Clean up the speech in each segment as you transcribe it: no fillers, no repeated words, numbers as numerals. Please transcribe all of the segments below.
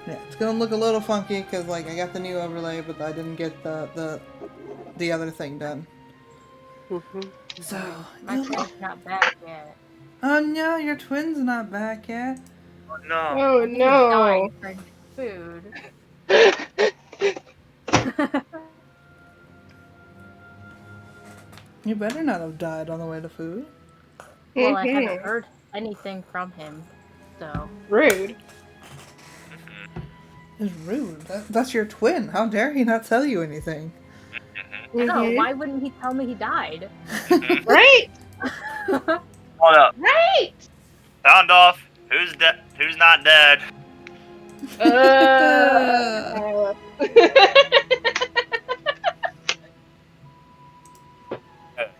Yeah, it's gonna look a little funky because like I got the new overlay, but I didn't get the other thing done. So My twin's not back yet. oh no, your twin's not back yet. No. Oh I think it died no. for food. You better not have died on the way to food. Well, I haven't heard anything from him, so. Rude. It's rude. That's your twin. How dare he not tell you anything? No, why wouldn't he tell me he died? Right? Hold up. Right! Sound off. Who's dead? Who's not dead?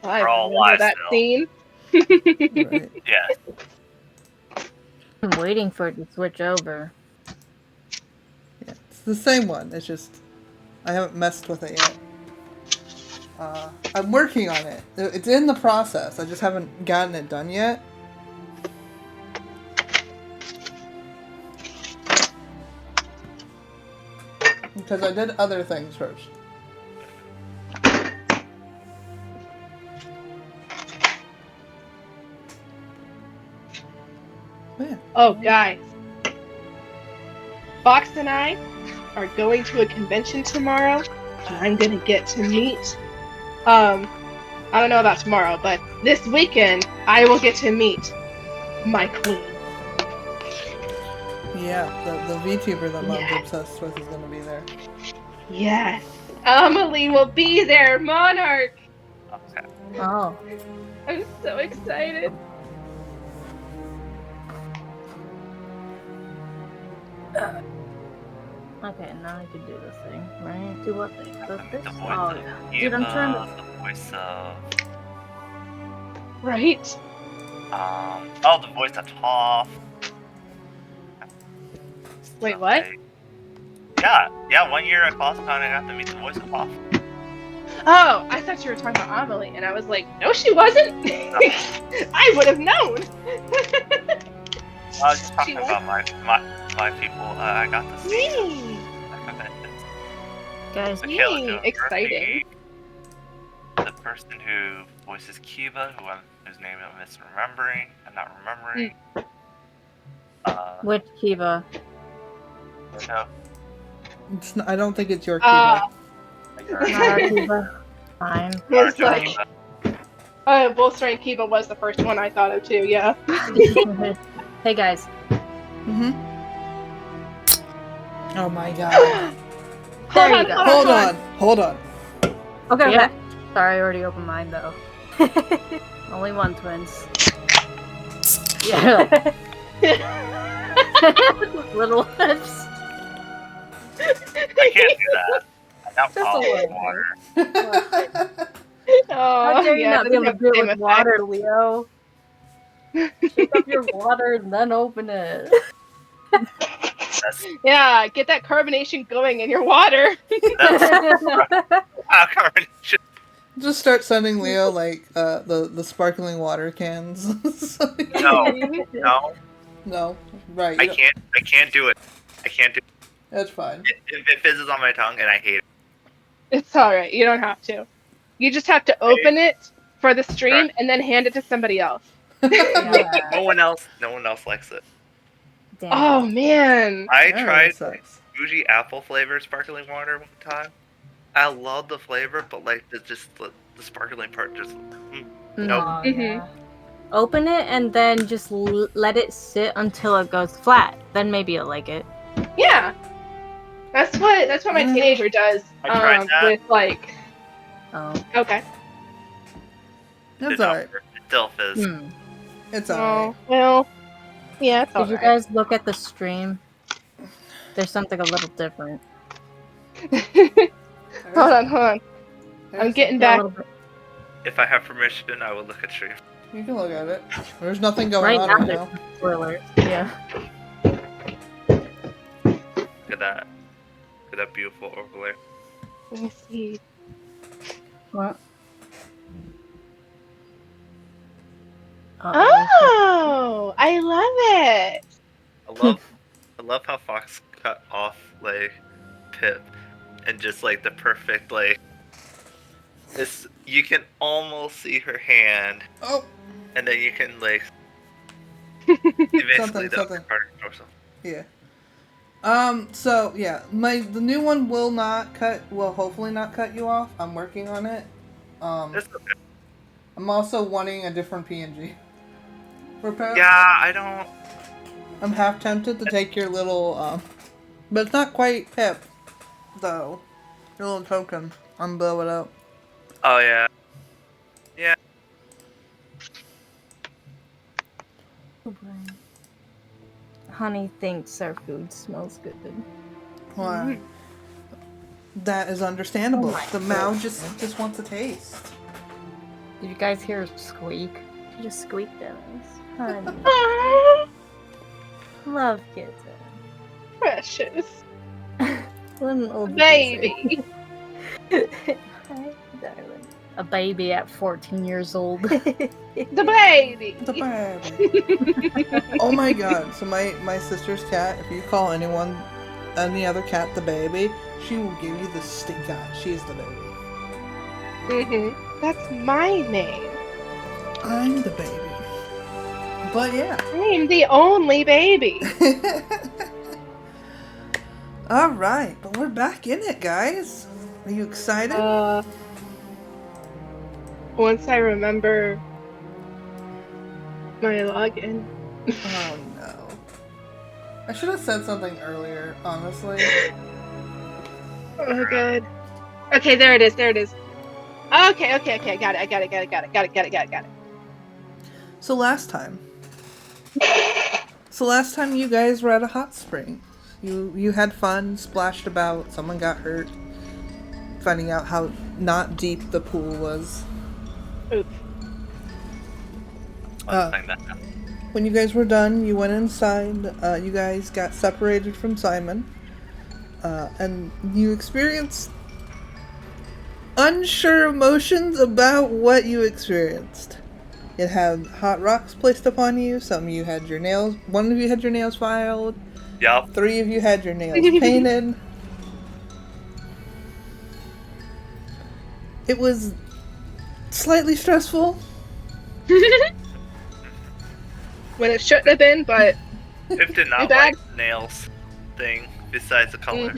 I We're all remember alive that still. scene. Right. Yeah. I'm waiting for it to switch over. Yeah, it's the same one. It's just I haven't messed with it yet. I'm working on it. It's in the process. I just haven't gotten it done yet. Because I did other things first. Yeah. Oh, guys. Fox and I are going to a convention tomorrow, and I'm gonna get to meet, I don't know about tomorrow, but this weekend, I will get to meet my queen. Yeah, the VTuber that Mom's Yes. obsessed with is gonna be there. Yes. Amelie will be there, Monarch! Okay. Oh. I'm so excited. Okay, now I can do this thing, right? Do what thing? The This? voice Oh, of yeah. Eva, Dude, I'm trying to... the voice of Right? the voice of Toph. Wait, what? Yeah, 1 year at ClassicCon I got to meet the voice of Toph. Oh, I thought you were talking about Amelie, and I was like, no, she wasn't. I would have known. I was just talking about my people. I got to see Yay! Guys, the Yay, Kayla exciting. The person who voices Kiba, whose name I'm misremembering. I'm not remembering. which Kiva? No. I don't think it's your Kiba. Not our Kiva? Fine. It's like, Bolstering Kiba was the first one I thought of too, yeah. Hey guys. Mm-hmm. Oh my god. There you go. Hold on. Okay, Yeah. okay. Sorry, I already opened mine though. Only one twins. Yeah. Little lips. I can't do that. I got Just a problem with little water. How dare you not be able to do it with water, Leo? Shake up your water and then open it. Yeah, get that carbonation going in your water. Carbonation. Just start sending Leo like the sparkling water cans. No, No, right. I can't do it. I can't do it. That's fine. It fizzes on my tongue and I hate it. It's alright, you don't have to. You just have to open it for the stream and then hand it to somebody else. Yeah. No one else likes it. Damn. Oh man. I That tried really sucks. bougie apple flavored sparkling water one time. I love the flavor, but like the sparkling part just nope. Oh, yeah. Open it and then just let it sit until it goes flat. Then maybe you'll like it. Yeah. That's what my teenager does. I tried that. With like Oh. okay. It's alright. It still fizz. It's Oh alright. well. Yeah, it's Did you alright. guys look at the stream? There's something a little different. Hold on. I'm getting back. If I have permission, I will look at stream. You can look at it. There's nothing going on right now. Spoilers. Yeah. Look at that. Look at that beautiful overlay. Let me see. What? Oh, I love it. I love how Fox cut off like Pip, and just like the perfect like. This you can almost see her hand, Oh, and then you can like see basically Something, the upper something. part of her torso. yeah. So yeah, the new one will hopefully not cut you off. I'm working on it. It's okay. I'm also wanting a different PNG. For Pip. Yeah, I don't. I'm half tempted to take your little, but it's not quite Pip, though. Your little token. I'm blow it up. Oh yeah. Yeah. Honey thinks our food smells good. Why? That is understandable. Oh my The Mao goodness. just wants a taste. Did you guys hear her squeak? She just squeaked at us. Honey. Love kitten. Precious. What an old Baby. Hi, darling. A baby at 14 years old. The baby. The baby. Oh my god. So my sister's cat, if you call any other cat the baby, she will give you the stink eye. She's the baby. That's my name. I'm the baby. But yeah. I'm the only baby. Alright, but we're back in it, guys. Are you excited? Once I remember my login. Oh no. I should have said something earlier, honestly. Oh god. Okay, there it is. Okay, I got it. So last time you guys were at a hot spring. You had fun, splashed about, someone got hurt. Finding out how not deep the pool was. Oops. When you guys were done, you went inside. You guys got separated from Simon. And you experienced unsure emotions about what you experienced. It had hot rocks placed upon you. Some of you had your nails. One of you had your nails filed. Yup. 3 of you had your nails painted. It was slightly stressful. When it shouldn't have been, but Pip did not bad. like the nails thing besides the color.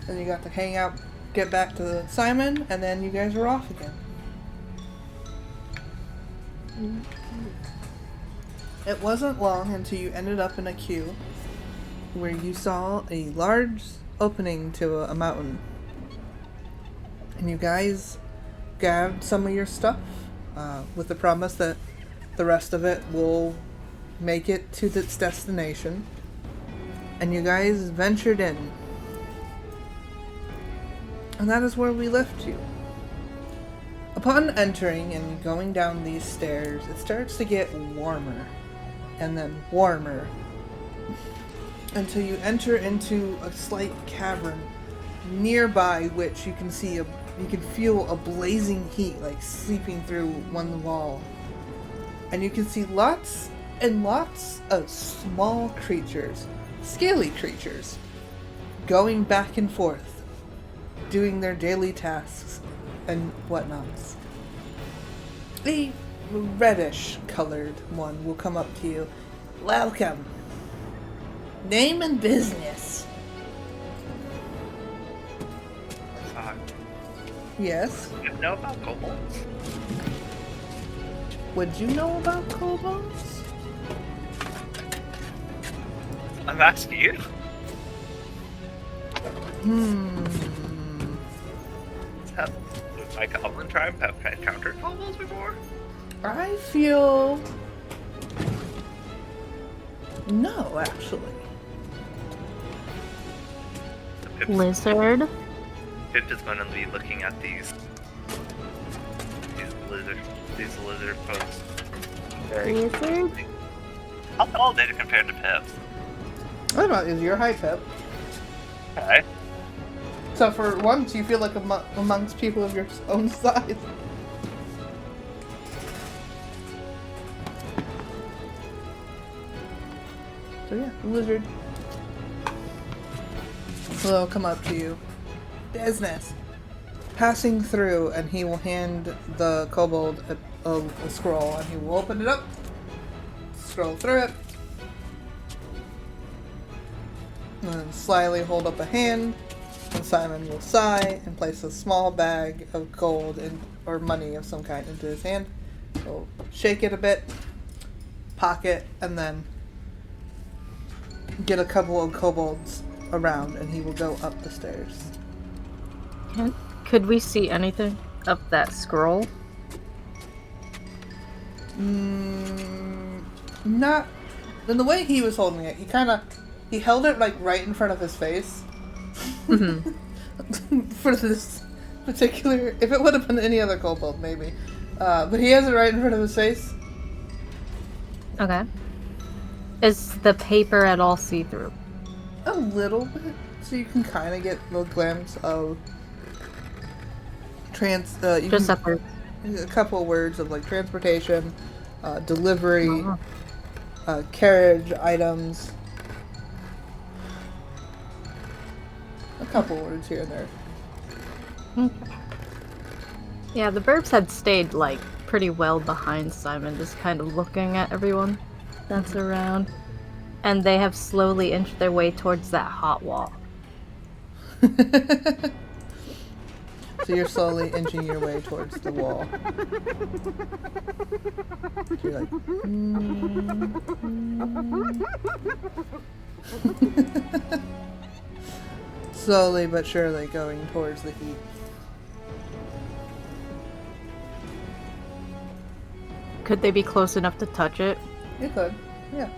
And you got to hang out, get back to Simon, and then you guys were off again. It wasn't long until you ended up in a queue where you saw a large opening to a mountain. And you guys grabbed some of your stuff with the promise that the rest of it will make it to its destination. And you guys ventured in. And that is where we left you. Upon entering and going down these stairs, it starts to get warmer. And then warmer. Until you enter into a slight cavern nearby, which you can feel a blazing heat like seeping through one wall. And you can see lots and lots of small creatures, scaly creatures, going back and forth, doing their daily tasks and whatnots. A reddish colored one will come up to you. Welcome. Name and business. Yes. You know about kobolds? Would you know about kobolds? I'm asking you. Have my goblin tribe have encountered kobolds before? I feel... No, actually. Lizard. Pip is going to be looking at these lizard folks. Lizard? How tall are they compared to Pip? What about is your height, Pip? Okay. So for once, you feel like amongst people of your own size. So yeah, the lizard will come up to you. Business. Passing through, and he will hand the kobold a scroll, and he will open it up, scroll through it, and then slyly hold up a hand, and Simon will sigh and place a small bag of gold or money of some kind into his hand. He'll shake it a bit, pocket, and then get a couple of kobolds around, and he will go up the stairs. Could we see anything of that scroll? Not. In the way he was holding it, he held it like right in front of his face. For this particular, if it would have been any other kobold, maybe. But he has it right in front of his face. Okay. Is the paper at all see-through? A little bit, so you can kind of get a little glimpse of Just upwards. a couple of words of like transportation, delivery, carriage items. A couple words here and there. Okay. Yeah, the Burbs had stayed like pretty well behind Simon, just kind of looking at everyone that's around. And they have slowly inched their way towards that hot wall. So you're slowly inching your way towards the wall. So you're like, slowly but surely going towards the heat. Could they be close enough to touch it? You could, yeah.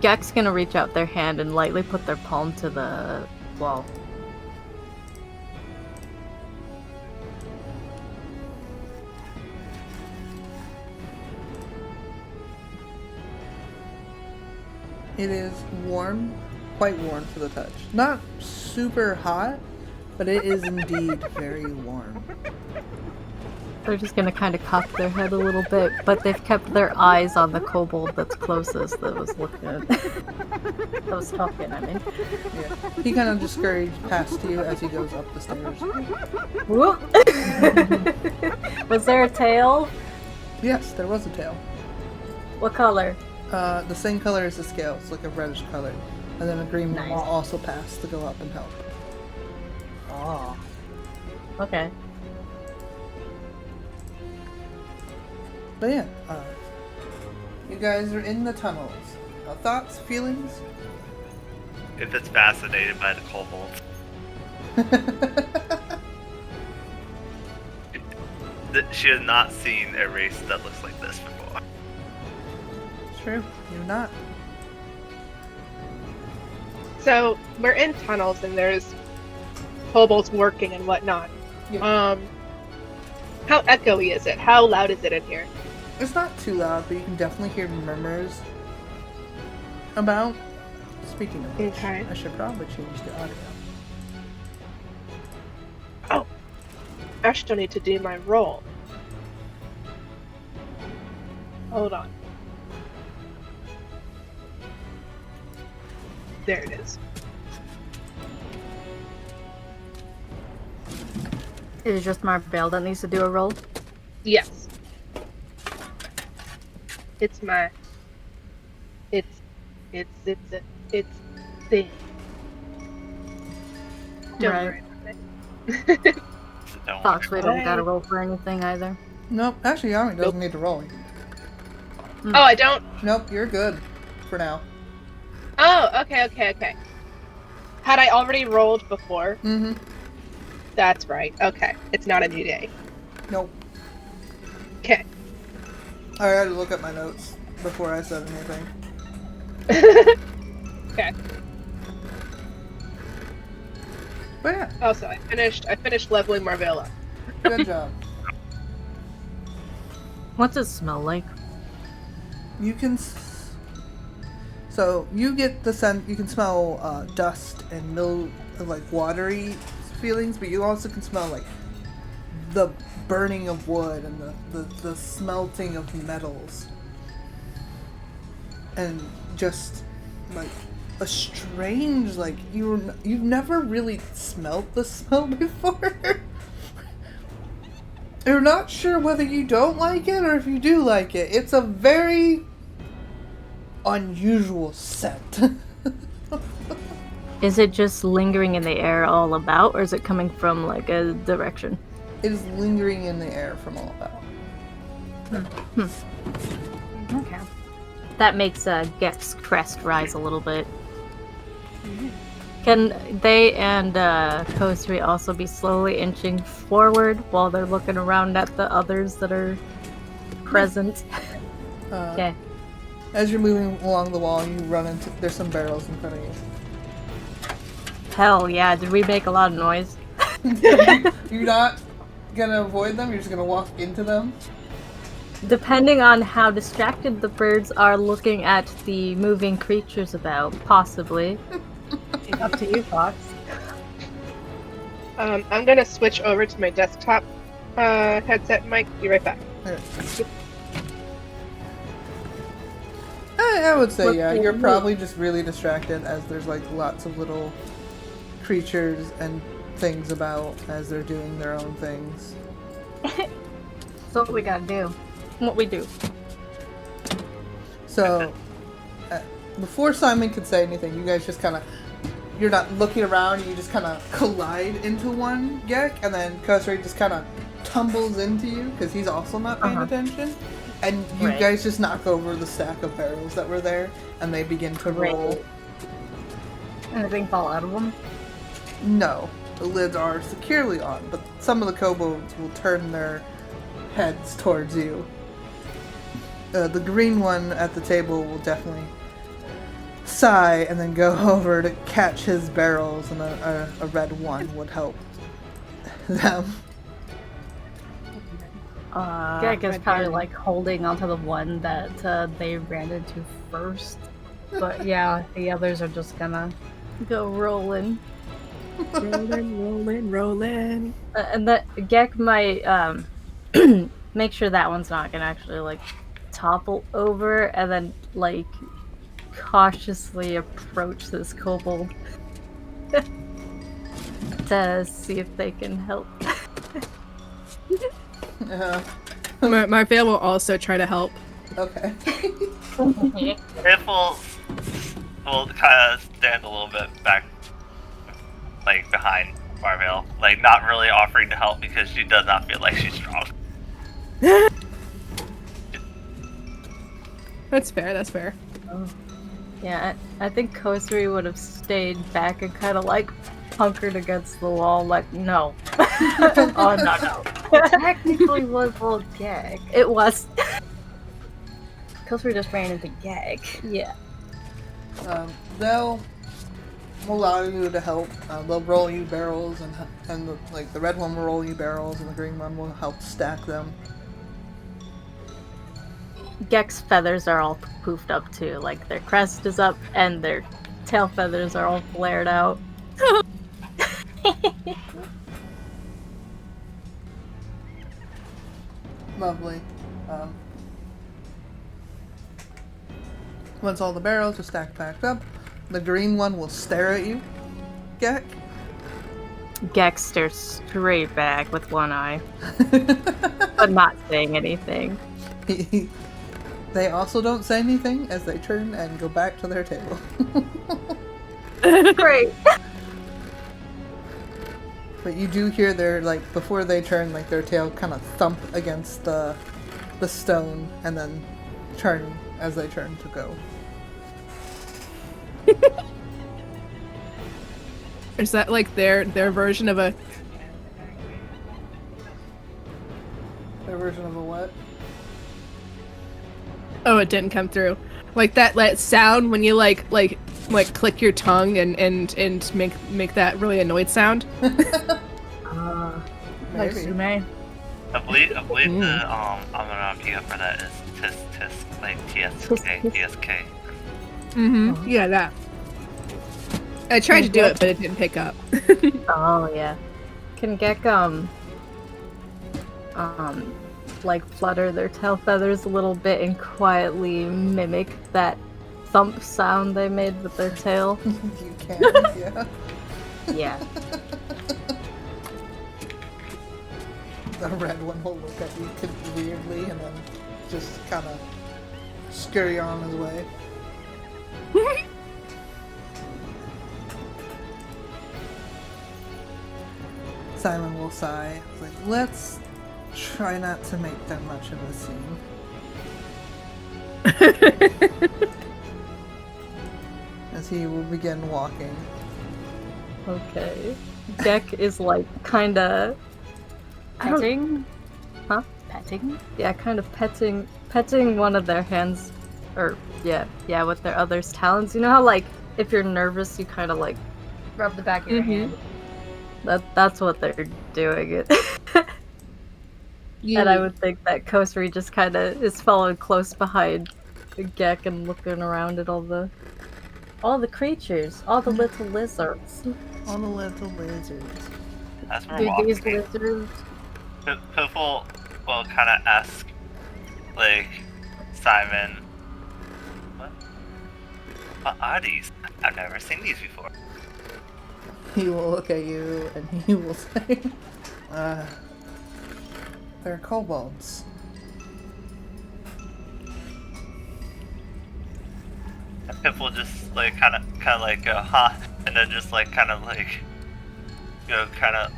Gek's gonna reach out their hand and lightly put their palm to the wall. It is warm, quite warm for the touch. Not super hot, but it is indeed very warm. They're just gonna kind of cock their head a little bit, but they've kept their eyes on the kobold that's closest that was looking at that was talking, I mean. Yeah. He kind of just scurries past you as he goes up the stairs. Whoop. Was there a tail? Yes, there was a tail. What color? The same color as the scale. It's like a reddish color. And then a green one Nice. will also pass to go up and help. Oh. Okay. But yeah, you guys are in the tunnels. Thoughts, feelings? If it's fascinated by the kobolds. She has not seen a race that looks like this before. True, you're not. So we're in tunnels and there's kobolds working and whatnot. Yeah. How echoey is it? How loud is it in here? It's not too loud, but you can definitely hear murmurs about. Speaking of which, Okay. I should probably change the audio. Oh, I still need to do my roll. Hold on. There it is. It is just Marbell that needs to do a roll. Yes. It's my. It's thing. Don't Right. worry about it. Don't Fox, we worry. don't gotta roll for anything either. Nope, actually, Yami doesn't Nope. need to roll. Oh, I don't. Nope, you're good for now. Oh, okay. Had I already rolled before? Mm-hmm. That's right. Okay, it's not a new day. Nope. Okay. I had to look at my notes before I said anything. Okay. But yeah, Also, I finished leveling Marvella. good job. What's it smell like? You can. So you get the scent. You can smell dust and like watery feelings, but you also can smell like the burning of wood and the smelting of metals, and just like a strange, like you've never really smelled the smell before. You're not sure whether you don't like it or if you do like it. It's a very unusual scent. Is it just lingering in the air all about, or is it coming from like a direction? It is lingering in the air from all about. Okay. That makes Gek's crest rise a little bit. Can they and Kosri also be slowly inching forward while they're looking around at the others that are present? Okay. As you're moving along the wall, you run into there's some barrels in front of you. Hell yeah! Did we make a lot of noise? You're not gonna avoid them. You're just gonna walk into them. Depending on how distracted the birds are looking at the moving creatures about, possibly. Up to you, Fox. I'm gonna switch over to my desktop headset mic. Be right back. I would say, yeah, you're probably just really distracted as there's like lots of little creatures and things about as they're doing their own things. So what we gotta do. What we do. So, before Simon could say anything, you guys just kind of, you're not looking around, you just kind of collide into one Gek, and then Kosri just kind of tumbles into you, because he's also not paying attention, and you guys just knock over the stack of barrels that were there, and they begin to roll. Anything fall out of them? No, the lids are securely on, but some of the kobolds will turn their heads towards you. The green one at the table will definitely sigh and then go over to catch his barrels, and a red one would help them. Gek is probably like holding onto the one that they ran into first. But yeah, the others are just gonna go rolling. rolling. And that Gek might make sure that one's not gonna actually like topple over, and then like cautiously approach this kobold to see if they can help. Marvell will also try to help. Okay. If we'll kind of stand a little bit back, like behind Marvell, like not really offering to help because she does not feel like she's strong. That's fair. Yeah, I think Kosri would have stayed back and kind of like hunkered against the wall, like, no. Oh, no. It technically was old Gag. It was. Kosri just ran into Gag. Yeah. They'll allow you to help. They'll roll you barrels, and the red one will roll you barrels, and the green one will help stack them. Gek's feathers are all poofed up too, like their crest is up and their tail feathers are all flared out. Lovely. Once all the barrels are stacked packed up, the green one will stare at you, Gek. Gek stares straight back with one eye, but not saying anything. They also don't say anything as they turn and go back to their table. Great. But you do hear their, like, before they turn, like, their tail kind of thump against the stone, and then turn as they turn to go. Is that like their version of a... Their version of a what? Oh, it didn't come through. Like that sound when you like click your tongue and make that really annoyed sound. Maybe. I believe the onomatopoeia for that is tisk, like TSK. Mm-hmm. Yeah, that. I tried to do it, but it didn't pick up. Oh yeah. Can Gek like flutter their tail feathers a little bit and quietly mimic that thump sound they made with their tail. You can, yeah. Yeah. The red one will look at you weirdly and then just kind of scurry on his way. Simon will sigh. He's like, let's try not to make that much of a scene. As he will begin walking. Okay. Gek is like kinda Petting? Huh? Petting? Yeah, kind of petting one of their hands, or yeah, with their other's talons. You know how like if you're nervous, you kind of like Rub the back of your hand. that's what they're doing. It. And I would think that Kosri just kind of is following close behind Gek and looking around at all the creatures, all the little lizards. All the little lizards. As we're Do walking, these lizards? Piffle will kind of ask, like, Simon, what are these? I've never seen these before. He will look at you and he will say, they're kobolds. And Piffle just like kind of like go, huh, and then just like kind of like go kind of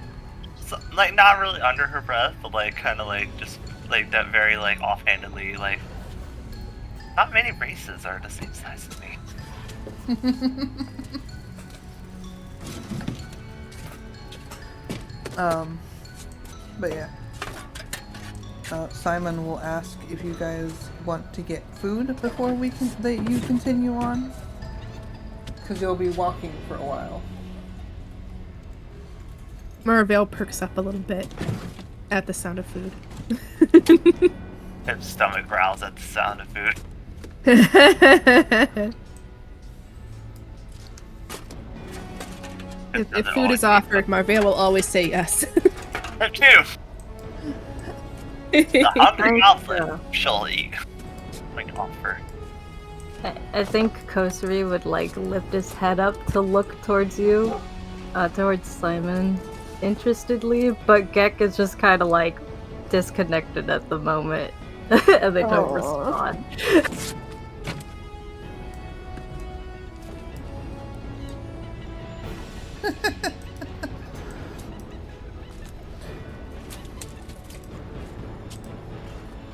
like not really under her breath, but like kind of like just like that very like offhandedly like. Not many races are the same size as me. But yeah. Simon will ask if you guys want to get food before you continue on. Because you'll be walking for a while. Marvell perks up a little bit at the sound of food. His stomach growls at the sound of food. If food is offered, Marvell will always say yes. Her too. The hungry mouth shall eat. Like offer. I think Kosri would like lift his head up to look towards you, towards Simon, interestedly, but Gek is just kind of like disconnected at the moment, and they don't respond.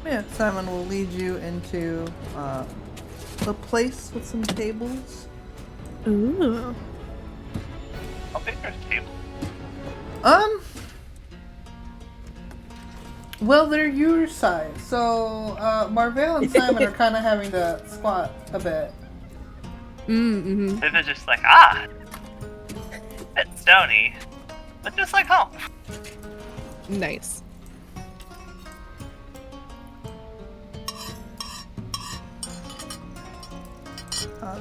Yeah, Simon will lead you into a place with some tables. Ooh. How big are the table? Well, they're your size, so Marvell and Simon are kind of having to squat a bit. Mm-hmm. They're just like, bit stony, but just like home. Nice.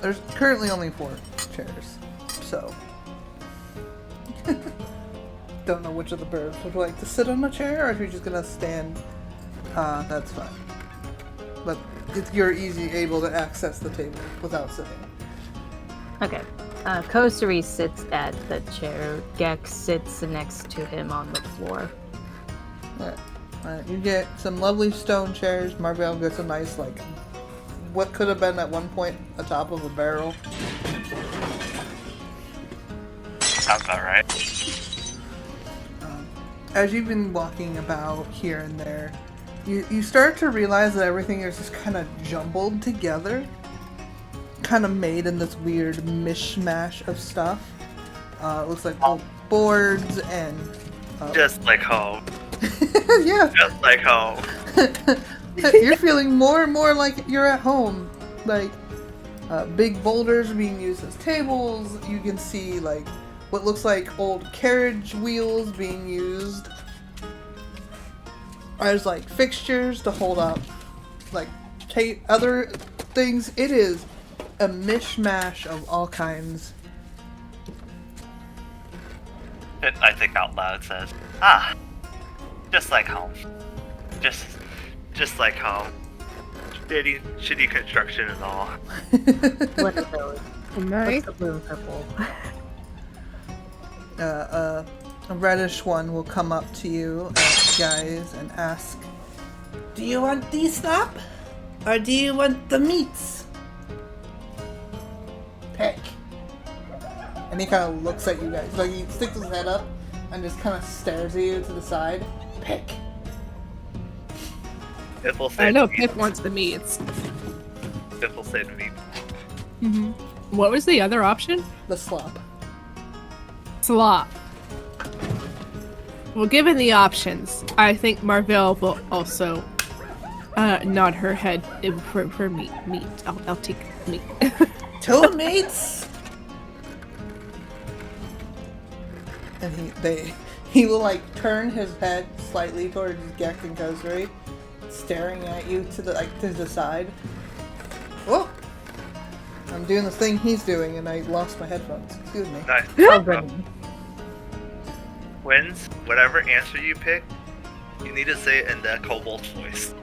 There's currently only 4 chairs, so don't know which of the birds would like to sit on a chair, or if you're just gonna stand. That's fine. But you're able to access the table without sitting. Okay. Kosri sits at the chair. Gek sits next to him on the floor. Alright, you get some lovely stone chairs. Marvell gets a nice, like, what could have been at one point atop of a barrel. Sounds about right. As you've been walking about here and there, you start to realize that everything is just kind of jumbled together. Kind of made in this weird mishmash of stuff. It looks like old boards and... Just like home. Yeah. Just like home. You're feeling more and more like you're at home. Like, big boulders being used as tables. You can see, like, what looks like old carriage wheels being used as, like, fixtures to hold up, like, other things. It is a mishmash of all kinds. I think out loud says, just like home. Just like home. shitty construction and all. What are those? Nice. What's the blue and purple? A reddish one will come up to you guys and ask, "Do you want the slop? Or do you want the meats?" Pick. And he kind of looks at you guys. Like he sticks his head up and just kind of stares at you to the side. Pick. Pip will say I know to Pip me. wants the meats. Pip will say to me, Mm-hmm. What was the other option? The slop. Slop. Well, given the options, I think Marvell will also nod her head for meat. Meat. I'll take meat. 2 meats. And he will like turn his head slightly towards Gek and Kozuri, staring at you to the side. Whoa! I'm doing the thing he's doing, and I lost my headphones. Excuse me. nice. Oh, goodness. Wins, whatever answer you pick, you need to say it in the kobold voice.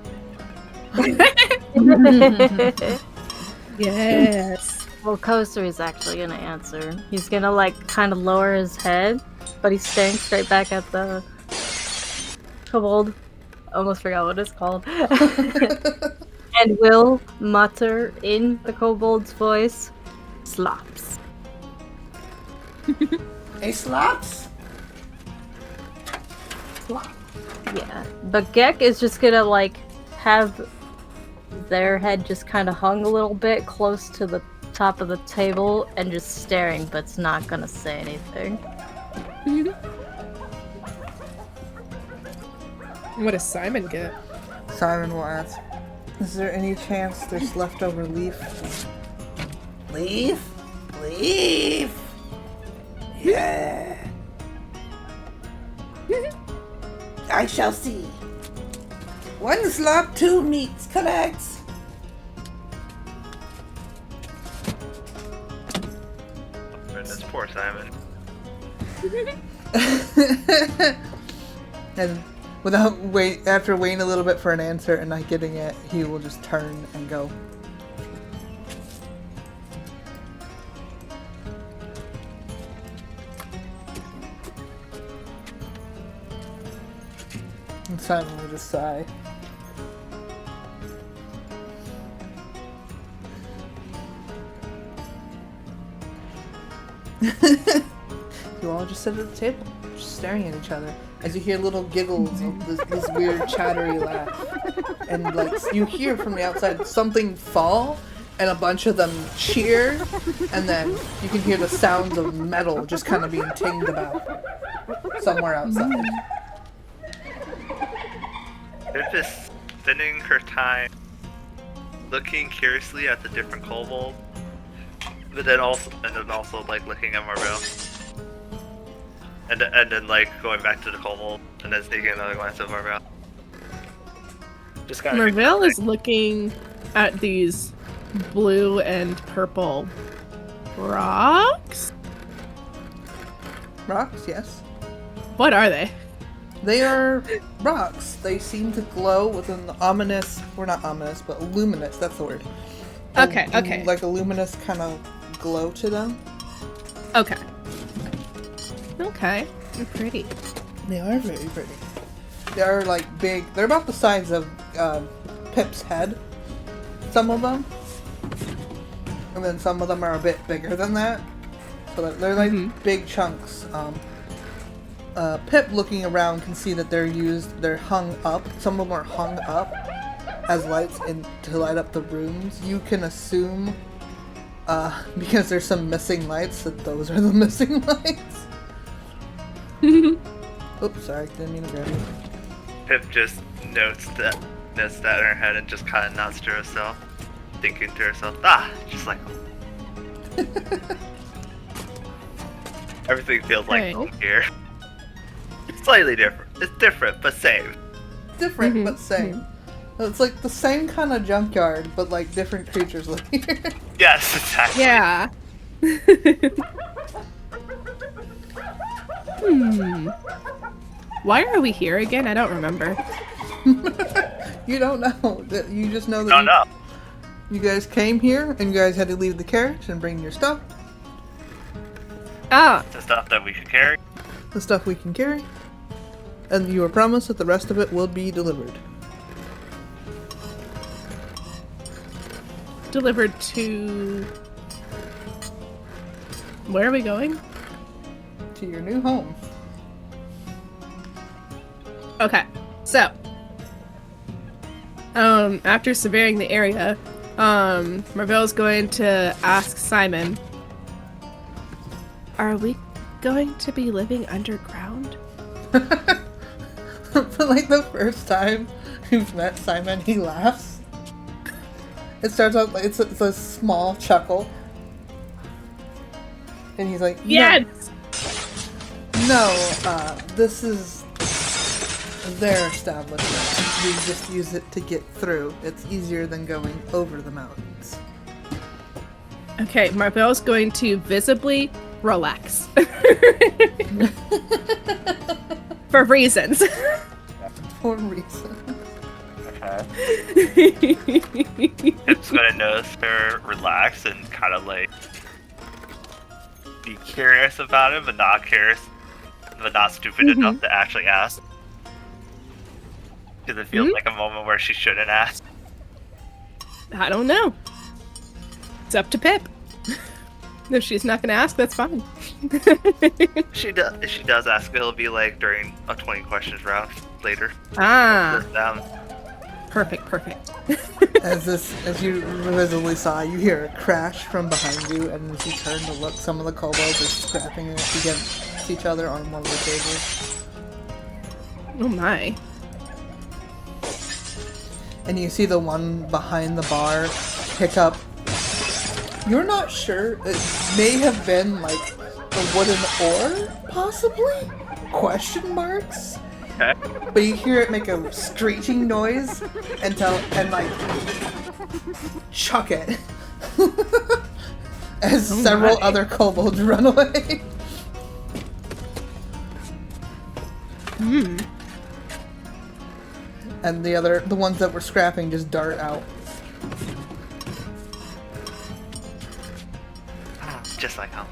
Yes. Well, Kosuri's actually gonna answer. He's gonna like kind of lower his head, but he's staring straight back at the kobold. Almost forgot what it's called. And will mutter in the kobold's voice, "Slops." Hey, slops! Yeah, but Gek is just gonna like have their head just kind of hung a little bit close to the top of the table and just staring, but it's not gonna say anything. What does Simon get? Simon will ask, "Is there any chance there's leftover leaf?" Leaf? Leaf! Yeah! I shall see. 1 slop, 2 meats, correct? Goodness, poor Simon. And after waiting a little bit for an answer and not getting it, he will just turn and go. And Simon will just sigh. You all just sit at the table, just staring at each other, as you hear little giggles of this weird chattery laugh. And like you hear from the outside something fall, and a bunch of them cheer, and then you can hear the sounds of metal just kind of being tinged about somewhere outside. Pip is spending her time looking curiously at the different kobolds, but then also like looking at Marvell, and then like going back to the kobold, and then taking another glance at Marvell. Just kind of Marvell is looking at these blue and purple rocks. Rocks, yes. What are they? They are rocks. They seem to glow with an ominous, or not ominous, but luminous, that's the word. Okay, okay. Like a luminous kind of glow to them. Okay. Okay. They're pretty. They are very pretty. They are like big, they're about the size of Pip's head, some of them. And then some of them are a bit bigger than that. So they're like big chunks. Pip looking around can see that they're hung up. Some of them are hung up as lights to light up the rooms. You can assume, because there's some missing lights, that those are the missing lights. Oops, sorry, didn't mean to grab you. Pip just notes that in her head and just kind of nods to herself, thinking to herself, just like everything feels like home here. Slightly different. It's different, but same. Different, but same. It's like the same kind of junkyard, but like different creatures live here. Yes, exactly. Yeah. Why are we here again? I don't remember. You don't know. You just know that. No, no. You guys came here, and you guys had to leave the carriage and bring your stuff. Ah, The stuff that we could carry. The stuff we can carry. And you were promised that the rest of it will be delivered. delivered to... Where are we going? To your new home. Okay, so... after surveying the area, Marvell's going to ask Simon, are we going to be living underground? For like the first time you've met Simon, he laughs. It starts out like it's a small chuckle. And he's like, Yes! No, this is their establishment. We just use it to get through. It's easier than going over the mountains. Okay, Marvell's going to visibly relax. For reasons. For reasons. It's gonna notice her relax and kind of like be curious about it, but not curious, but not stupid enough to actually ask. Because it feels like a moment where she shouldn't ask. I don't know. It's up to Pip. If she's not gonna ask, that's fine. If she does ask, it'll be like during a 20 questions round later. Ah, Just them. perfect. As you visibly saw, you hear a crash from behind you, and as you turn to look, some of the kobolds are scrapping against each other on one of the tables. Oh my. And you see the one behind the bar pick up. You're not sure. It may have been like a wooden oar, possibly? Question marks? Okay. But you hear it make a screeching noise and like chuck it. As several other kobolds run away. And the ones that were scrapping just dart out. Just like home.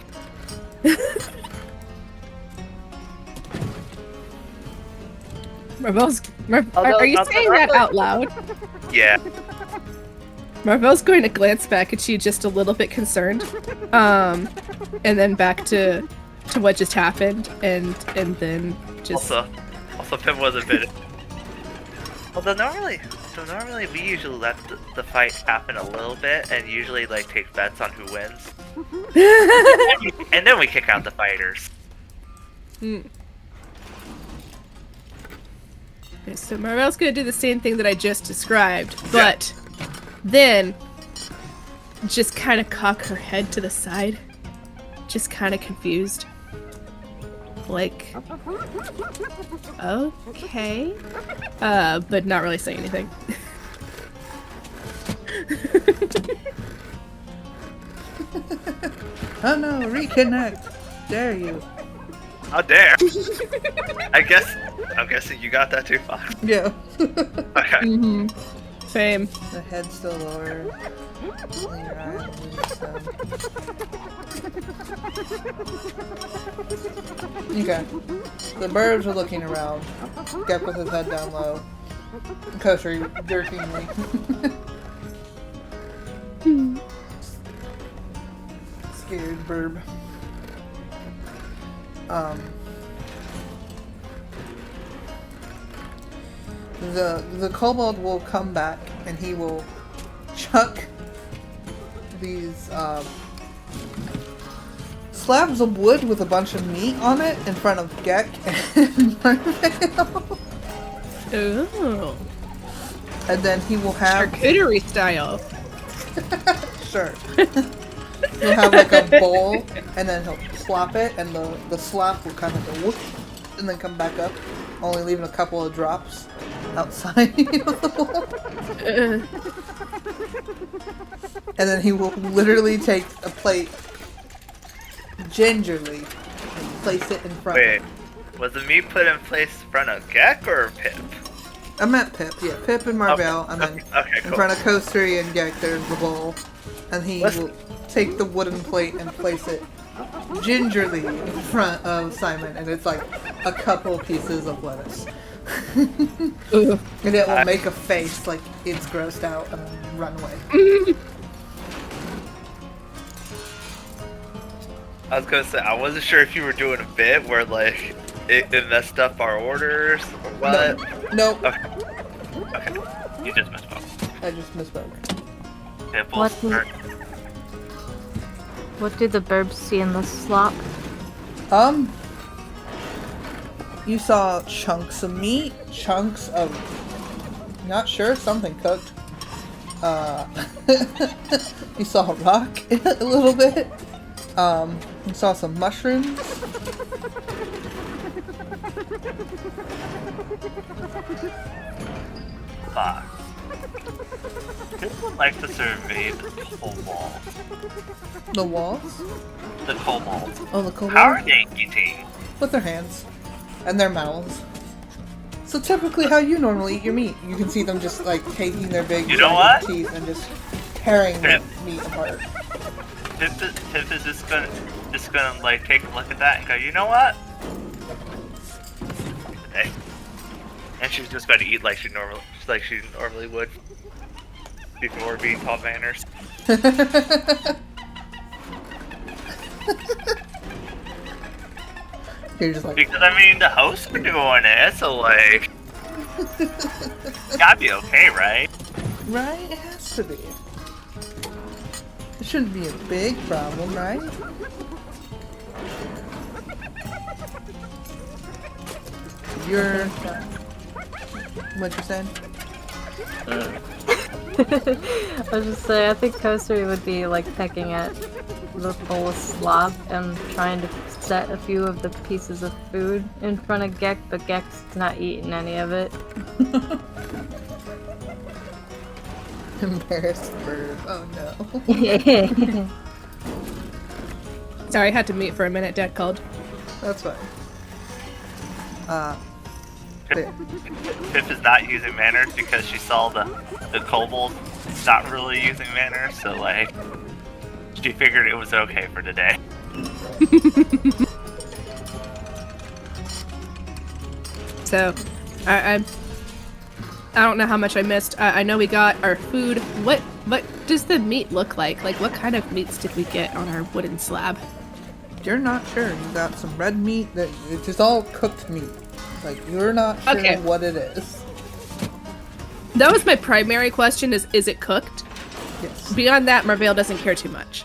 Are you saying that out loud? Yeah. Marvell's going to glance back at you just a little bit concerned. And then back to what just happened and then just Also Pim was a bit. Although normally we usually let the fight happen a little bit and usually like take bets on who wins. And then we kick out the fighters. Okay, so Marvell's gonna do the same thing that I just described, but then just kind of cock her head to the side, just kind of confused. Like, okay, but not really saying anything. Oh no, reconnect! Dare you? How dare! I'm guessing you got that too, Fox. Yeah. Okay. Same. The head's still lower. Only your eyes Okay. The birds are looking around. Gek with his head down low. Kosher jerkingly. Scared burb. The kobold will come back and he will chuck these slabs of wood with a bunch of meat on it in front of Gek and Marvell. Oh, And then he will have charcuterie style. sure. He'll have like a bowl and then he'll plop it and the slap will kind of go whoop and then come back up, only leaving a couple of drops outside of the bowl. And then he will literally take a plate gingerly and place it in front. Wait, was the meat put in place in front of Gek or Pip? I meant Pip, yeah. Pip and Marvell, and then Okay, in cool. front of Kosuri and Gek, there's the bowl. And he will take the wooden plate and place it gingerly in front of Simon, and it's like a couple pieces of lettuce. And it will make a face like it's grossed out and then run away. I was gonna say, I wasn't sure if you were doing a bit where, like, it messed up our orders or what. No. Okay. Okay. You just misspoke. I just misspoke. Pimples. What do the burbs see in the slop? You saw chunks of meat, chunks of, not sure, something cooked. You saw rock a little bit. You saw some mushrooms. Fuck. People like to survey the cobalt. The walls? The cobalt. Oh, the cobalt? How are they eating? With their hands. And their mouths. So typically how you normally eat your meat. You can see them just like taking their big You know what? teeth and just tearing the meat apart. Pip is just gonna like take a look at that and go, you know what? Hey. And she's just gonna eat like she normally would before being taught manners. You're just like, Because I mean the hosts are doing it, so like gotta be okay, right? right? It has to be. It shouldn't be a big problem, right? You're... What you saying? I was just saying, I think Kosuri would be like pecking at the bowl of slop and trying to set a few of the pieces of food in front of Gek, but Gek's not eating any of it. Embarrassed bird. Oh no. Sorry, I had to mute for a minute. Dad called. That's fine. There. Pip is not using manners because she saw the kobold not really using manners, so like she figured it was okay for today. So, I don't know how much I missed. I know we got our food. What does the meat look like? Like, what kind of meats did we get on our wooden slab? You're not sure. You got some red meat. It's just all cooked meat. Like, you're not sure Okay. what it is. That was my primary question: is it cooked? Yes. Beyond that, Marvell doesn't care too much.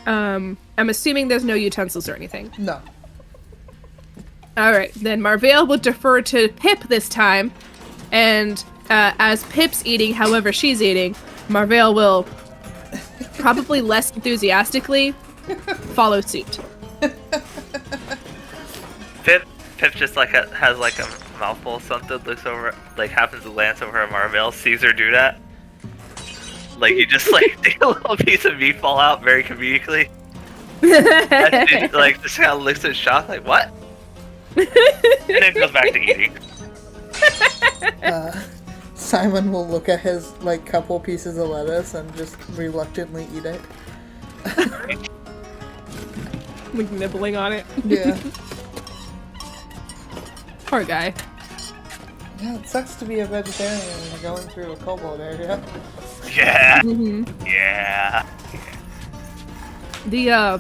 I'm assuming there's no utensils or anything. No. Alright, then Marvell will defer to Pip this time, and as Pip's eating however she's eating, Marvell will, probably less enthusiastically, follow suit. Pip just like has like a mouthful of something, looks over, like happens to glance over at Marvell, sees her do that. Like you just like take a little piece of meat fall out very comedically. And she, like just kind of looks in shock, like what? And then goes back to eating. Simon will look at his like couple pieces of lettuce and just reluctantly eat it. Like nibbling on it. Yeah. Poor guy. Yeah, it sucks to be a vegetarian when you're going through a kobold area. Yeah. Mm-hmm. Yeah. The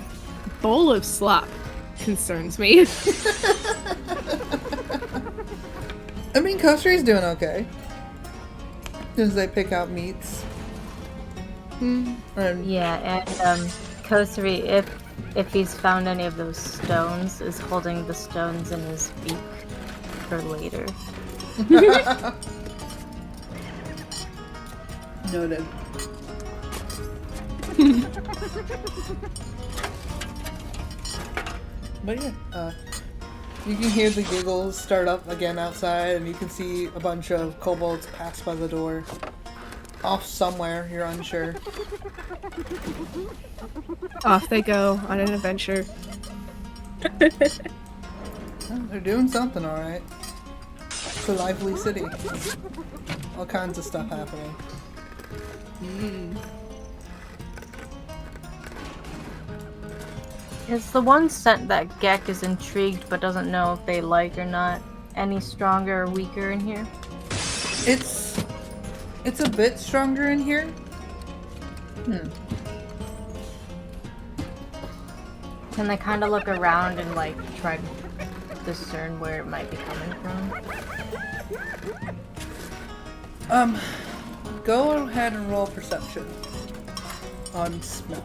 bowl of slop concerns me. I mean, Kosuri's doing okay. As they pick out meats. And Yeah, and Kosuri, if he's found any of those stones, is holding the stones in his beak for later. Noted. But yeah, you can hear the giggles start up again outside, and you can see a bunch of kobolds pass by the door. Off somewhere, you're unsure. Off they go on an adventure. They're doing something, alright. It's a lively city. All kinds of stuff happening. Is the one scent that Gek is intrigued but doesn't know if they like or not any stronger or weaker in here? It's a bit stronger in here. Can they kind of look around and like try to discern where it might be coming from? Go ahead and roll perception on smell.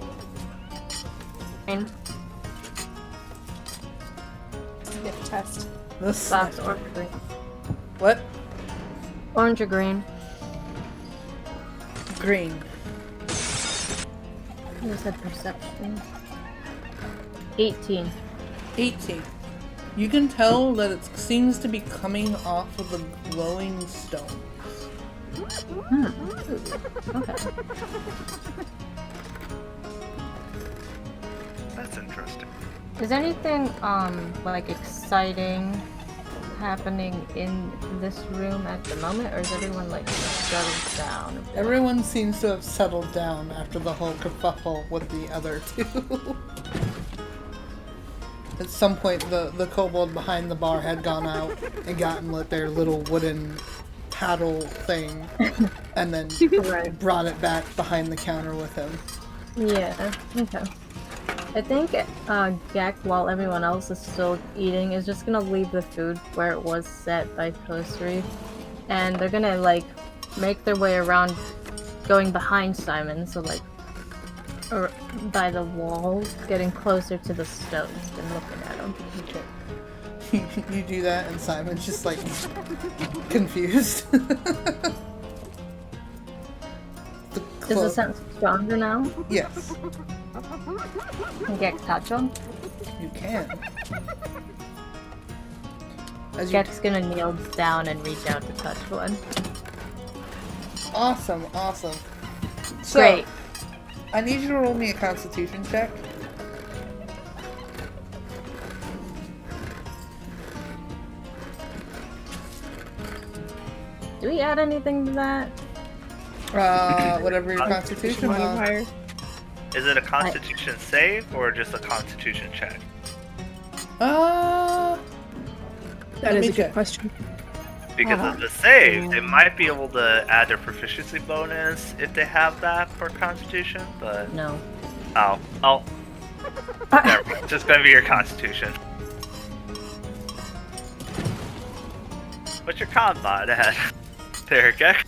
And Get a test. The box smell. or green? What? Orange or green? Green. You said perception. 18. 18. You can tell that it seems to be coming off of the glowing stones. Okay. That's interesting. Is anything like exciting happening in this room at the moment, or is everyone like settled down a bit? Everyone seems to have settled down after the whole kerfuffle with the other two. At some point, the kobold behind the bar had gone out and gotten lit their little wooden paddle thing, and then Right. brought it back behind the counter with him. Yeah, okay. I think Gek, while everyone else is still eating, is just gonna leave the food where it was set by Closery, and they're gonna like make their way around, going behind Simon, so like by the wall, getting closer to the stones and looking at them. Okay. You do that, and Simon's just like confused. Is the scent stronger now? Yes, Can Gek touch them? you can. As you Gek's gonna kneel down and reach out to touch one. Awesome, awesome. So, Great. I need you to roll me a constitution check. Do we add anything to that? Whatever your constitution was. Modifier. Is it a Constitution save or just a Constitution check? Uh, That Let is me a good check. question. Because of the save, they might be able to add their proficiency bonus if they have that for Constitution, but No. oh, never mind. Just gonna be your Constitution. What's your con mod at? There, Gek?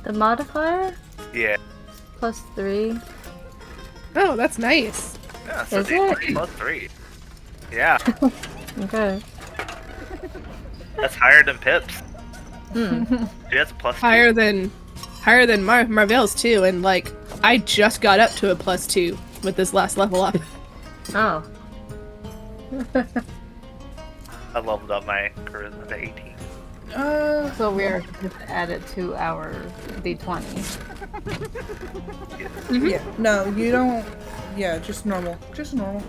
The modifier? Yeah. +3. Oh, that's nice. Yeah, so Is D20 it? plus 3. Yeah, Okay. that's higher than Pip's. Hmm. She has a plus 2. Higher than Marvell's too, and like I just got up to a +2 with this last level up. Oh. I leveled up my charisma to 18. So we're just add it to our D20. yeah. No, you don't. Yeah, just normal. Just normal.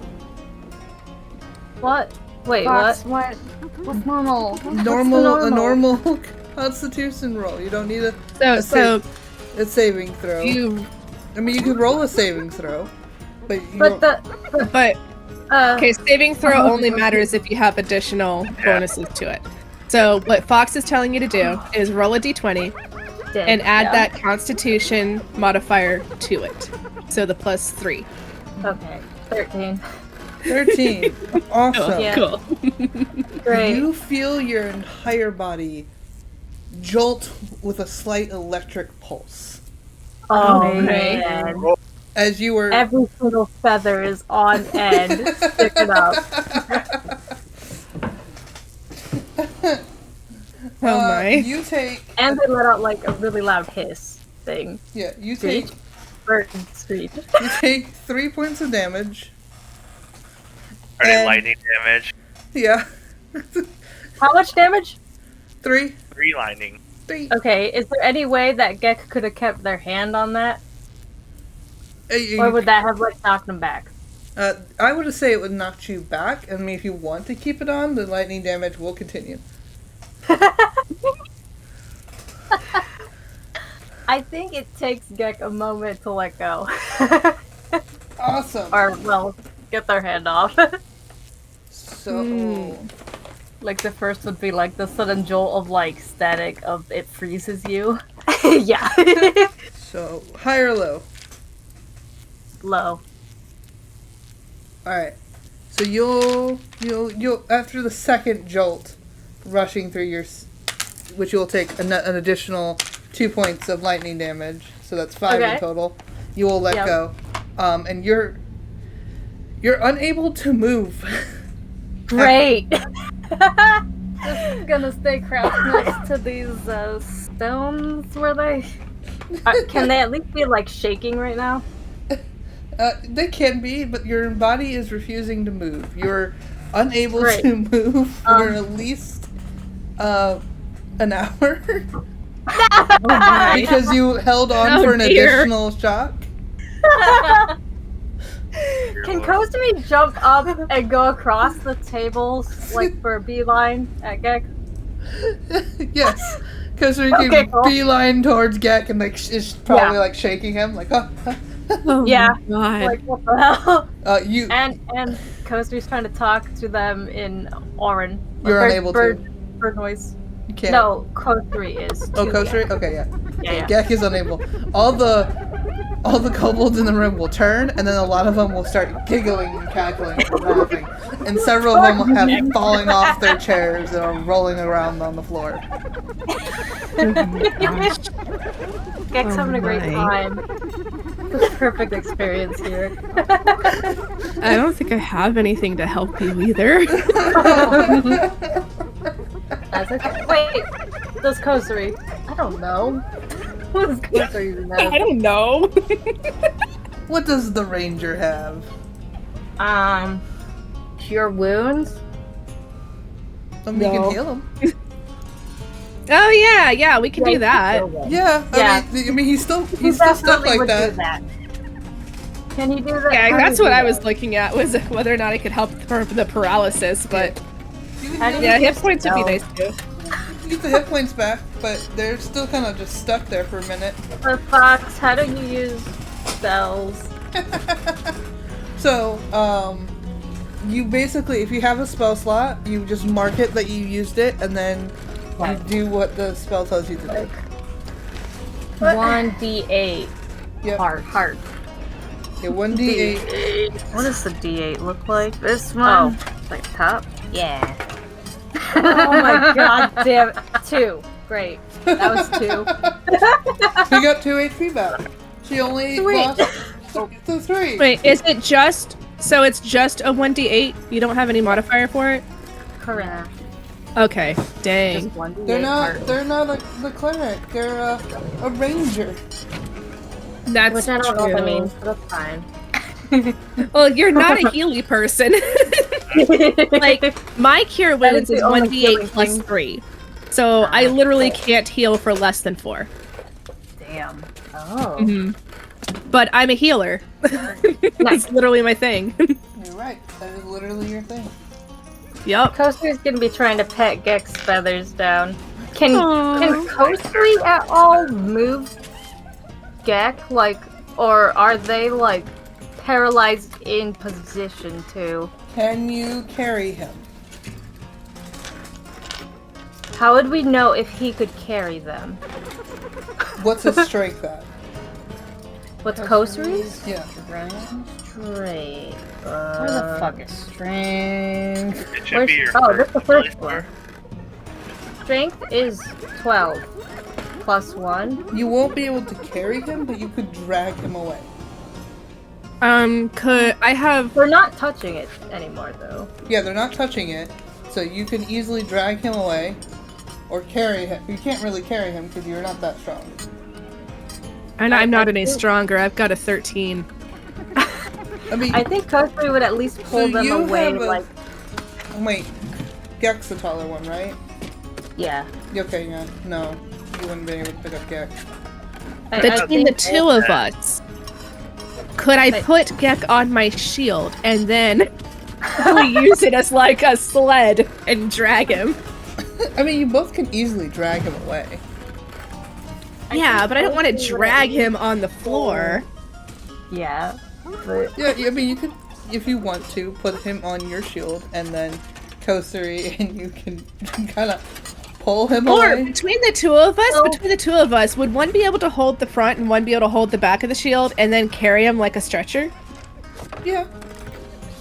What? Wait, Fox, what? What's normal? Normal, a normal? normal constitution roll. You don't need a So saving throw. you, I mean, you can roll a saving throw, but you But don't- but the okay, saving throw only matters if you have additional bonuses to it. So what Fox is telling you to do is roll a d20 and add that Constitution modifier to it. So the +3. Okay. 13. 13. Awesome. Yeah. Cool. Great. You feel your entire body jolt with a slight electric pulse Oh Okay. man. as you were. Every single feather is on end. Stick it up. Oh my. You take. And they let out like a really loud hiss thing. Yeah, you take. Bird screech. You take 3 points of damage. Are they And- lightning damage? Yeah. How much damage? 3. 3 lightning. 3. Okay, is there any way that Gek could have kept their hand on that? Or would that have like knocked them back? I would say it would knock you back. I mean, if you want to keep it on, the lightning damage will continue. I think it takes Gek a moment to let go. Awesome. Or, well, get their hand off. So, Like, the first would be, like, the sudden jolt of, like, static of it freezes you. Yeah. so high or low? Low. All right. So you'll after the second jolt rushing through your, which you'll take an additional 2 points of lightning damage. So that's 5 in total. You will let go, and you're unable to move. Great. Just gonna stay crouched next to these stones. Were they? Can they at least be like shaking right now? They can be, but your body is refusing to move. You're unable to move for at least an hour because you held on for an additional shock. Can Kozumi jump up and go across the tables, like for a beeline at Gek? Yes, because we can beeline towards Gek and like is probably like shaking him, like Oh yeah, my God. like what the hell? You and Kozumi's trying to talk to them in Orin. You're unable to. Bird noise. You can't. No, Kozumi is. Oh, Kozumi? Okay, yeah. Yeah. Gek is unable. All the kobolds in the room will turn, and then a lot of them will start giggling and cackling and laughing. And several of them have falling off their chairs and are rolling around on the floor. Gek's having a great time. This perfect experience here. I don't think I have anything to help you either. That's okay. Wait, does Kozuri? I don't know. What does Kozuri know? I don't know. What does the ranger have? Cure wounds? We can heal him. Oh yeah, we can do that. Yeah, I mean he's still stuck like that. Can you do that? Yeah, that's what I was looking at, was whether or not I could help the paralysis, but yeah, hit points would be nice too. You get the hit points back, but they're still kind of just stuck there for a minute. Fox, how do you use spells? So, you basically, if you have a spell slot, you just mark it that you used it, and then you do what the spell tells you to do. 1d8. Yep. Heart. Okay, 1d8. What does the d8 look like? This one? Oh, like top? Yeah. Oh my god, damn it. 2. Great. That was 2. You got 2 HP back. She only lost to 3. Wait, is it just... So it's just a 1d8? You don't have any modifier for it? Correct. Okay, dang. Just 1d8 They're not the cleric. They're a ranger. That's Which I don't know true. what that means, but that's fine. Well, you're not a Healy person. Like, my cure wounds is 1d8 plus 3. So I literally can't heal for less than 4. Damn. Oh. Mm-hmm. But I'm a healer. That's literally my thing. You're right. That is literally your thing. Yup. Kosui's gonna be trying to pet Gek's feathers down. Can Kosui at all move Gek, like, or are they like paralyzed in position too? Can you carry him? How would we know if he could carry them? What's his strength at? What's Kosui's? Yeah. Strength. Where the fuck is strength? It should be your that's the first first one. Strength is 12 plus 1. You won't be able to carry him, but you could drag him away. Could I have... We're not touching it anymore, though. Yeah, they're not touching it, so you can easily drag him away, or carry him. You can't really carry him because you're not that strong. And I'm not any stronger. I've got a 13. I mean, I think Kosui would at least pull them you away, have like... Wait, Gek's the taller one, right? Yeah. Okay, yeah. No, you wouldn't be able to pick up Gek. Between the two of us, Could I put Gek on my shield and then use it as like a sled and drag him? I mean, you both can easily drag him away. Yeah, but I don't want to drag him on the floor. Yeah. But Yeah, I mean, you could, if you want to, put him on your shield, and then Kosari, and you can kind of pull him Or away. between the two of us, would one be able to hold the front and one be able to hold the back of the shield and then carry him like a stretcher? Yeah.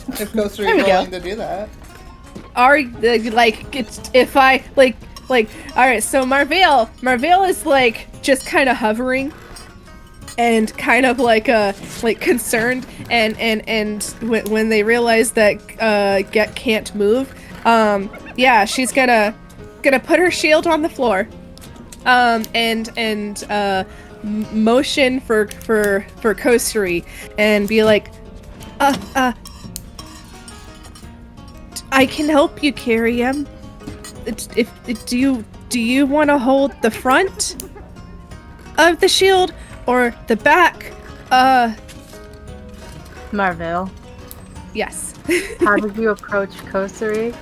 If Kosari There we is go. willing to do that. Are like it's if I like all right, so Marvale is like just kind of hovering and kind of like concerned and when they realize that Gek can't move, yeah, she's gonna put her shield on the floor, and motion for Kosari and be like, I can help you carry him. Do you want to hold the front of the shield or the back? Marvell, Yes. how did you approach Kosari?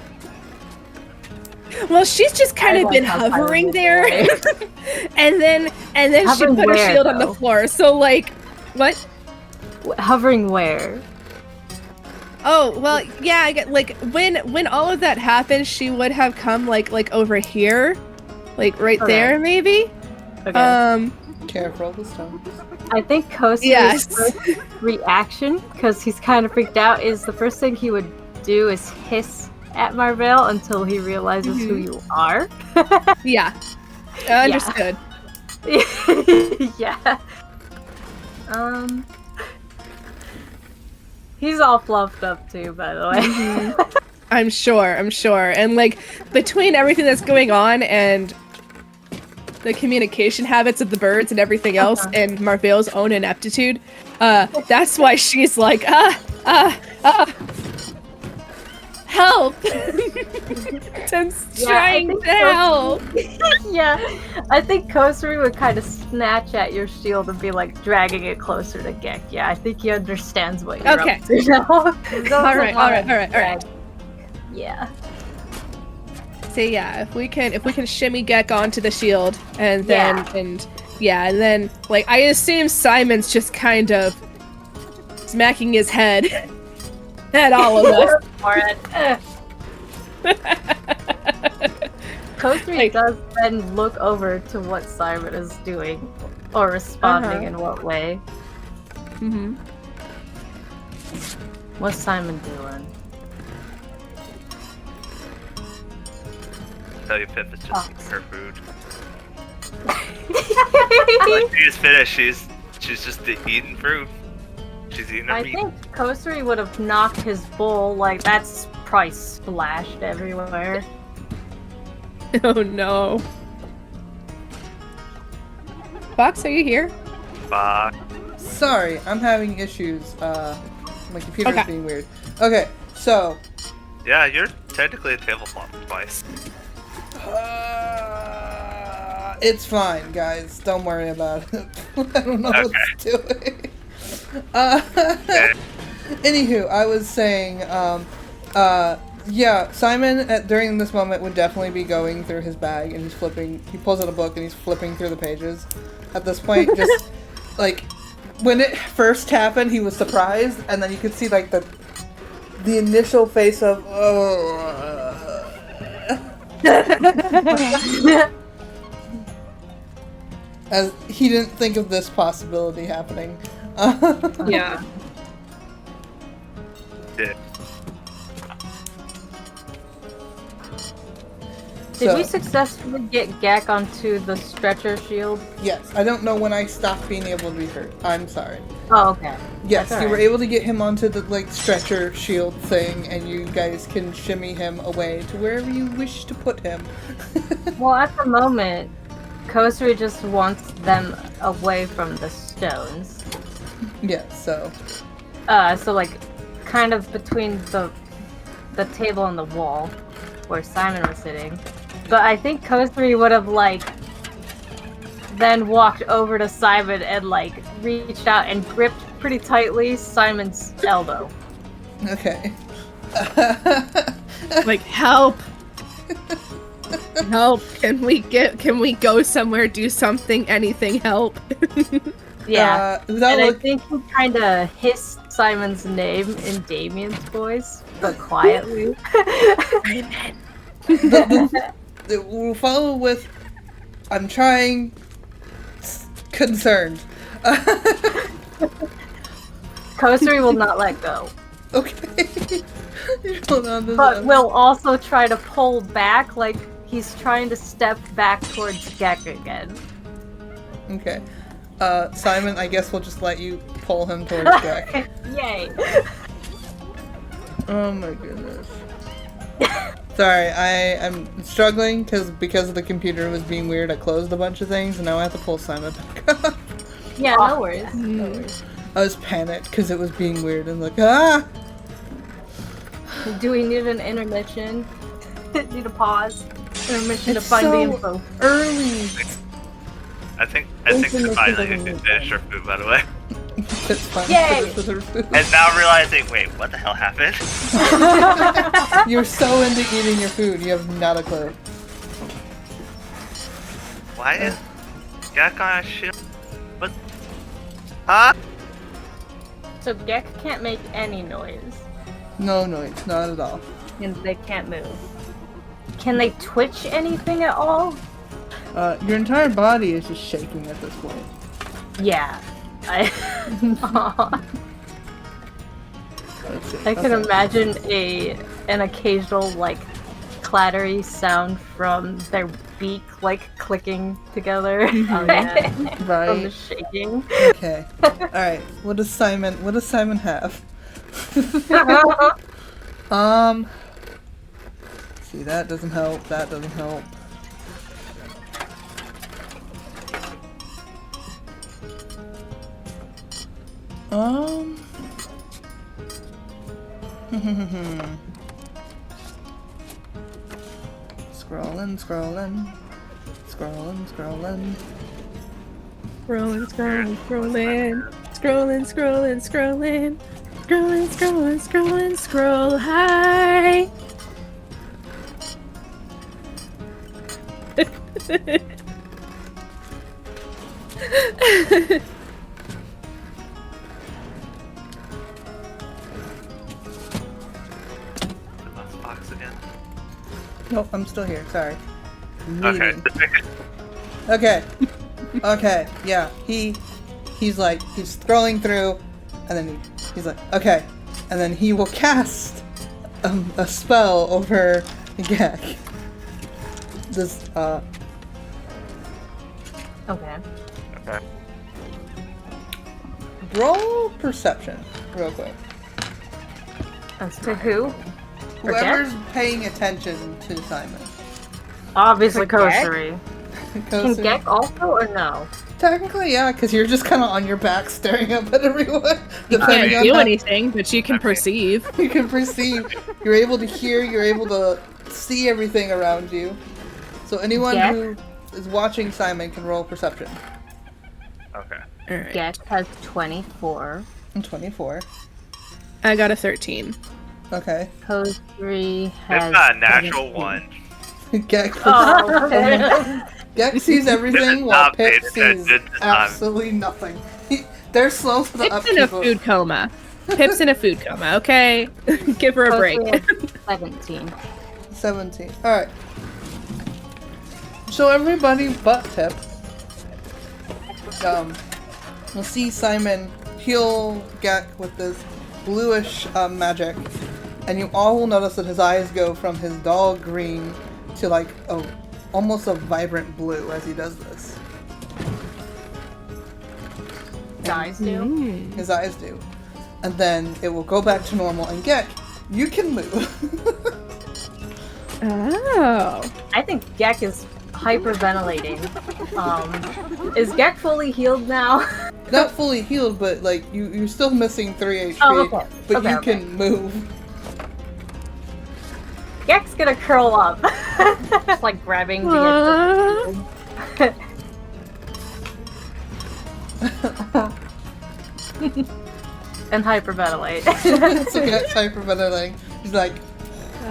Well, she's just kind I of like been how hovering silent there, it and then she Hovering put her where, shield on the though? floor. So like, what? Hovering where? Oh well, yeah. I get like when all of that happened, she would have come like over here, like right Okay. there maybe. Okay. Careful the stones. I think Kosari's Yes. first reaction, because he's kind of freaked out, is the first thing he would do is hiss at Marvell until he realizes who you are. Yeah. Understood. Yeah. He's all fluffed up too, by the way. I'm sure. And like between everything that's going on and the communication habits of the birds and everything else and Marvell's own ineptitude, that's why she's like, help! Tim's trying to help. Yeah, I think Kosari would kind of snatch at your shield and be like dragging it closer to Gek. Yeah, I think he understands what you're Okay. up to now. All right. Yeah. So yeah, if we can shimmy Gek onto the shield and then and then like I assume Simon's just kind of smacking his head at all of us. Kosari Like- does then look over to what Simon is doing or responding in what way. Mm-hmm. What's Simon doing? Tell you Pip is just eating her food. I Like she's finished, she's just eating fruit. She's eating her meat. think Kosari would have knocked his bowl, like that's probably splashed everywhere. Oh no. Fox, are you here? Bye. Sorry, I'm having issues. My computer's Okay. being weird. Okay, so Yeah, you're technically a tabletop device. it's fine, guys. Don't worry about it. I don't know what it's doing. Anywho, I was saying, yeah, Simon during this moment would definitely be going through his bag and he pulls out a book and he's flipping through the pages. At this point, just like when it first happened, he was surprised, and then you could see like the initial face of as he didn't think of this possibility happening. Yeah. Yeah. Did we successfully get Gek onto the stretcher shield? Yes, I don't know when I stopped being able to be hurt. I'm sorry. Oh, okay. Yes, That's you were alright. able to get him onto the like stretcher shield thing, and you guys can shimmy him away to wherever you wish to put him. Well, at the moment, Kosari just wants them away from the stones. Yes, so So like, kind of between the table and the wall, where Simon was sitting. But I think Kosari would have like then walked over to Simon and like reached out and gripped pretty tightly Simon's elbow. Okay. Like, help! Help! Can we go somewhere, do something, anything, help? Yeah. Without And I look- think he kind of hissed Simon's name in Damien's voice, but quietly. we'll follow with, I'm trying, concerned. Kosari will not let go, Okay. Hold on, this but one. will also try to pull back, like he's trying to step back towards Gek again. Okay. Simon, I guess we'll just let you pull him towards Jack. Yay! Oh my goodness. Sorry, I'm struggling because of the computer was being weird. I closed a bunch of things and now I have to pull Simon back up. Yeah, no worries. No worries. I was panicked because it was being weird and like, ah! Do we need an intermission? Need a pause? Intermission It's to find the so info. early! I think we finally can finish our food, by the way. It's fine. Yay! For their food. And now realizing, wait, what the hell happened? You're so into eating your food, you have not a clue. Why is Gek on a ship? What? Huh? So Gek can't make any noise, No noise, not at all. and they can't move. Can they twitch anything at all? Your entire body is just shaking at this point. Yeah. Let's see. I can Okay. imagine an occasional like clattery sound from their beak like clicking together from the Right. shaking. Okay. Alright. What does Simon have? See, that doesn't help. That doesn't help. Scrolling. Scrolling, scrolling, scrolling, scroll high. The box again. Nope, I'm still here. Sorry. Okay. Reading. Okay. Okay. Yeah. He's scrolling through, and then he's like, okay, and then he will cast a spell over Gek. This Okay. Okay. roll perception real quick. As to who? For Gek? Whoever's paying attention to Simon. Obviously For Gek? Kosari. Can Kosari. Gek also or no? Technically, yeah, because you're just kind of on your back staring up at everyone. You Depending can't on do how anything, but you can perceive. you can perceive. You're able to hear. You're able to see everything around you. So anyone Gek? who is watching Simon can roll perception. Okay. Alright. Gek has 24. And 24. I got a 13. Okay. Kosari It's has. not a natural one. Gek, Oh, okay. Gek sees everything while Not Pip paid sees attention this time. absolutely nothing. They're slow for the Pip's in a upkeep. food coma. Pip's in a food coma, okay? Give her a break. Kosari has 17. 17. Alright. So everybody but Pip will see Simon heal Gek with this bluish magic, and you all will notice that his eyes go from his dull green to like almost a vibrant blue as he does this. Eyes do. His eyes do. And then it will go back to normal, and Gek, you can move. Oh. I think Gek is hyperventilating. Is Gek fully healed now? Not fully healed, but like you're still missing 3 HP, Oh, okay. but Okay, you okay. can move. Gek's gonna curl up. Just like grabbing the edge of And hyperventilate. So Gek's hyperventilating. He's like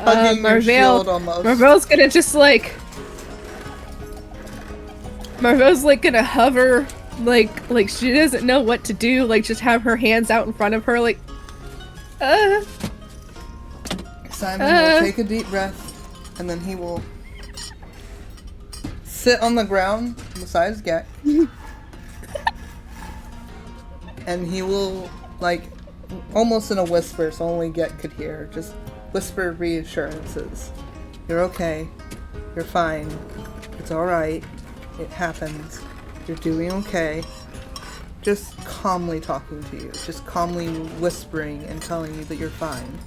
hugging your shield almost. Marvel's gonna just like... Marvel's like gonna hover, like she doesn't know what to do, like just have her hands out in front of her, like, Simon will take a deep breath, and then he will sit on the ground beside Gek. And he will, like, almost in a whisper, so only Gek could hear, just whisper reassurances. You're okay. You're fine. It's alright. It happens. You're doing okay. Just calmly talking to you. Just calmly whispering and telling you that you're fine.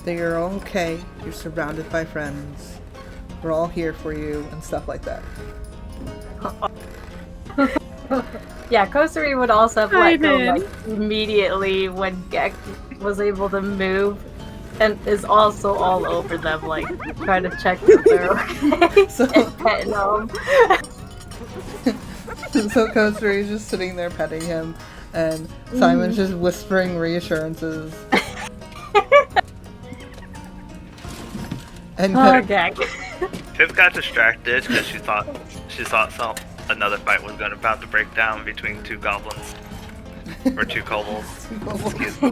That you're okay. You're surrounded by friends. We're all here for you and stuff like that. Yeah, Kosari would also have let go like immediately when Gek was able to move, and is also all over them, like trying to check that they're okay and petting them. So Kosari's just sitting there petting him, and Simon's just whispering reassurances. And Gek. Pip got distracted because she thought another fight was about to break down between two goblins. Or two kobolds. Excuse me.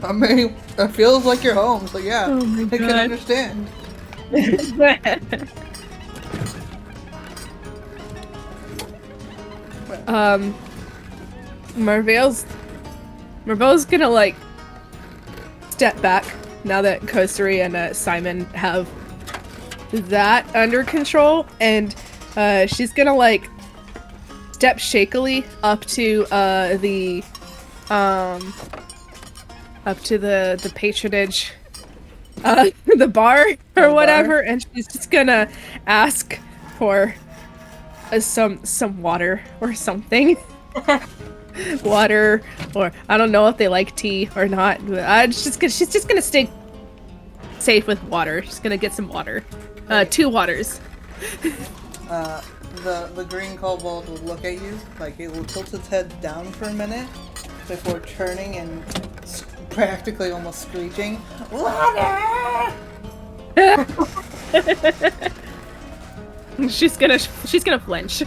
I mean, it feels like you're home, so yeah, Oh my I can God. understand. Marvel's gonna like step back now that Kosari and Simon have that under control, and she's gonna like step shakily up to the patronage, the bar or whatever, and she's just gonna ask for some water or something. Water, or I don't know if they like tea or not. But she's just gonna stay safe with water. She's gonna get some water. 2 waters. The green kobold will look at you, like it will tilt its head down for a minute before turning and practically almost screeching, "Water!" She's gonna flinch.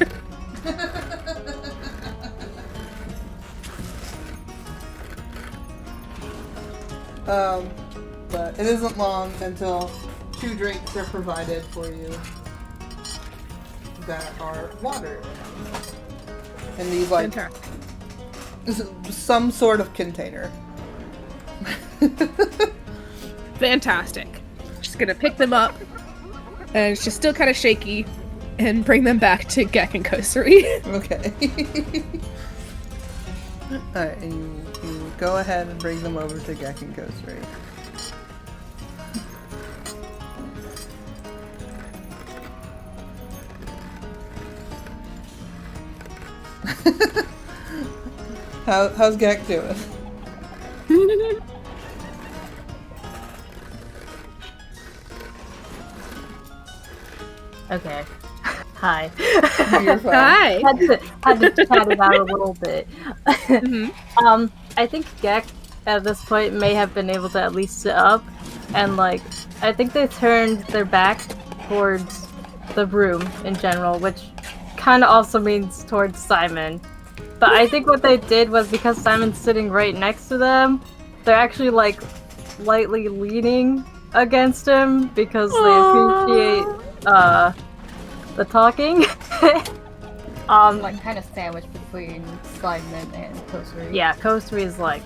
But it isn't long until 2 drinks are provided for you that are water. And these, like, some sort of container. Fantastic. She's gonna pick them up, and she's still kind of shaky, and bring them back to Gek and Kosari. Okay. Alright, and you go ahead and bring them over to Gek and Kosari. How's Gek doing? Okay. Hi. You're fine. Hi. had to chat it out a little bit. I think Gek at this point may have been able to at least sit up, and like I think they turned their back towards the room in general, which kind of also means towards Simon. But I think what they did was, because Simon's sitting right next to them, they're actually like lightly leaning against him because they appreciate the talking. Like kind of sandwiched between Simon and Kosari. Yeah, Kosari is like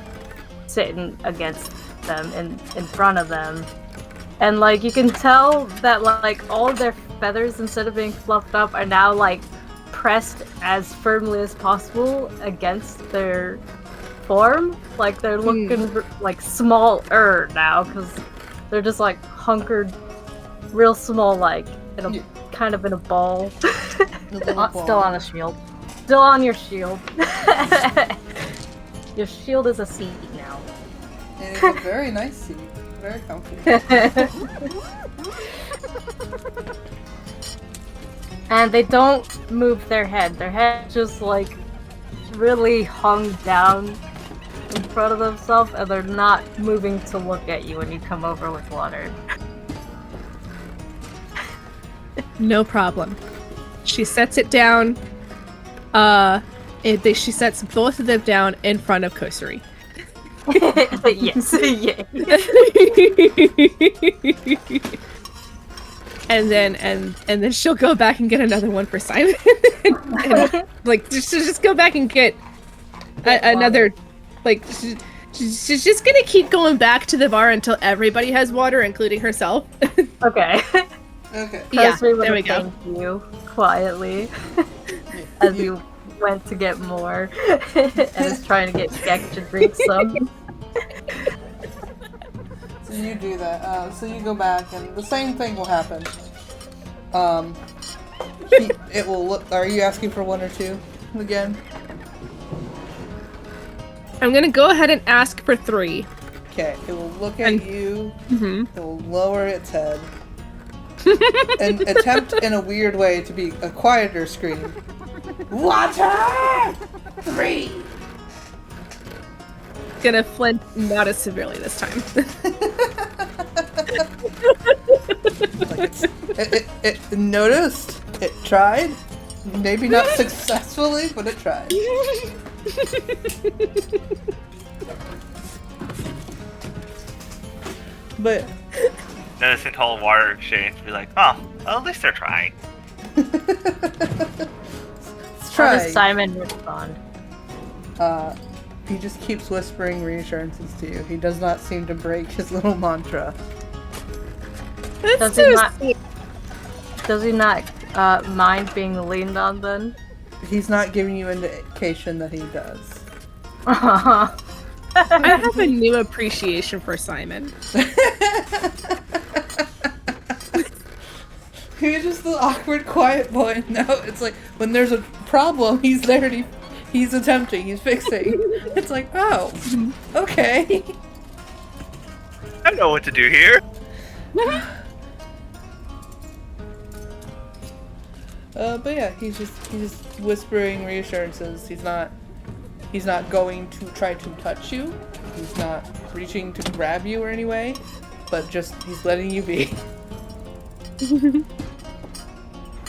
sitting against them in front of them. And like you can tell that like all of their feathers, instead of being fluffed up, are now like pressed as firmly as possible against their form. Like they're looking like smaller now because they're just like hunkered real small, like in a kind of in a ball. Still on a shield. Still on your shield. Your shield is a seat now. And it's a very nice seat. Very comfy. And they don't move their head. Their head just like really hung down in front of themselves, and they're not moving to look at you when you come over with water. No problem. She sets it down. She sets both of them down in front of Kosari. Yes, yeah. And then she'll go back and get another one for Simon. and, like she'll just go back and get another. Like she's just gonna keep going back to the bar until everybody has water, including herself. Okay. Okay. Yeah, Kosari there we would go. thank you quietly as you went to get more and is trying to get Gek to drink some. So you do that. So you go back, and the same thing will happen. It will look. Are you asking for 1 or 2 again? I'm gonna go ahead and ask for 3. Okay. It will look at you. Mm-hmm. It will lower its head and attempt, in a weird way, to be a quieter scream. Water! 3. Gonna flinch not as severely this time. Like it noticed. It tried. Maybe not successfully, but it tried. But Noticing whole water exchange, be like, oh, well, at least they're trying. let's How does try. Simon respond? He just keeps whispering reassurances to you. He does not seem to break his little mantra. Does he not mind being leaned on then? He's not giving you indication that he does. I have a new appreciation for Simon. He's just the awkward, quiet boy. No, it's like when there's a problem, he's there and he's attempting, he's fixing. It's like, oh, okay. I know what to do here. But yeah, he's just whispering reassurances. He's not going to try to touch you. He's not reaching to grab you or any way, but just he's letting you be.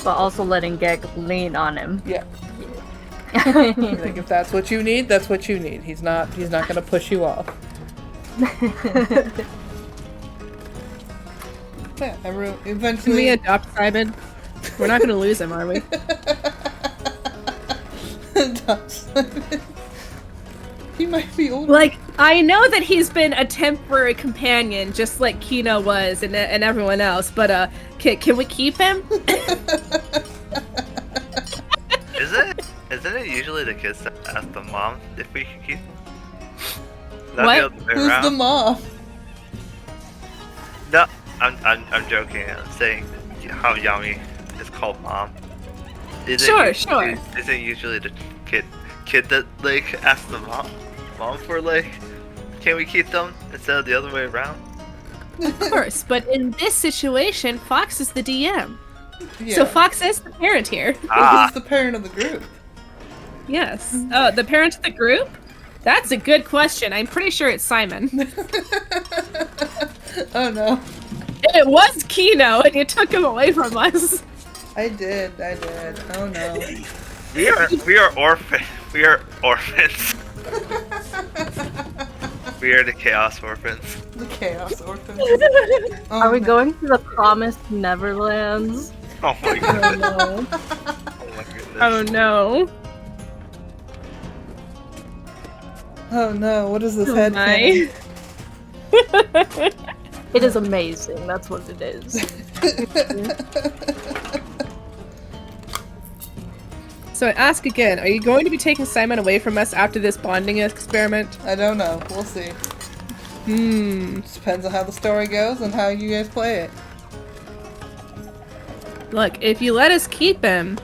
But also letting Gek lean on him. Yeah. Like if that's what you need, that's what you need. He's not gonna push you off. Yeah, eventually. Can we adopt Simon? We're not gonna lose him, are we? Adopt Simon. He might be old. Like, I know that he's been a temporary companion, just like Kino was and everyone else, but can we keep him? Isn't it usually the kids that ask the mom if we can keep? What? Who's the mom? No, I'm joking. I'm saying how Yami is called mom. Sure. Isn't usually the kid that like asks the mom for like, can we keep them instead of the other way around? Of course, but in this situation, Fox is the DM. Yeah. So Fox is the parent here. Who's the parent of the group? Yes. Oh, the parent of the group? That's a good question. I'm pretty sure it's Simon. Oh no. It was Kino, and you took him away from us. I did. Oh no. We are orphans. We are orphans. We are the Chaos Orphans. The Chaos Orphans. Oh, Are we no. going to the promised Neverlands? Oh my god. Oh no. Oh my goodness. Oh no. Oh no, what is this Oh head my. It is amazing, that's what it is. So I ask again, are you going to be taking Simon away from us after this bonding experiment? I don't know. We'll see. Depends on how the story goes and how you guys play it. Look, if you let us keep him,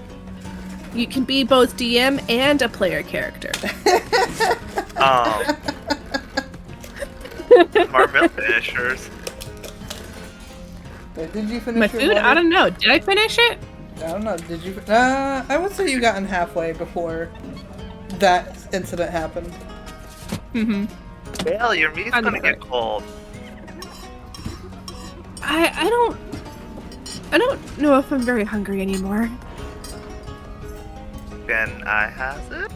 you can be both DM and a player character. Marvel finishers. Wait, did you finish My your food? water? I don't know. Did I finish it? I don't know. Did you? I would say you gotten halfway before that incident happened. Mm-hmm. Bale, your meat's I'm gonna sorry. get cold. I don't know if I'm very hungry anymore. Can I have it?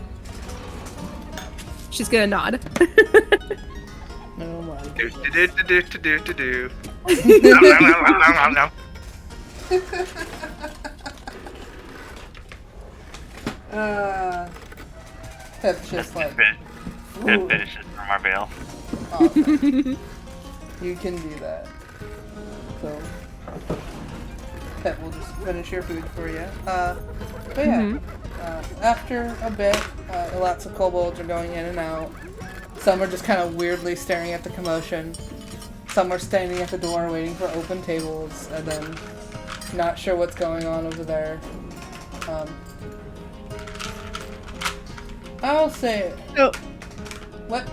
She's gonna nod. Oh my Do god. do do do do do do. Nom, nom, nom, nom, nom, nom. Pip's just like, Pip finishes from our Bale. awesome. You can do that. So, Pep will just finish your food for you. But yeah, after a bit, lots of kobolds are going in and out. Some are just kind of weirdly staring at the commotion. Some are standing at the door waiting for open tables, and then not sure what's going on over there. I'll say, So what?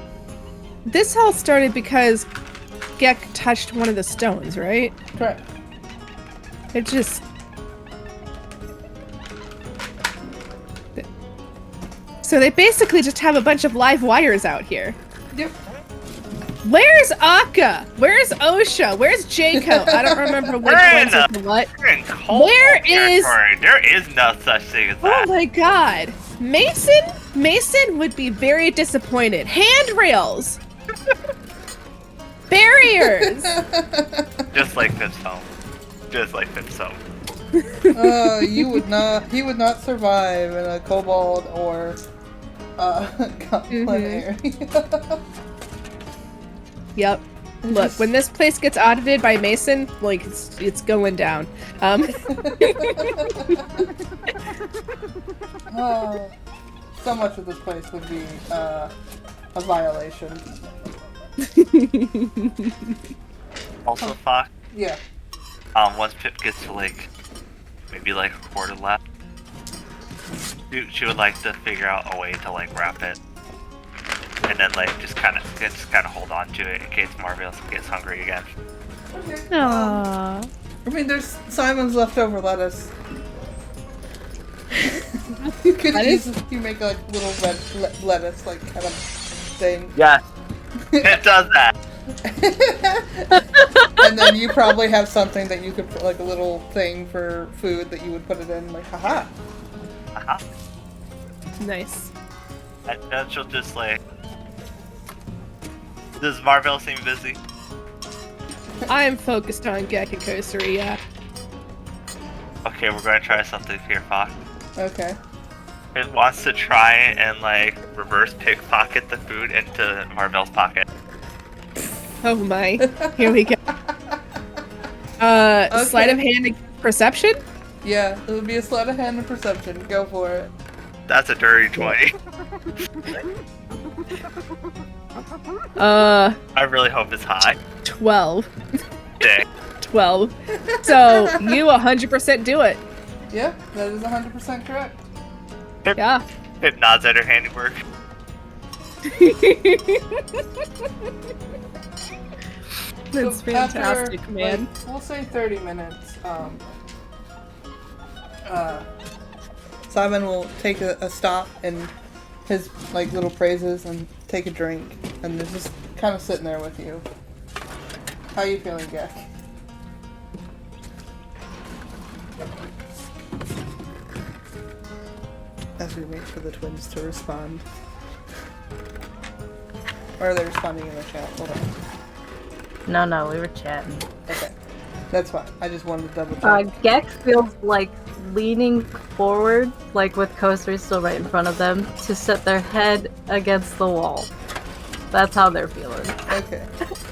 this all started because Gek touched one of the stones, right? Correct. It just... So they basically just have a bunch of live wires out here. Yep. Where's Akka? Where's Osha? Where's Jaco? I don't remember which one's with the what. We're in cold Where is- territory. There is no such thing as Oh that. my god. Mason would be very disappointed. Handrails! Barriers! Just like Pip's home. Just like Pip's home. He would not survive in a kobold or goblin area. Yep. Look, when this place gets audited by Mason, like, it's going down. So much of this place would be a violation. Also, Fox, Yeah. once Pip gets to like, maybe like a quarter left, she would like to figure out a way to like wrap it. And then like just kind of hold on to it in case Marvel gets hungry again. Okay. Aww. I mean, there's Simon's leftover lettuce. You could Lettuce? you make like little red lettuce like kind of thing. Yeah, it does that. And then you probably have something that you could put like a little thing for food that you would put it in, like haha. Uh-huh. Nice. And then she'll just like. Does Marvel seem busy? I'm focused on Gek and Kosari, yeah. Okay, we're gonna try something here, Fox. Okay. It wants to try and like reverse pickpocket the food into Marvel's pocket. Oh my. Here we go. Sleight of hand and perception? Yeah, it would be a sleight of hand and perception. Go for it. That's a dirty 20. I really hope it's high. 12. Dang. 12. So, you 100% do it. Yeah, that is 100% correct. Yeah. Pip nods at her handiwork. That's So fantastic, after, man. like, we'll say 30 minutes. Simon will take a stop in his like little praises and take a drink, and they're just kind of sitting there with you. How you feeling, Gek? As we wait for the twins to respond. Or are they responding in the chat? Hold on. No, we were chatting. Okay. That's fine. I just wanted to double check. Gex feels like leaning forward, like with Kosari still right in front of them, to set their head against the wall. That's how they're feeling. Okay.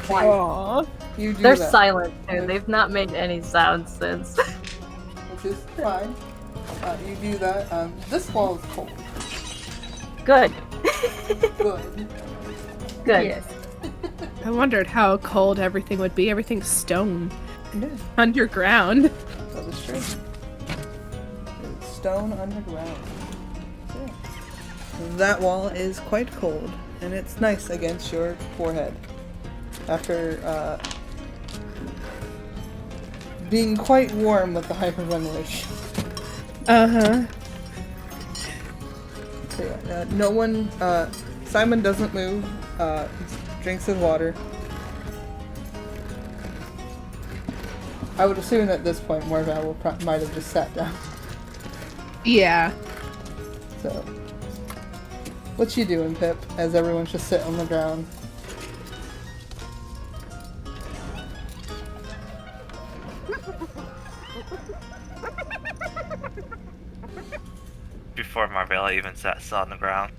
Aww. You do They're that. silent too. They've not made any sound since. Which is fine. You do that. This wall is cold. Good. Good. Good. Yes. I wondered how cold everything would be. Everything's stone. Yeah, Underground. that is true. It's stone underground. Yeah. That wall is quite cold, and it's nice against your forehead. After being quite warm with the hyperventilation. Uh-huh. So yeah, no one, Simon doesn't move. He's drinks his water. I would assume at this point Morval might have just sat down. Yeah. So, what you doing, Pip? As everyone's just sitting on the ground. Before Marvella even sat on the ground.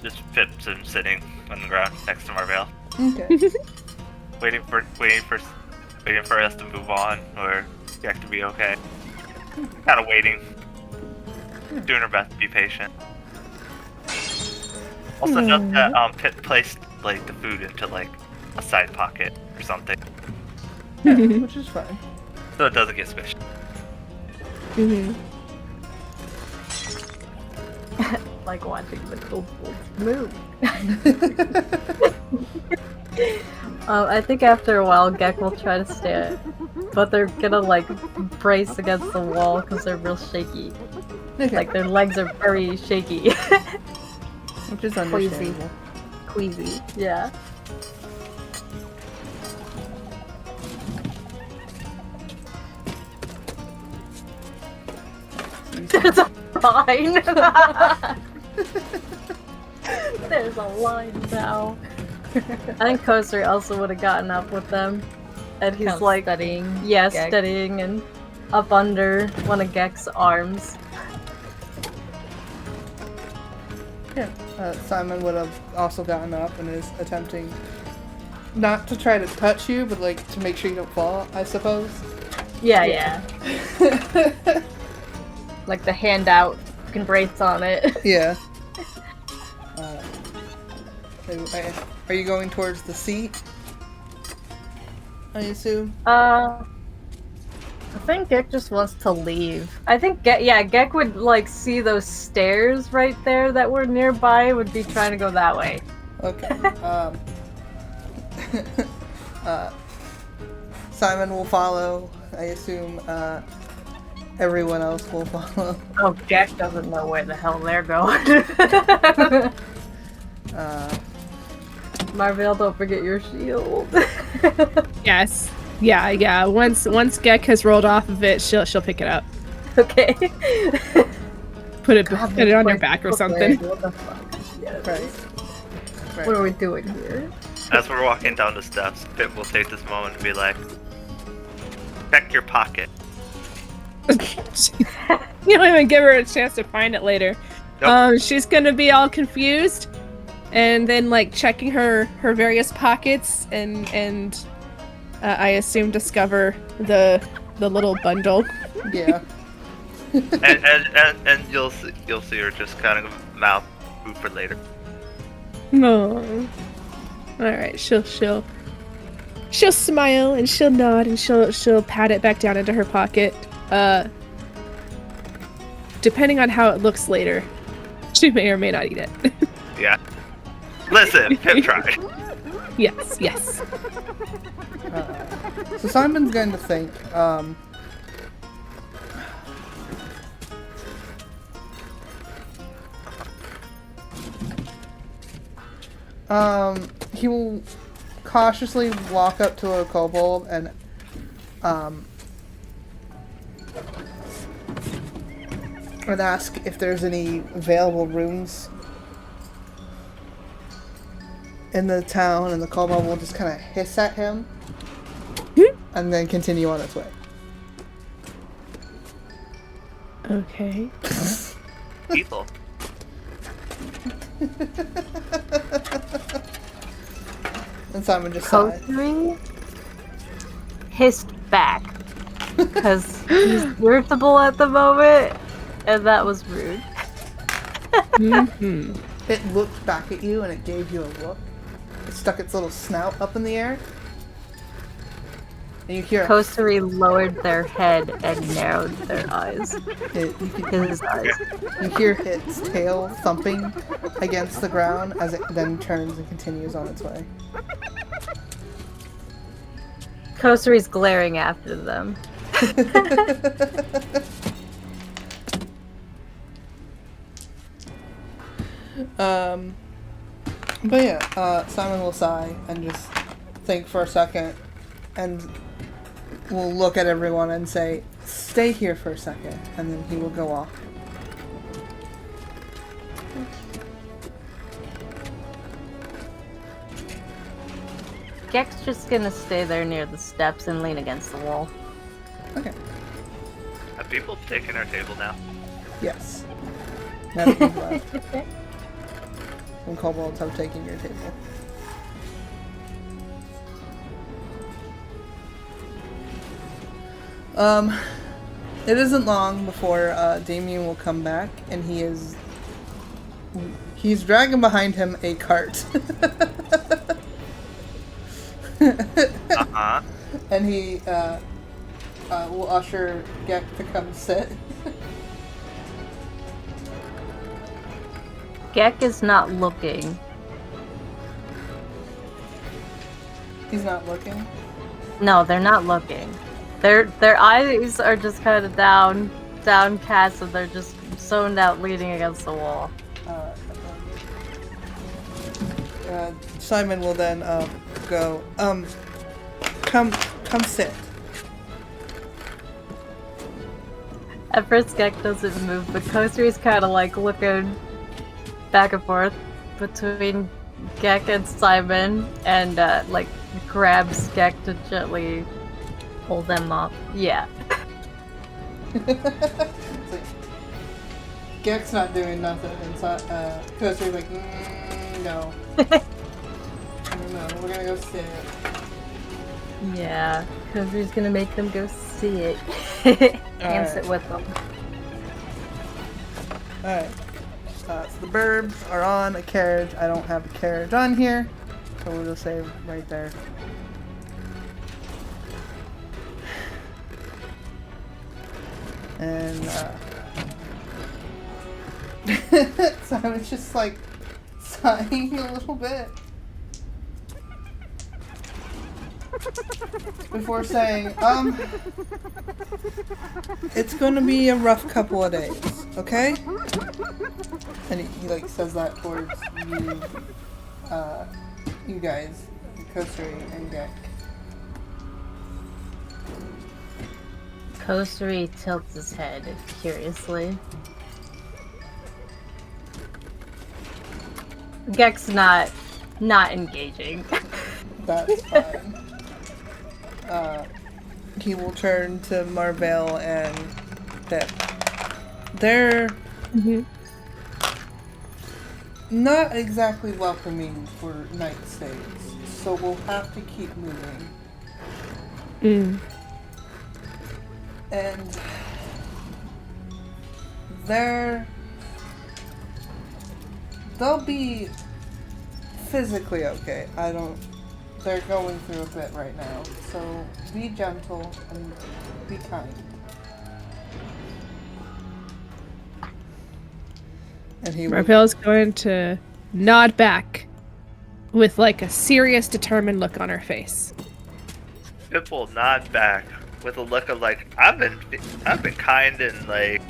Just Pip's him sitting on the ground next to Marvell. Okay. waiting for us to move on or Jack to be okay. Kind of waiting. Doing her best to be patient. Also note that Pip placed like the food into like a side pocket or something. Yeah, which is fine. So it doesn't get squished. Mm-hmm. Like watching the kobolds move. I think after a while, Gek will try to stand, but they're gonna like brace against the wall because they're real shaky. Okay. Like their legs are very shaky. Which is understandable. Queasy. Yeah. There's a line. There's a line now. I think Kosari also would have gotten up with them. And he's Kind of like studying. yeah, Gek. studying and up under one of Gek's arms. Yeah. Simon would have also gotten up and is attempting not to try to touch you, but like to make sure you don't fall, I suppose. Yeah. Like the handout, can brace on it. Yeah. Are you going towards the seat? I assume. I think Gek just wants to leave. I think Gek would like see those stairs right there that were nearby, would be trying to go that way. Okay. Simon will follow. I assume everyone else will follow. Oh, Gek doesn't know where the hell they're going. Marvell, don't forget your shield. Yes. Yeah. Once Gek has rolled off of it, she'll pick it up. Okay. Put it on your back or something. What the fuck? Yes. Right. What are we doing here? As we're walking down the steps, Pip will take this moment and be like, check your pocket. You don't even give her a chance to find it later. Nope. She's gonna be all confused, and then like checking her various pockets, and I assume discover the little bundle. Yeah. and you'll see her just kind of mouth food for later. No. All right, she'll smile and she'll nod and she'll pat it back down into her pocket. Depending on how it looks later, she may or may not eat it. Yeah. Listen, Pip tried. Yes. So Simon's going to think, he will cautiously walk up to a kobold and, ask if there's any available rooms in the town, and the kobold will just kind of hiss at him and then continue on its way. Okay. People. And Simon just sighed. Kosari hissed back because he's irritable at the moment, and that was rude. Mm-hmm. It looked back at you and it gave you a look. It stuck its little snout up in the air. And you hear Kosari lowered their head and narrowed their eyes. His eyes. you hear its tail thumping against the ground as it then turns and continues on its way. Kosari's glaring after them. But yeah, Simon will sigh and just think for a second, and will look at everyone and say, "Stay here for a second," and then he will go off. Gek's just gonna stay there near the steps and lean against the wall. Okay. Have people taken our table now? Yes. Now that you've left. Some kobolds have taken your table. It isn't long before Damien will come back, and he's dragging behind him a cart. Uh-huh. And he will usher Gek to come sit. Gek is not looking. He's not looking. No, they're not looking. Their eyes are just kind of downcast, and they're just zoned out, leaning against the wall. Simon will then go. Come sit. At first, Gek doesn't move, but Kosri's kind of like looking back and forth between Gek and Simon, and like grabs Gek to gently pull them up. Yeah. It's like, Gek's not doing nothing, and Kosri's like, no. No, we're gonna go sit. Yeah, Kosri's gonna make them go see it. And sit with them. Alright. So the burbs are on a carriage. I don't have a carriage on here, so we'll just say right there. And Simon's just like sighing a little bit before saying, it's gonna be a rough couple of days, okay? And he like says that towards you guys, Kosri and Gek. Kosri tilts his head curiously. Gek's not engaging. That's fine. He will turn to Marvell and Pip. They're not exactly welcoming for night stays, so we'll have to keep moving. And they'll be physically okay. They're going through a bit right now, so be gentle and be kind. And he Marpel's going to nod back with like a serious, determined look on her face. Pip will nod back with a look of like, I've been kind and like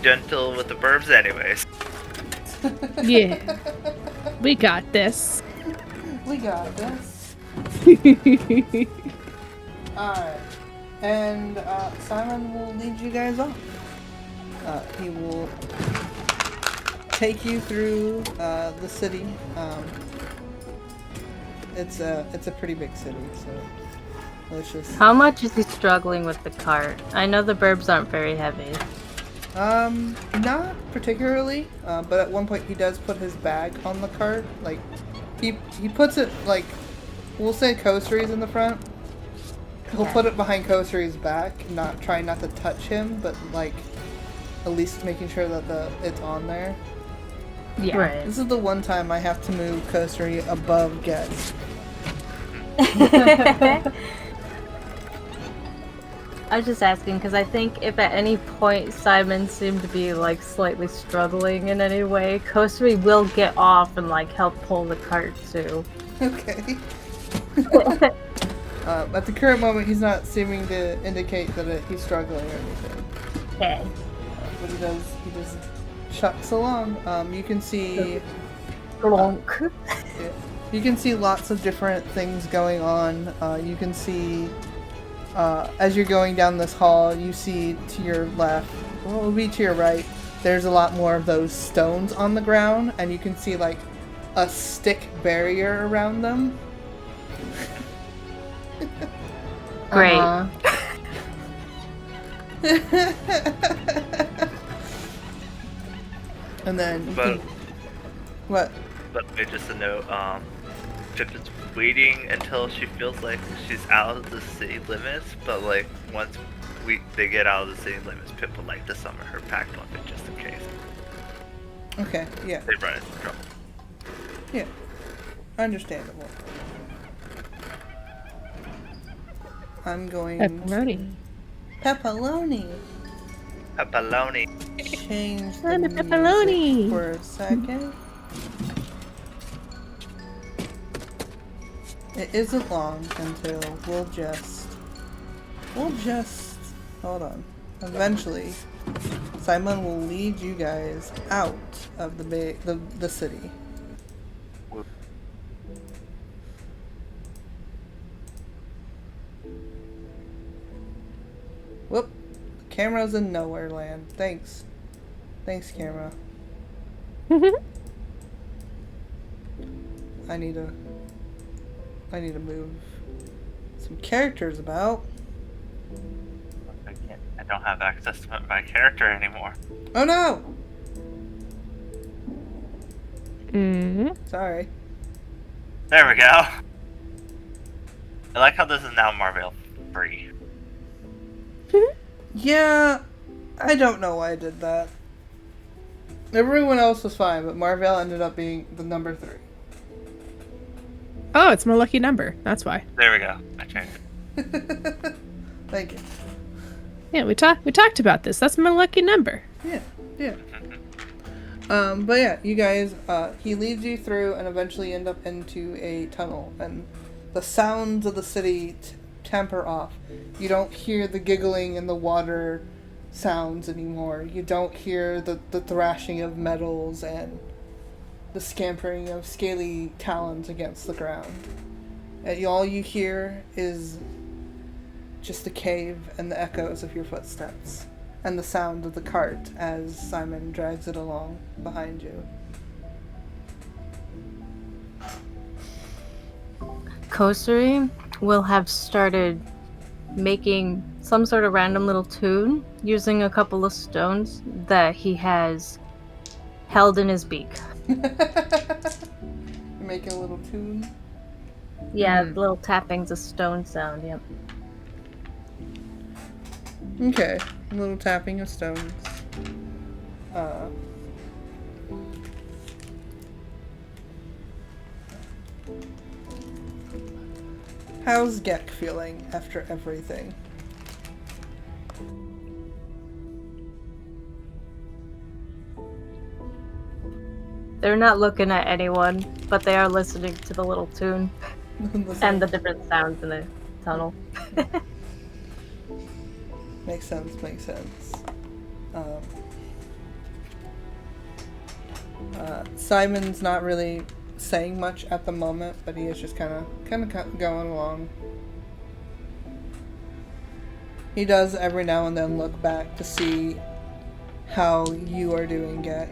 gentle with the burbs anyways. Yeah. We got this. We got this. Alright. And Simon will lead you guys off. He will take you through the city. It's a pretty big city, so let's just... How much is he struggling with the cart? I know the burbs aren't very heavy. Not particularly, but at one point he does put his bag on the cart. Like, he puts it, like, we'll say Kosri's in the front. He'll put it behind Kosri's back, trying not to touch him, but, like, at least making sure that it's on there. Yeah. Right. This is the one time I have to move Kosri above Get. I was just asking because I think if at any point Simon seemed to be like slightly struggling in any way, Kosri will get off and like help pull the cart too. Okay. At the current moment, he's not seeming to indicate that he's struggling or anything. Okay. But he just chucks along. You can see Glonk. Yeah. You can see lots of different things going on. You can see, as you're going down this hall, you see to your left, well, it will be to your right, there's a lot more of those stones on the ground, and you can see, like, a stick barrier around them. Great. Uh-huh. And then you But- can... What? But wait, just a note, Pip is waiting until she feels like she's out of the city limits, but like once they get out of the city limits, Pip would like to summon her pact weapon just in case Okay, yeah. they run into trouble. Yeah. Understandable. I'm going Pepperoni. Pepperoni. Pepperoni. Change the I'm a music pepperoni. for a second. It isn't long until we'll just hold on. Eventually, Simon will lead you guys out of the city. Whoop. Camera's in nowhere land. Thanks. Thanks, camera. I need to move some characters about. I don't have access to my character anymore. Oh no! Mm-hmm. Sorry. There we go. I like how this is now Marvel free. Yeah, I don't know why I did that. Everyone else was fine, but Marvel ended up being the number 3. Oh, it's my lucky number. That's why. There we go. I changed it. Thank you. Yeah, we talked about this. That's my lucky number. Yeah. But yeah, you guys, he leads you through and eventually end up into a tunnel, and the sounds of the city temper off. You don't hear the giggling and the water sounds anymore. You don't hear the thrashing of metals and the scampering of scaly talons against the ground. And all you hear is just the cave and the echoes of your footsteps, and the sound of the cart as Simon drags it along behind you. Kosuri will have started making some sort of random little tune using a couple of stones that he has held in his beak. You're making a little tune. Yeah, little tappings of stone sound, yep. Okay, a little tapping of stones. How's Gek feeling after everything? They're not looking at anyone, but they are listening to the little tune and the different sounds in the tunnel. Makes sense. Simon's not really saying much at the moment, but he is just kind of going along. He does every now and then look back to see how you are doing, Gek.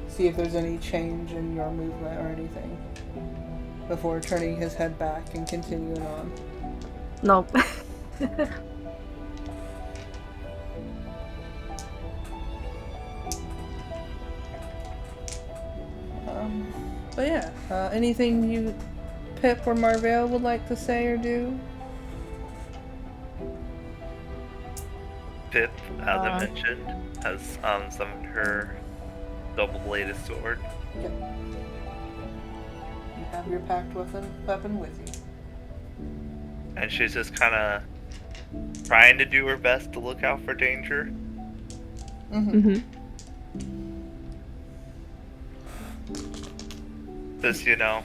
See if there's any change in your movement or anything before turning his head back and continuing on. Nope. But yeah, anything you, Pip or Marvell, would like to say or do? Pip, as I mentioned, has summoned her double-bladed sword. Yep. You have your packed weapon with you. And she's just kind of trying to do her best to look out for danger. Mm-hmm. Because, you know,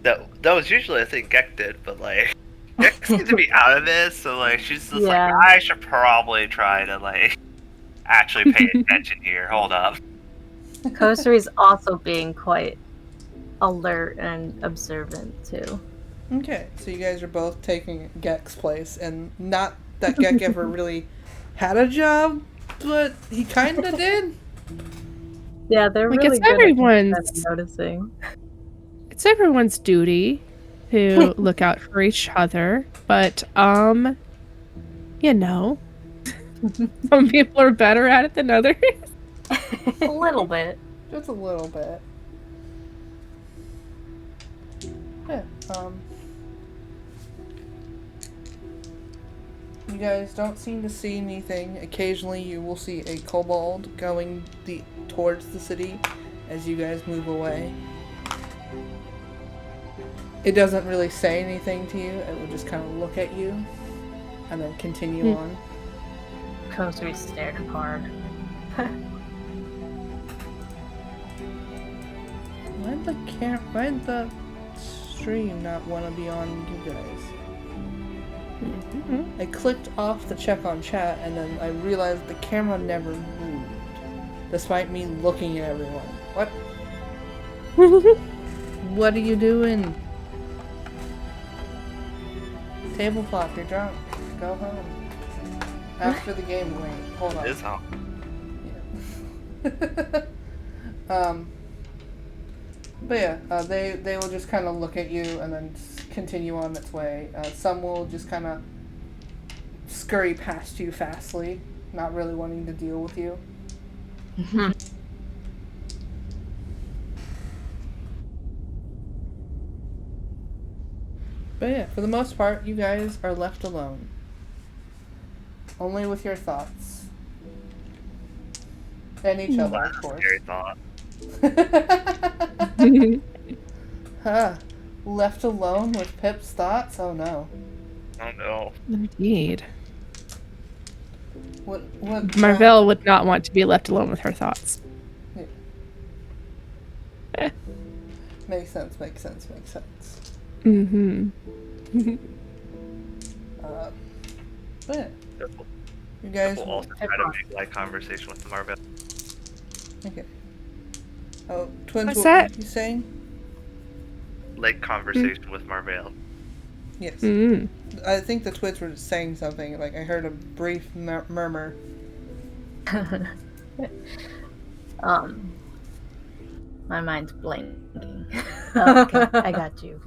that was usually a thing Gek did, but, like, Gek seems to be out of this, so, like, she's just Yeah. like, I should probably try to, like, actually pay attention here. Hold up. Kosari's also being quite alert and observant too. Okay, so you guys are both taking Gek's place, and not that Gek ever really had a job, but he kind of did. Yeah, they're Like, really it's good everyone's- at noticing. It's everyone's duty to look out for each other, but you know, some people are better at it than others. A little bit. Just a little bit. Yeah, you guys don't seem to see anything. Occasionally you will see a kobold going towards the city as you guys move away. It doesn't really say anything to you. It will just kind of look at you and then continue on. Kosari stared hard. Why'd the stream not want to be on you guys? I clicked off the check on chat and then I realized the camera never moved, despite me looking at everyone. What? What are you doing? Tablecloth, you're drunk. Go home. After the game, wait, hold on. It is home. Yeah. But yeah, they will just kind of look at you and then continue on its way. Some will just kind of scurry past you fastly, not really wanting to deal with you. But yeah, for the most part, you guys are left alone. Only with your thoughts. And each other, That's of a course. scary thought. Huh. Left alone with Pip's thoughts? Oh no. Oh no. Indeed. What Marvell would not want to be left alone with her thoughts. Makes sense. Mm-hmm. But yeah, Careful. you guys We'll also try to make light conversation with Marvell. okay. Oh, Twins, What's what that? were you saying? Like conversation with Marvell. Yes. Mm. I think the Twits were saying something, like I heard a brief murmur. My mind's blanking. Oh, okay, I got you.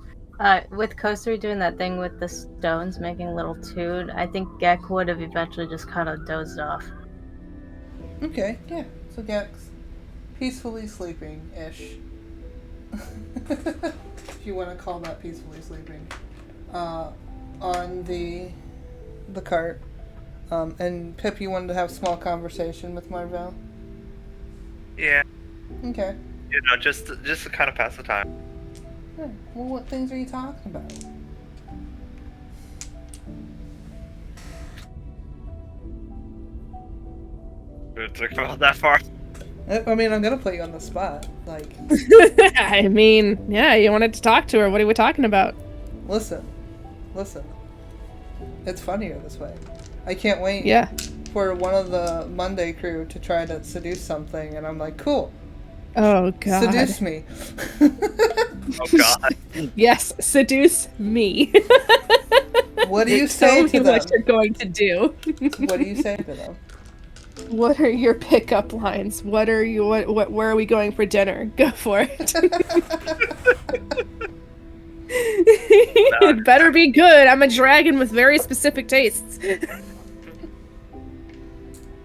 With Kosari doing that thing with the stones making a little tune, I think Gek would have eventually just kind of dozed off. Okay, yeah. So Gex, peacefully sleeping-ish. If you want to call that peacefully sleeping. On the cart. And Pip, you wanted to have a small conversation with Marvell? Yeah. Okay. You know, just to kind of pass the time. Yeah. Well, what things are you talking about? It took about that far. I mean, I'm gonna put you on the spot. Like, I mean, yeah, you wanted to talk to her. What are we talking about? listen. It's funnier this way. I can't wait Yeah. for one of the Monday crew to try to seduce something, and I'm like, cool, Oh god. seduce me. Oh god. Yes, seduce me. What do you Tell say me to them? what you're going to do. What do you say to them? What are your pickup lines? What are you? What? Where are we going for dinner? Go for it. It better be good. I'm a dragon with very specific tastes.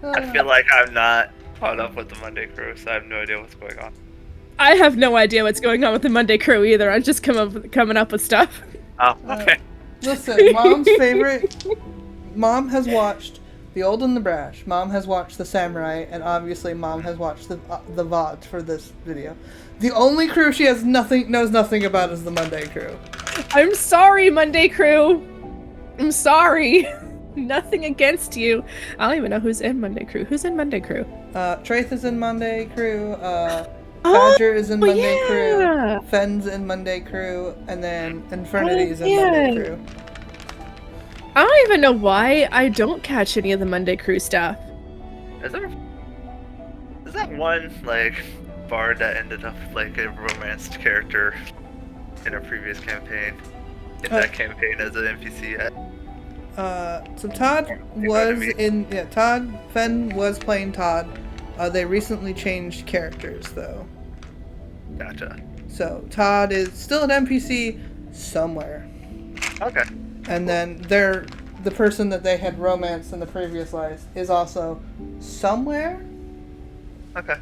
I feel like I'm not caught up with the Monday crew, so I have no idea what's going on. I have no idea what's going on with the Monday crew either. I'm just coming up with stuff. Oh, okay. Listen, Mom's favorite. Mom has watched The Old and the Brash. Mom has watched The Samurai, and obviously Mom has watched the VODs for this video. The only crew she knows nothing about is the Monday crew. I'm sorry, Monday crew. I'm sorry. Nothing against you. I don't even know who's in Monday crew. Who's in Monday crew? Traith is in Monday crew. Badger is in Monday yeah. crew. Fenn's in Monday crew, and then Infernity is in yeah. Monday crew. I don't even know why I don't catch any of the Monday crew stuff. Is that one, like, bard that ended up like a romanced character in a previous campaign. In that campaign as an NPC yet. So Todd was Todd, Fen was playing Todd. They recently changed characters though. Gotcha. So Todd is still an NPC somewhere. Okay. And then the person that they had romanced in the previous lives is also somewhere. Okay.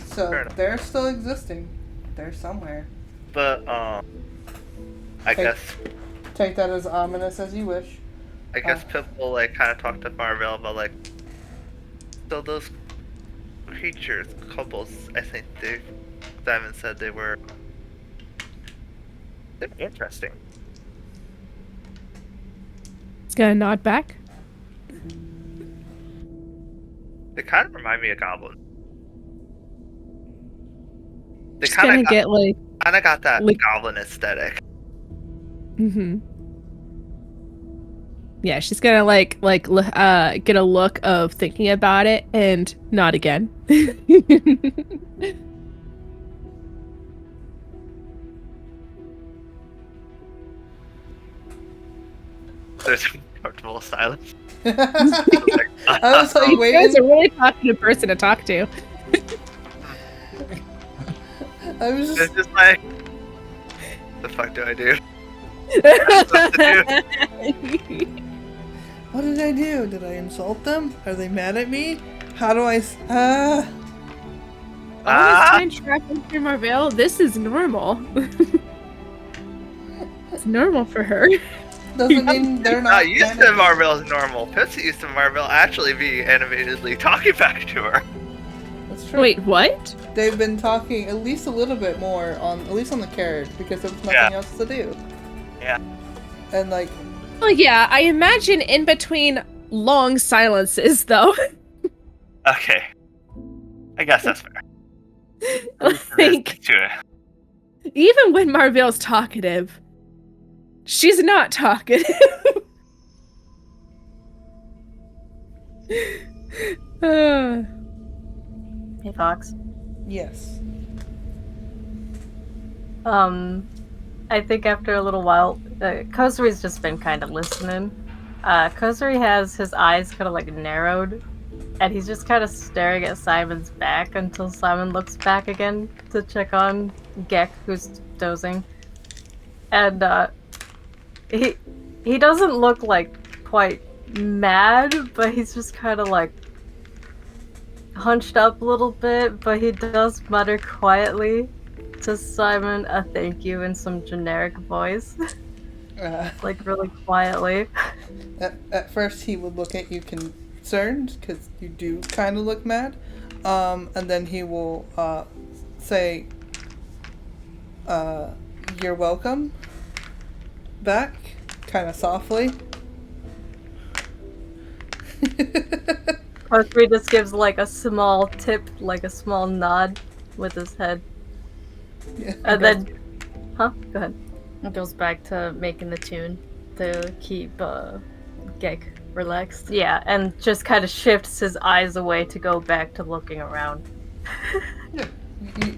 So they're still existing. They're somewhere. But I guess take that as ominous as you wish. I guess people like kind of talked to Marvel about like so those creatures, kobolds. I think Simon said they're interesting. It's gonna nod back. They kind of remind me of goblins. They Just gonna get got that goblin aesthetic. Mm-hmm. Yeah, she's gonna get a look of thinking about it and nod again. There's comfortable silence. I was like, You waiting. guys are really talking to a person to talk to. I was It's just like, the fuck do I do? What did I do? Did I insult them? Are they mad at me? How do I? All this time traveling through Marvel, this is normal. It's normal for her. Doesn't mean they're not. Not used to Marvel is normal. Pipsy used to Marvel actually be animatedly talking back to her. That's true. Wait, what? They've been talking at least a little bit more at least on the carriage because there was nothing else to do. Yeah. And like. Well, yeah, I imagine in between long silences, though. Okay. I guess that's fair. Like, even when Marvel's talkative, she's not talkative. Hey, Fox. Yes. I think after a little while, Kozuri's just been kind of listening. Kozuri has his eyes kind of like narrowed, and he's just kind of staring at Simon's back until Simon looks back again to check on Gek, who's dozing. And he doesn't look like quite mad, but he's just kind of like hunched up a little bit, but he does mutter quietly to Simon a thank you in some generic voice. Like really quietly. At first he would look at you concerned because you do kind of look mad, and then he will say, "You're welcome." Back, kind of softly. Kozuri just gives like a small tip, like a small nod with his head. Yeah. And then, go ahead. It goes back to making the tune to keep Gek relaxed. Yeah, and just kind of shifts his eyes away to go back to looking around. Yeah,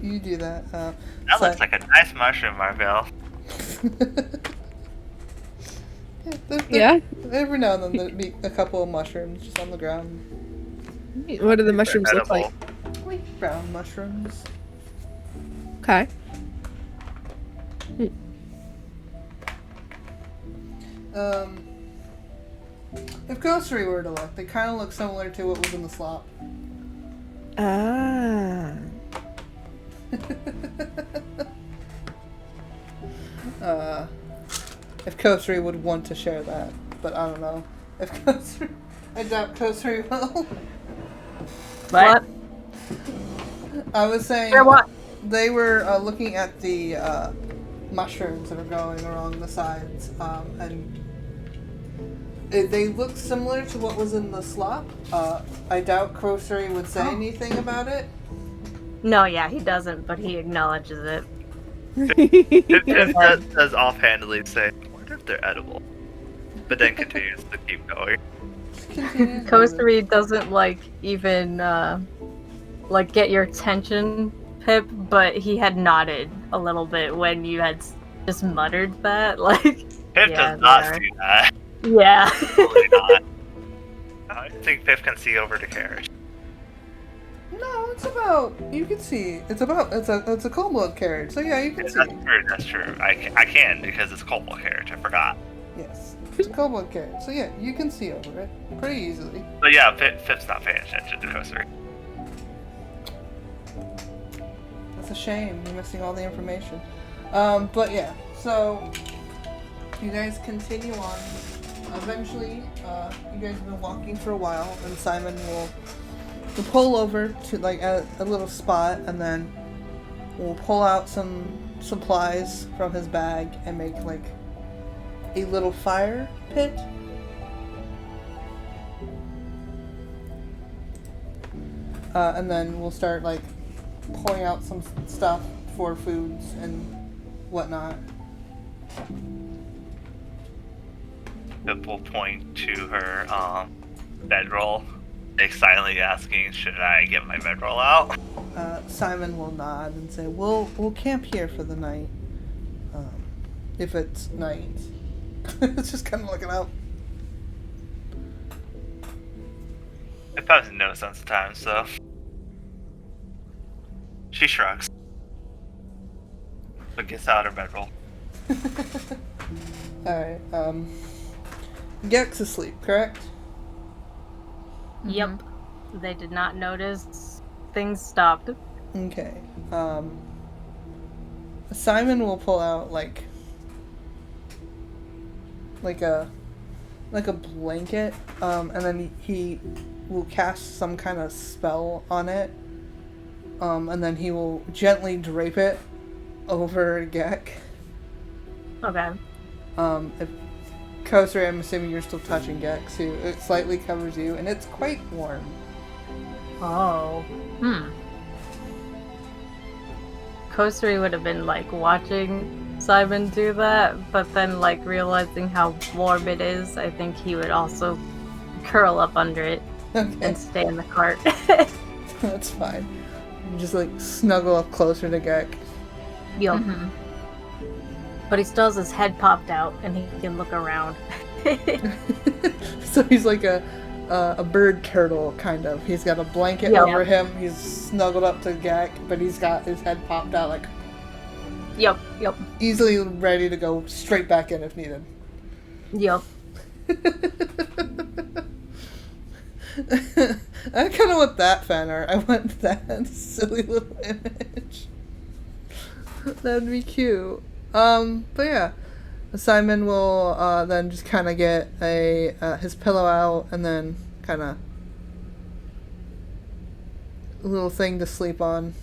you do that. That looks like a nice mushroom, Marvel. Yeah. Every now and then there'd be a couple of mushrooms just on the ground. What do the mushrooms look like? Like brown mushrooms. Okay. If Ghostry were to look, they kind of look similar to what was in the slop. Ah. If Ghostry would want to share that, but I don't know. If Ghostry, I doubt Ghostry will. What? I was saying. Share what? They were looking at the mushrooms that are growing along the sides, and they look similar to what was in the slop. I doubt Grocery would say anything about it. No, yeah, he doesn't, but he acknowledges it. It does offhandedly say, I wonder if they're edible. But then continues to keep going. Kozuri doesn't even like get your attention Pip, but he had nodded a little bit when you had just muttered that. Like, Pip yeah, does not they see that. yeah. Totally not. I think Pip can see over the carriage. No, it's about. You can see. It's a cold-blood carriage. So yeah, you can see. That's true. I can because it's a Cobalt carriage. I forgot. Yes, it's a cold-blood carriage. So yeah, you can see over it pretty easily. But yeah, Pip's not paying attention to Kosari. It's a shame you're missing all the information. But yeah, so you guys continue on. Eventually, you guys have been walking for a while, and Simon will pull over to like a little spot, and then we'll pull out some supplies from his bag and make like a little fire pit. And then we'll start like pouring out some stuff for foods and whatnot. Pip will point to her bedroll, like silently asking, "Should I get my bedroll out?" Simon will nod and say, "We'll camp here for the night, if it's night." It's just kind of looking out. Pip has no sense of time, so she shrugs, but gets out her bedroll. Alright, Gek's asleep, correct? Yep. They did not notice. Things stopped. Okay. Simon will pull out like a blanket, and then he will cast some kind of spell on it, and then he will gently drape it over Gek. Okay. If Kosari, I'm assuming you're still touching Gek, so it slightly covers you, and it's quite warm. Oh. Kosari would have been like watching Simon do that, but then like realizing how warm it is, I think he would also curl up under it Okay, and stay in the cart. that's fine. You just like snuggle up closer to Gek. Yup. But he still has his head popped out and he can look around. So he's like a bird turtle, kind of. He's got a blanket Yep. over him. He's snuggled up to Gek, but he's got his head popped out, like Yup. easily ready to go straight back in if needed. Yup. I kind of want that fan art. I want that silly little image. That'd be cute. But yeah, Simon will then just kind of get his pillow out and then kind of a little thing to sleep on.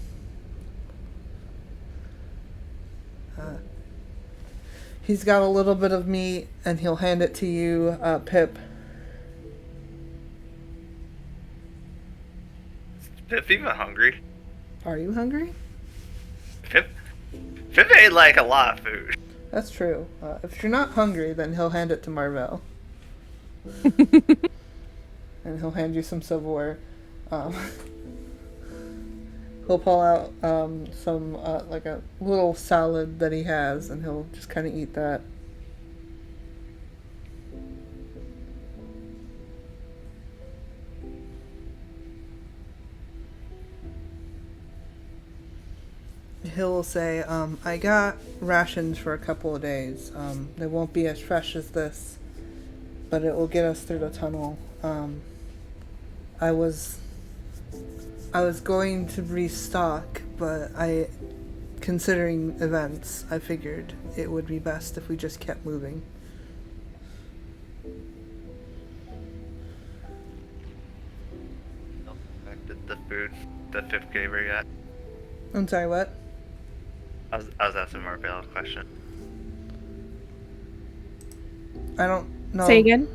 He's got a little bit of meat and he'll hand it to you, Pip. Pip even hungry? Are you hungry? Pip ate like a lot of food. That's true. If you're not hungry, then he'll hand it to Marvell. And he'll hand you some silverware. He'll pull out some, like a little salad that he has, and he'll just kind of eat that. He'll say, I got rations for a couple of days. They won't be as fresh as this, but it will get us through the tunnel. I was going to restock, but considering events, I figured it would be best if we just kept moving. The food that Pip gave her yet? I'm sorry, what? I was asking Marvell a question. I don't know. Say again?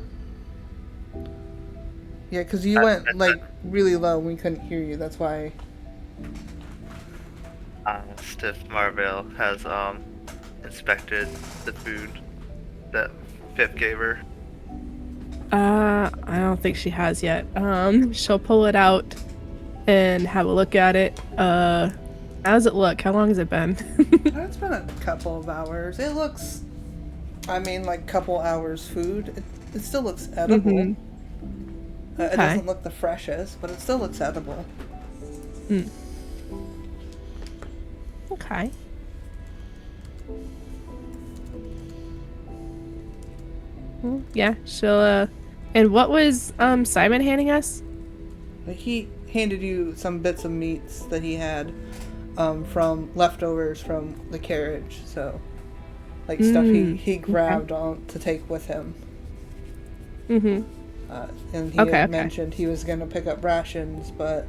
Yeah, because you went, like, really low and we couldn't hear you. That's why. Stiff Marvell has inspected the food that Pip gave her. I don't think she has yet. She'll pull it out and have a look at it. How does it look? How long has it been? It's been a couple of hours. It looks, I mean, like couple hours food. It still looks edible. Mhm. It Okay. doesn't look the freshest, but it still looks edible. Okay. Well, yeah, she'll, and what was, Simon handing us? He handed you some bits of meats that he had from leftovers from the carriage. So, like stuff he grabbed on to take with him. Mm-hmm. And he Okay, had okay. mentioned he was going to pick up rations, but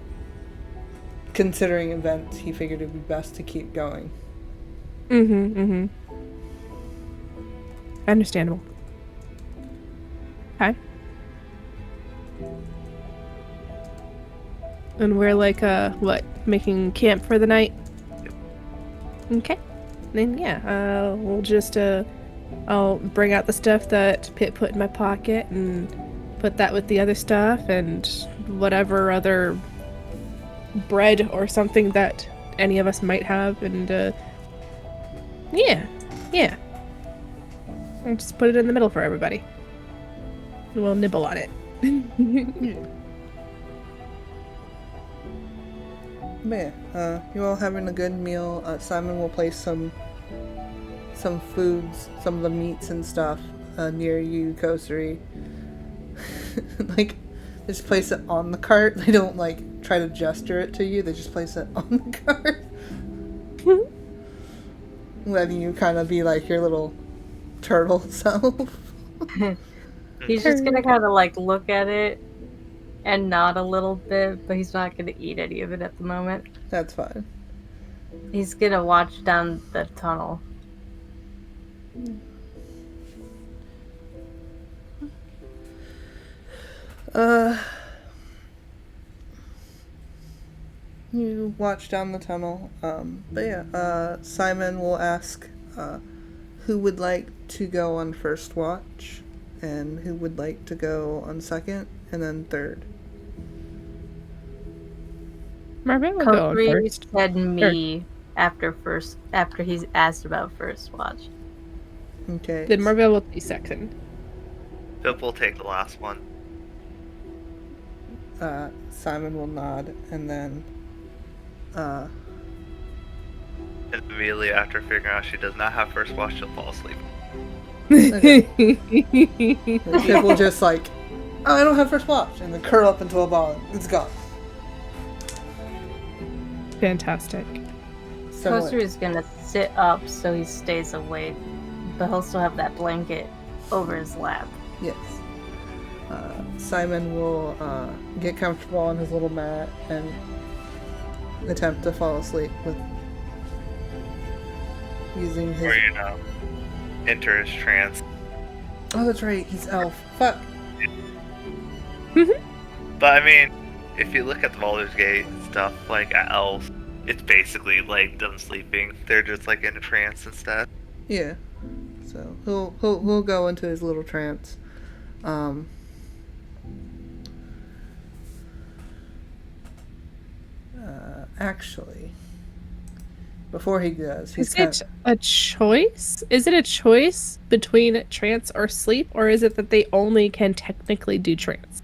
considering events, he figured it'd be best to keep going. Mm-hmm. Understandable. Okay. And we're like, what, making camp for the night? Okay. Then, yeah, we'll just, I'll bring out the stuff that Pip put in my pocket and put that with the other stuff and whatever other bread or something that any of us might have, and, yeah. I'll just put it in the middle for everybody. And we'll nibble on it. Man, you all having a good meal. Simon will place some foods, some of the meats and stuff near you, Kosari. Like, they just place it on the cart. They don't like try to gesture it to you. They just place it on the cart, letting you kind of be like your little turtle self. He's just gonna kind of like look at it and nod a little bit, but he's not gonna eat any of it at the moment. That's fine. He's gonna watch down the tunnel. You watch down the tunnel. But yeah, Simon will ask who would like to go on first watch and who would like to go on second and then third. Marvin will go on Kosari first. said me after he's asked about first watch. Okay. Then Marvin will be second. Pip will take the last one. Simon will nod and then And immediately after figuring out she does not have first watch, she'll fall asleep. Pip will just like, oh, I don't have first watch, and then curl up into a ball. It's gone. Fantastic. So Kosari is gonna sit up so he stays awake, but he'll still have that blanket over his lap. yes. Simon will get comfortable on his little mat and attempt to fall asleep with using his. Or, enter his trance. Oh, that's right. He's elf. Fuck. But I mean, if you look at the Baldur's Gate stuff, like at elves, it's basically like them sleeping. They're just like in a trance instead. Yeah. So he'll go into his little trance. Actually, before he does, he's Is it a choice? Is it a choice between trance or sleep, or is it that they only can technically do trance?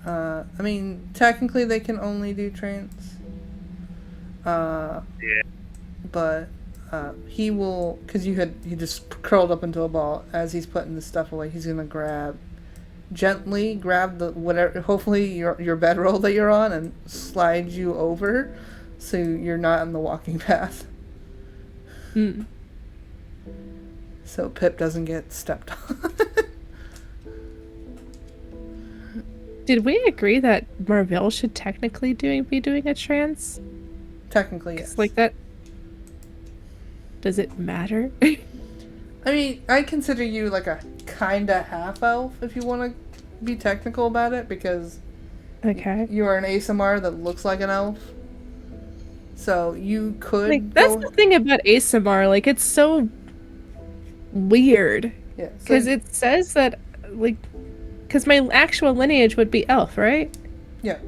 I mean, technically they can only do trance. Yeah. But he will, because he just curled up into a ball. As he's putting the stuff away, he's gonna gently grab the whatever, hopefully your bedroll that you're on, and slide you over, so you're not in the walking path. So Pip doesn't get stepped on. Did we agree that Marvell should technically be doing a trance? Technically, yes. Like that. Does it matter? I mean, I consider you like a kinda half elf, if you want to be technical about it, because Okay. you are an ASMR that looks like an elf. So you could Like, that's the thing about ASMR. Like, it's so weird. yeah, Because it says that, like, because my actual lineage would be elf, right? yeah.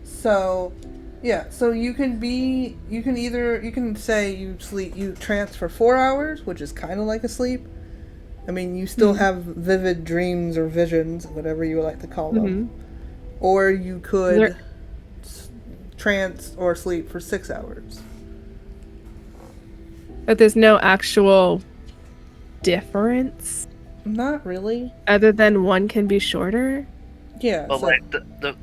So Yeah, so you can say you trance for 4 hours, which is kind of like a sleep. I mean, you still have vivid dreams or visions, whatever you would like to call them. Or you could trance or sleep for 6 hours. But there's no actual difference? Not really. Other than one can be shorter? Yeah. But so, like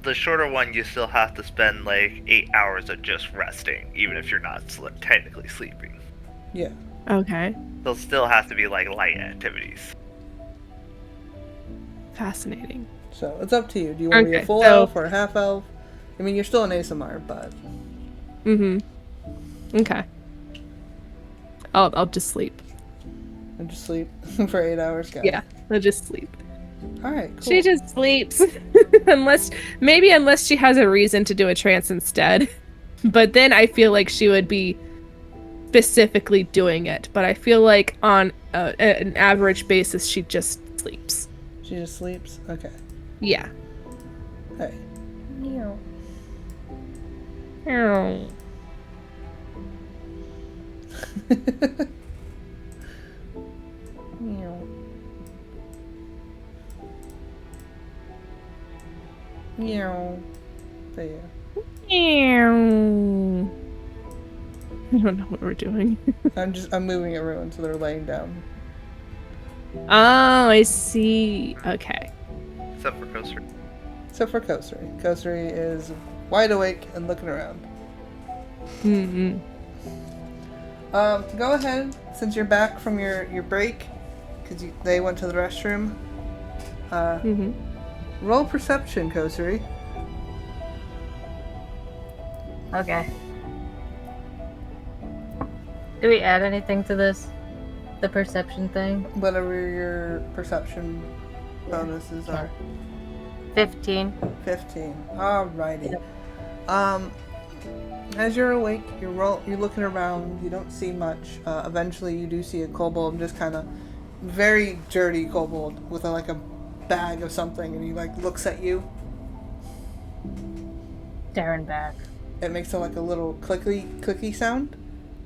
the shorter one, you still have to spend like 8 hours of just resting, even if you're not technically sleeping. yeah. Okay. They'll still have to be like light activities. Fascinating. So it's up to you. Do you want to be a full elf or a half elf? I mean, you're still an ASMR, but. Okay. I'll just sleep. And just sleep for 8 hours, guys. Yeah, I'll just sleep. All right. Cool. She just sleeps. unless she has a reason to do a trance instead. But then I feel like she would be specifically doing it. But I feel like on an average basis, she just sleeps. She just sleeps. Okay. Yeah. Hey. Meow. Oh. Meow. Meow. There. Meow. I don't know what we're doing. I'm moving everyone so they're laying down. Oh, I see. Okay. Except for Coaster. Except for Kosari. Kosari is wide awake and looking around. Go ahead, since you're back from your break, because they went to the restroom. Roll perception, Kosari. Okay. Do we add anything to this? The perception thing? Whatever your perception bonuses are. 15. 15. Alrighty. As you're awake, you're looking around. You don't see much. Eventually, you do see a kobold, just kind of very dirty kobold with like a bag of something, and he like looks at you. Staring back. It makes like a little clicky sound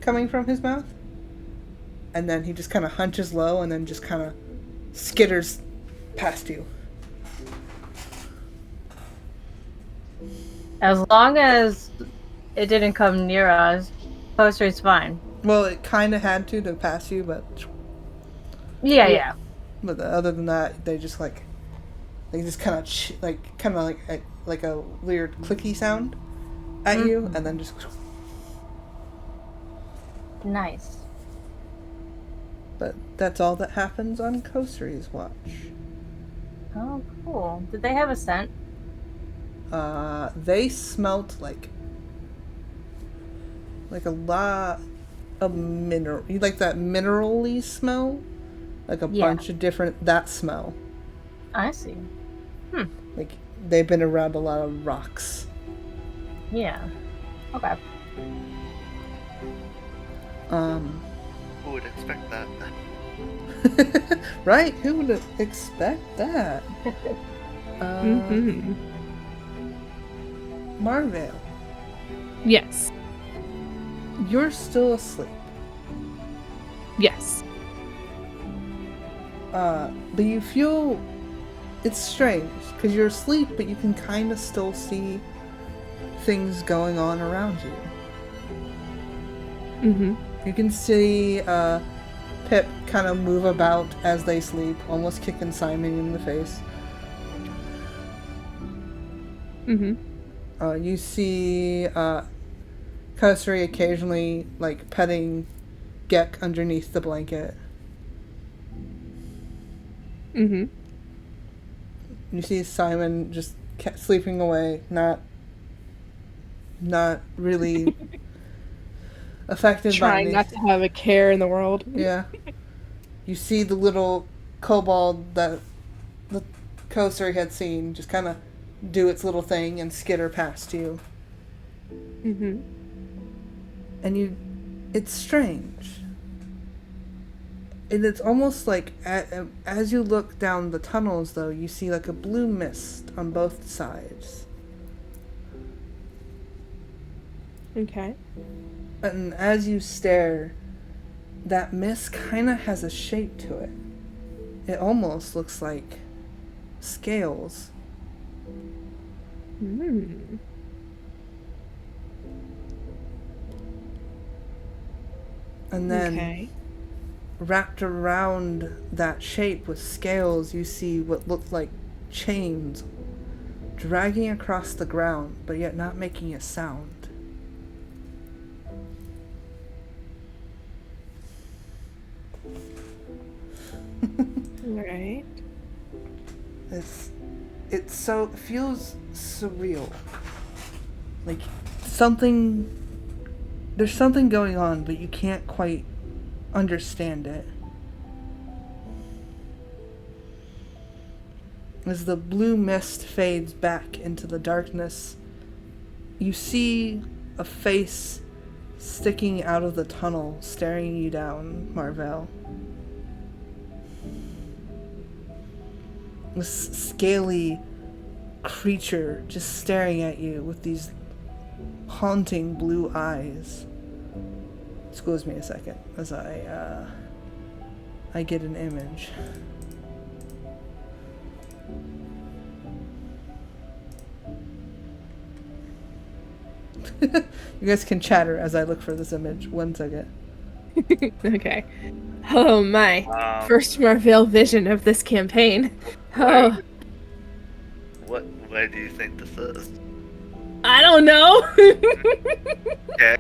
coming from his mouth, and then he just kind of hunches low, and then just kind of skitters past you. As long as it didn't come near us, Poster's fine. Well, it kind of had to pass you, but Yeah. But other than that, they just kind of like a weird clicky sound at you, and then just. Nice. But that's all that happens on Kosari's watch. Oh, cool. Did they have a scent? They smelt like a lot of mineral. You like that mineral-y smell? Like a bunch of different, that smell. I see. Like, they've been around a lot of rocks. Yeah. Okay. Who would expect that? Right? Who would expect that? Marvale, Yes. you're still asleep. Yes. But you feel it's strange because you're asleep, but you can kind of still see things going on around you. You can see Pip kind of move about as they sleep, almost kicking Simon in the face. You see Kosari occasionally like petting Gek underneath the blanket. You see Simon just sleeping away, not really affected Trying by not to have a care in the world. Yeah. You see the little kobold that the Kosari had seen just kind of do its little thing and skitter past you. And it's strange. And it's almost like as you look down the tunnels, though, you see like a blue mist on both sides. Okay. And as you stare, that mist kind of has a shape to it. It almost looks like scales. Hmm. And then Okay. wrapped around that shape with scales, you see what look like chains dragging across the ground, but yet not making a sound. Alright. It feels surreal. Like something, there's something going on, but you can't quite understand it. As the blue mist fades back into the darkness, you see a face sticking out of the tunnel, staring you down, Marvell. This scaly creature just staring at you with these haunting blue eyes. Excuse me a second as I get an image. You guys can chatter as I look for this image. 1 second. Okay. Oh my. First Marvell vision of this campaign. Oh, What do you think this is? I don't know. Okay.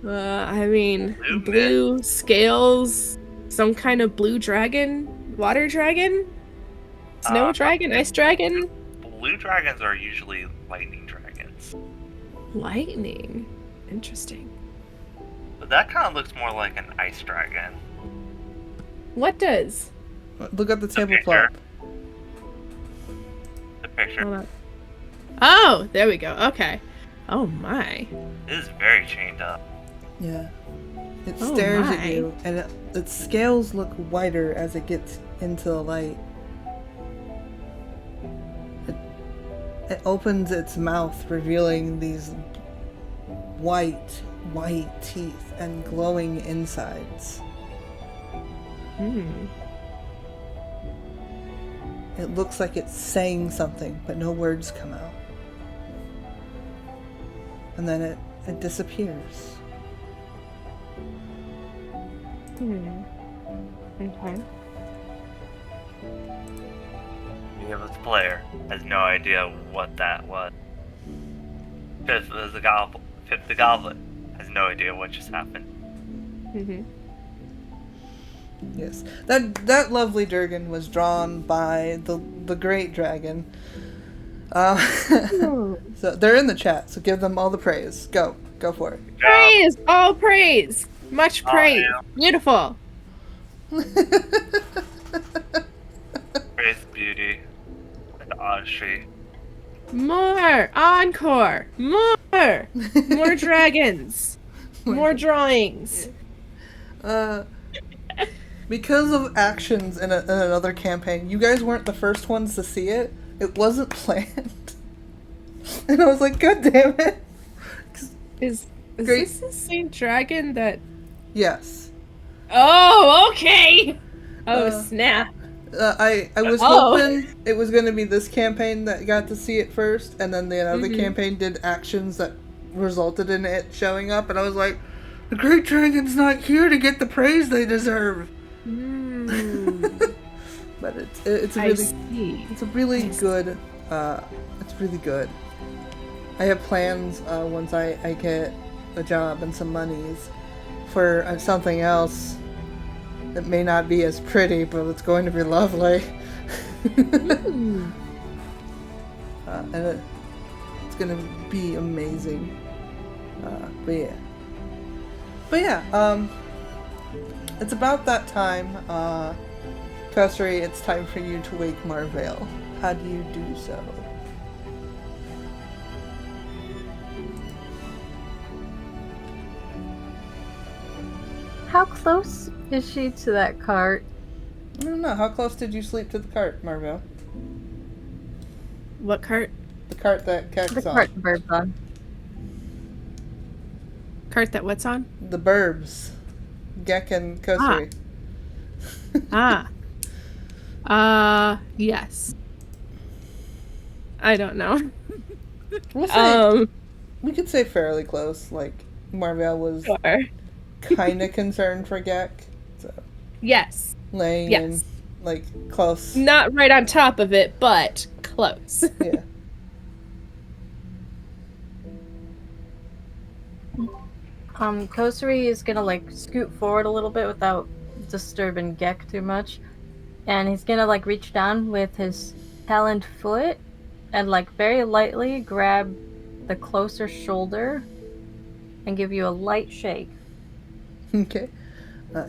I mean, Blue blue scales, some kind of blue dragon, water dragon, snow dragon, ice dragon, Blue dragons are usually lightning dragons. lightning. Interesting. But that kind of looks more like an ice dragon. What does? Look at the picture. tablecloth. The picture. Hold on. Oh, there we go. Okay. Oh my. It is very chained up. Yeah. It Oh stares my. at you, and its scales look whiter as it gets into the light. It opens its mouth, revealing these white teeth and glowing insides. It looks like it's saying something, but no words come out. And then it disappears. Okay. The other player has no idea what that was. Because the goblet has no idea what just happened. Yes. That lovely Durgan was drawn by the great dragon. So they're in the chat, so give them all the praise. Go for it. Praise! All praise! Much praise! yeah. Beautiful! Praise beauty and artistry. More! Encore! More! More dragons! More drawings! Because of actions in another campaign, you guys weren't the first ones to see it. It wasn't planned. And I was like, God damn it. Is Great. this the same dragon that... Yes. Oh, okay! Oh, snap. I was hoping it was going to be this campaign that got to see it first, and then the other campaign did actions that resulted in it showing up, and I was like, the Great Dragon's not here to get the praise they deserve. But it's a really good. It's really good. I have plans once I get a job and some monies for something else that may not be as pretty, but it's going to be lovely. And it's going to be amazing. But yeah, it's about that time. Kosari, it's time for you to wake Marvell. How do you do so? How close is she to that cart? I don't know. How close did you sleep to the cart, Marvell? What cart? The cart that The Kek's on. cart the bird's on. Cart that what's on? The burbs. Gek and Kosuri. Yes. I don't know. We'll say, we could say fairly close. Like, Marvel was Sure. kind of concerned for Gek. So, Yes. laying in, Yes. like, close. Not right on top of it, but close. Yeah. Kosuri is gonna like scoot forward a little bit without disturbing Gek too much. And he's gonna like reach down with his taloned foot and like very lightly grab the closer shoulder and give you a light shake. Okay.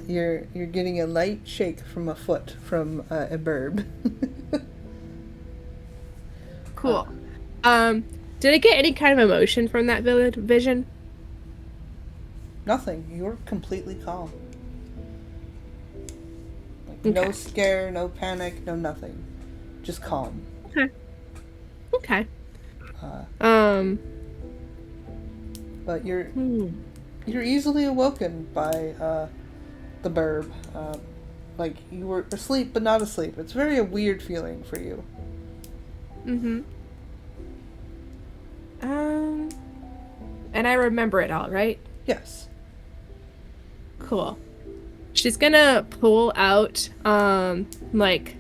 You're getting a light shake from a foot from a burb. Cool. Did I get any kind of emotion from that vision? Nothing. You're completely calm. Like, no Okay. scare, no panic, no nothing. Just calm. Okay. But you're easily awoken by the burb. Like you were asleep but not asleep. It's very a weird feeling for you. And I remember it all, right? Yes. Cool. She's gonna pull out, like,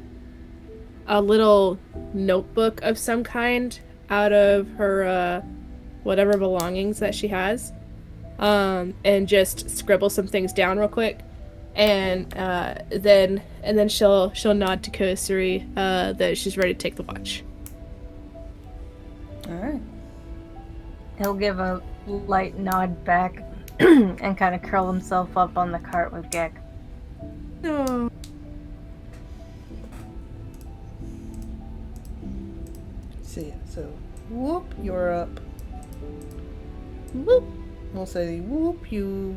a little notebook of some kind out of her, whatever belongings that she has, and just scribble some things down real quick, and then she'll nod to Kosuri, that she's ready to take the watch. All right. He'll give a light nod back and kind of curl himself up on the cart with Gek. No. See ya. So, whoop, you're up. Whoop. We'll say, whoop, you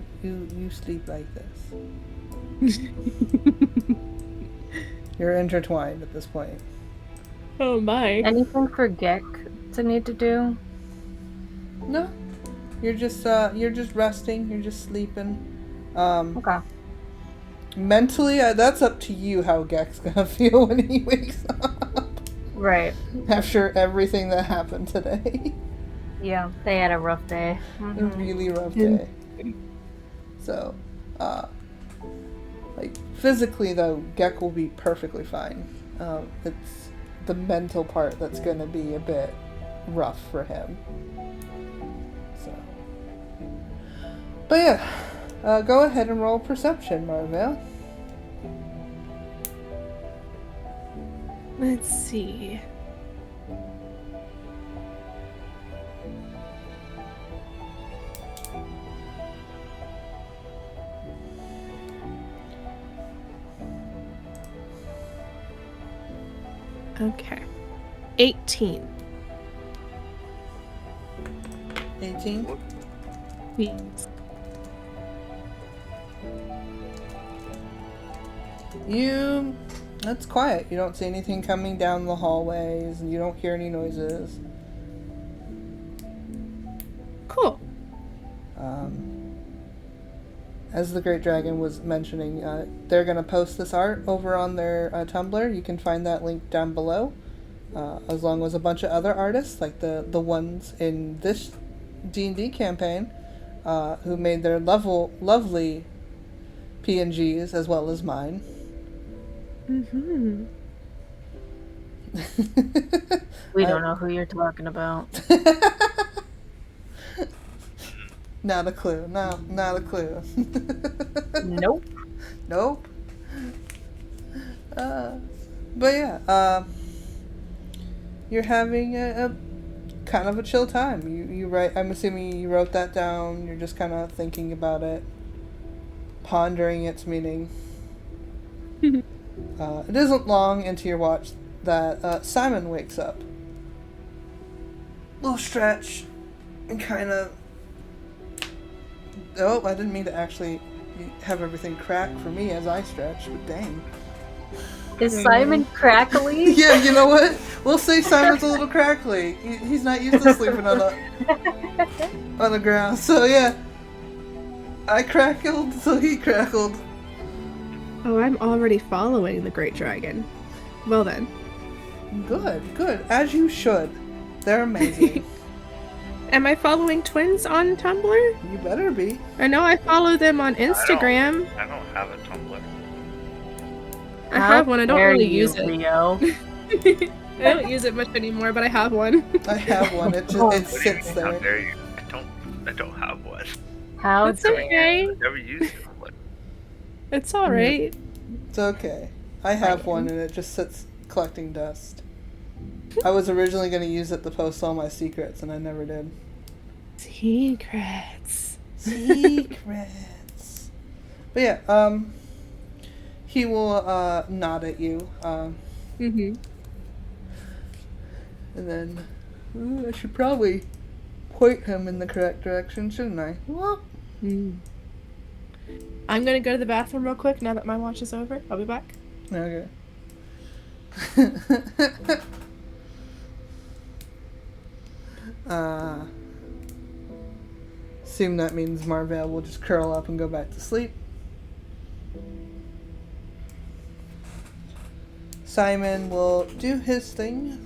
sleep like this. You're intertwined at this point. Oh my. Anything for Gek to need to do? No, you're just resting. You're just sleeping. Okay. Mentally, that's up to you how Gek's gonna feel when he wakes up Right. after everything that happened today. Yeah, they had a rough day. A really rough day. So, like physically though, Gek will be perfectly fine. It's the mental part that's gonna be a bit rough for him. So, but yeah, go ahead and roll perception, Marvel. Let's see. Okay. 18. 18. Yes. That's quiet. You don't see anything coming down the hallways, and you don't hear any noises. Cool. As the Great Dragon was mentioning, they're going to post this art over on their Tumblr. You can find that link down below, as long as a bunch of other artists, like the ones in this D&D campaign, who made their lovely PNGs as well as mine. Mm-hmm. We don't know who you're talking about. Not a clue. No, not a clue. Nope. Nope. But yeah, you're having a kind of a chill time. You write. I'm assuming you wrote that down. You're just kind of thinking about it, pondering its meaning. It isn't long into your watch that Simon wakes up. Little stretch, and kind of. Oh, I didn't mean to actually have everything crack for me as I stretch, but dang. Is Simon crackly? Yeah, you know what? We'll say Simon's a little crackly. He's not used to sleeping on the ground. So yeah, I crackled, so he crackled. Oh, I'm already following the Great Dragon. Well then. Good. As you should. They're amazing. Am I following twins on Tumblr? You better be. I know I follow them on Instagram. I don't have a Tumblr. I have one. I don't really use it. Leo. I don't use it much anymore, but I have one. I have one. It sits How there. dare you? I don't have one. How It's dare okay. I've never used it. It's alright. It's okay. I have one and it just sits collecting dust. I was originally going to use it to post all my secrets and I never did. Secrets. Secrets. But yeah, he will nod at you. Mm-hmm. And then I should probably point him in the correct direction, shouldn't I? I'm gonna go to the bathroom real quick now that my watch is over. I'll be back. Okay. Assume that means Marvell will just curl up and go back to sleep. Simon will do his thing.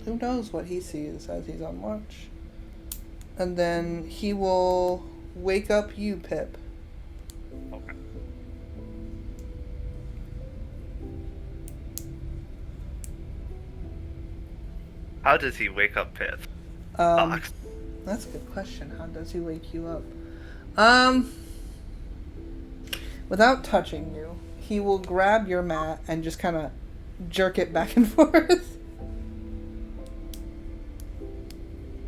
Who knows what he sees as he's on watch. And then he will wake up you, Pip. Okay. How does he wake up Pith? That's a good question. How does he wake you up? Without touching you, he will grab your mat and just kind of jerk it back and forth.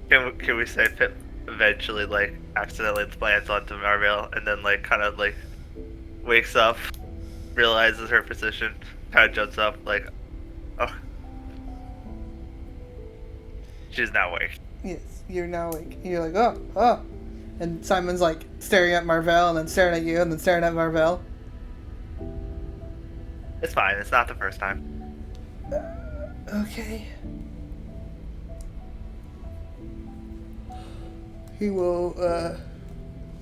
Can we say Pip eventually like accidentally lands onto Marvell and then like kind of like wakes up, realizes her position, kind of jumps up like, oh, she's now awake. Yes, you're now awake. You're like, oh. And Simon's like staring at Marvell and then staring at you and then staring at Marvell. It's fine. It's not the first time. Okay. He will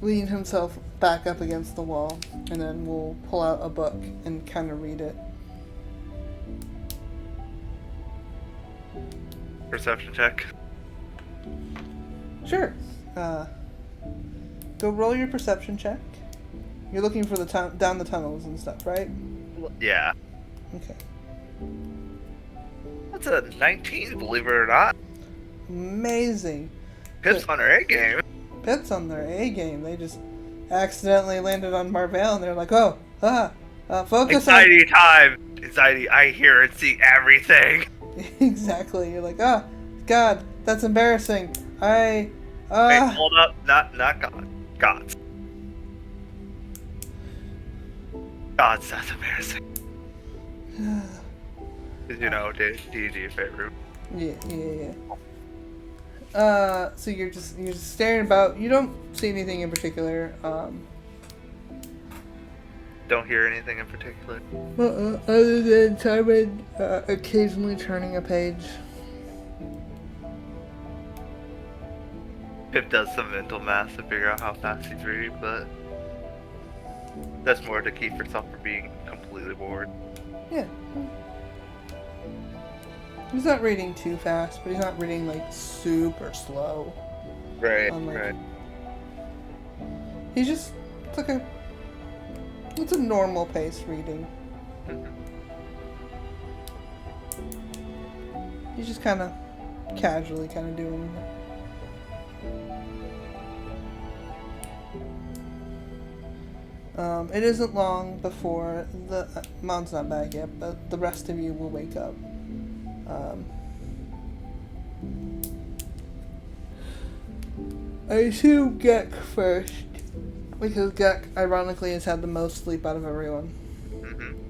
lean himself back up against the wall and then we'll pull out a book and kind of read it. Perception check. Sure. Go roll your perception check. You're looking for the down the tunnels and stuff, right? Yeah. Okay. That's a 19, believe it or not. Amazing. Pip's on her A game. Pip's on their A game. They just accidentally landed on Marvell and they're like, focus Anxiety time. Anxiety, I hear and see everything. on... Exactly. You're like, oh, God, that's embarrassing. Wait, hold up. Not God. Gods. Gods, that's embarrassing. Cause you know, D&D favorite. Yeah. So you're just staring about. You don't see anything in particular. Don't hear anything in particular. Other than Simon occasionally turning a page. Pip does some mental math to figure out how fast he's reading, but that's more to keep herself from being completely bored. Yeah. He's not reading too fast, but he's not reading like super slow. Right, Unlike- right. He's just it's a normal pace reading. He's just kind of casually kind of doing it. It isn't long before the Mom's not back yet, but the rest of you will wake up. I assume Gek first, because Gek ironically has had the most sleep out of everyone.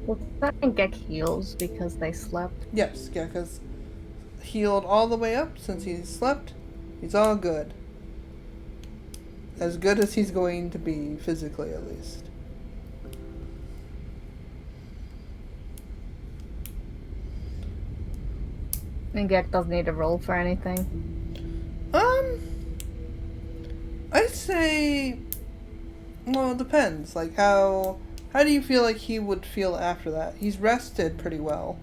Well, that and Gek heals because they slept. Yes, Gek has healed all the way up since he's slept. He's all good. As good as he's going to be, physically at least. And Gek doesn't need to roll for anything. I'd say, well, it depends. Like, how do you feel like he would feel after that? He's rested pretty well.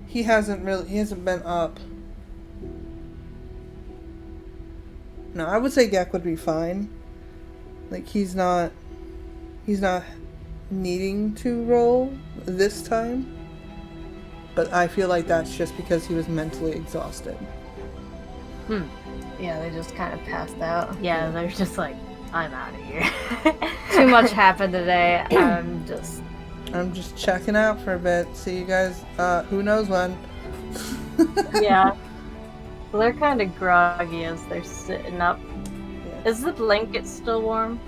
He hasn't been up. No, I would say Gek would be fine. Like, he's not needing to roll this time. But I feel like that's just because he was mentally exhausted. Yeah, they just kind of passed out. Yeah, they're just like, I'm out of here. Too much happened today. I'm just checking out for a bit. See you guys, who knows when. Yeah. Well, they're kind of groggy as they're sitting up. Yeah. Is the blanket still warm?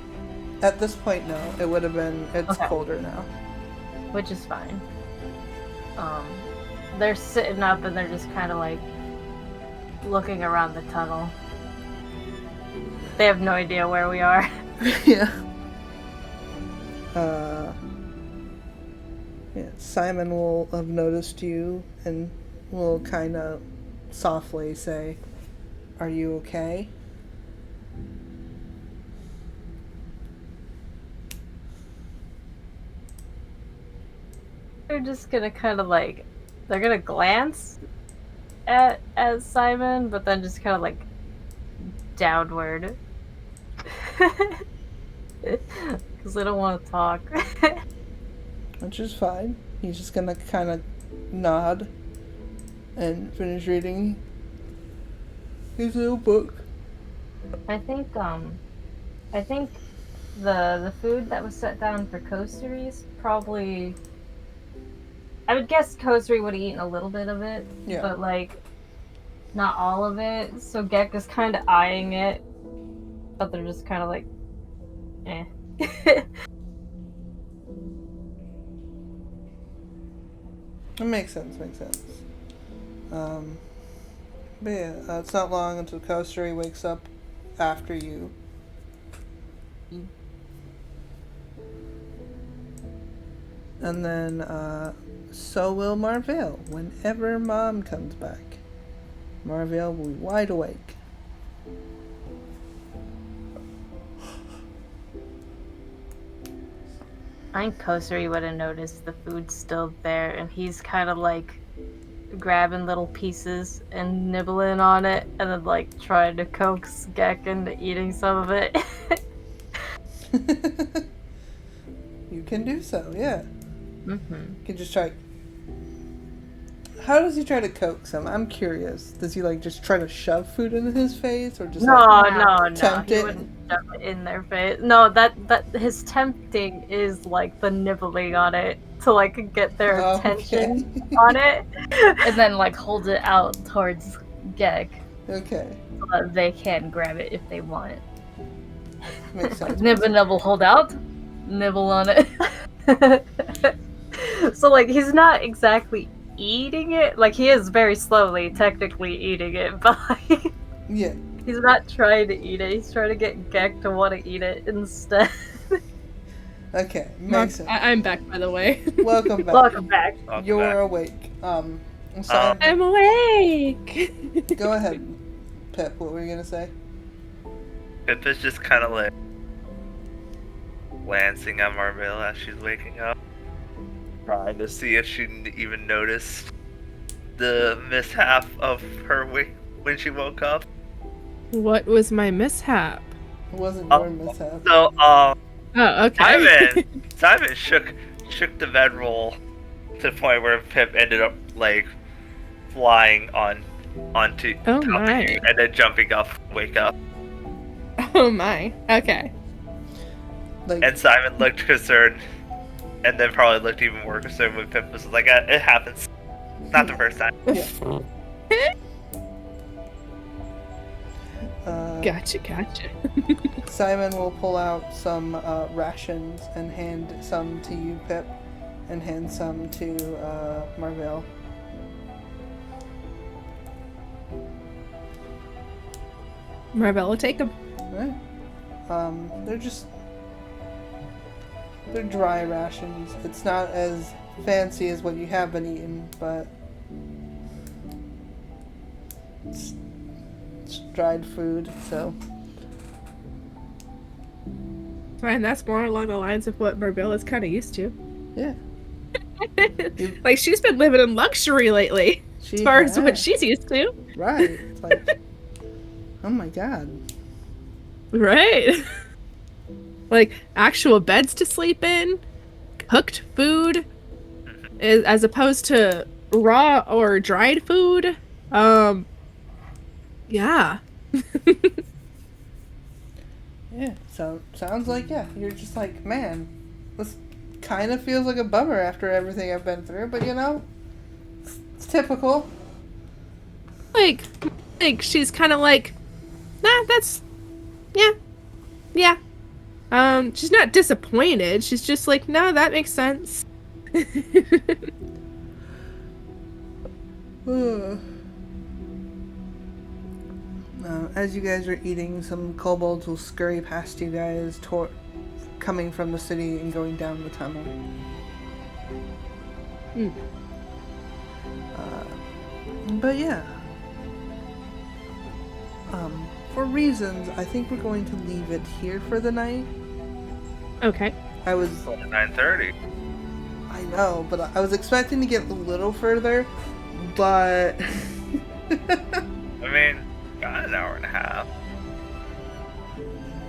At this point, no. It would have been, it's Okay. colder now. Which is fine. They're sitting up and they're just kind of like looking around the tunnel. They have no idea where we are. Yeah. Yeah, Simon will have noticed you and will kind of softly say, "Are you okay?" They're just gonna kind of like, they're gonna glance at Simon, but then just kind of like downward. Because they don't want to talk. Which is fine. He's just gonna kind of nod and finish reading his little book. I think the food that was set down for Coasteries probably. I would guess Coastery would have eaten a little bit of it, Yeah. but like not all of it. So Gek is kind of eyeing it, but they're just kind of like, eh. It makes sense. But yeah, it's not long until Coastery wakes up after you. And then, so will Marvell whenever Mom comes back. Marvell will be wide awake. I think Kosari would have noticed the food's still there, and he's kind of like grabbing little pieces and nibbling on it, and then like trying to coax Gek into eating some of it. You can do so, yeah. Mm-hmm. You can just try. How does he try to coax him? I'm curious. Does he like just try to shove food into his face, or just No, like, no, tempt he it? wouldn't shove it in their face. No, that his tempting is like the nibbling on it to like get their attention on it, and then like hold it out towards Gek Okay, so that they can grab it if they want it. makes sense. Nibble, nibble, hold out. Nibble on it. So like he's not exactly eating it. Like he is very slowly, technically eating it, but like Yeah. he's not trying to eat it. He's trying to get Gek to want to eat it instead. Okay, makes sense. I'm back, by the way. Welcome back. Welcome back. You're awake. Simon, I'm awake. go ahead, Pip. What were you gonna say? Pip is just kind of like glancing at Marvell as she's waking up, trying to see if she even noticed the mishap of her when she woke up. What was my mishap? It wasn't your mishap. So, Oh, okay. Simon shook the bedroll to the point where Pip ended up like flying onto Oh top my. of you and then jumping up, wake up. Oh my. Okay. Like, And Simon looked concerned, and then probably looked even more concerned when Pip was like, "It happens. Not the first time." Gotcha. Simon will pull out some rations and hand some to you, Pip, and hand some to Marvell. Marvell will take them. Right. They're just they're dry rations. It's not as fancy as what you have been eating, but it's dried food, so. Fine, that's more along the lines of what Marbella's kind of used to. Yeah. Like, she's been living in luxury lately, as far as what she's used to. Right. It's like, oh my god. Right. Like, actual beds to sleep in, cooked food, as opposed to raw or dried food. Yeah. Yeah, so sounds like, yeah, you're just like, man, this kind of feels like a bummer after everything I've been through, but you know, it's typical. Like she's kind of like, nah, that's, yeah. She's not disappointed. She's just like, no, that makes sense. As you guys are eating, some kobolds will scurry past you guys, coming from the city and going down the tunnel. But yeah. For reasons, I think we're going to leave it here for the night. Okay. I was... 9:30. I know, but I was expecting to get a little further, but... I mean, got an hour and a half.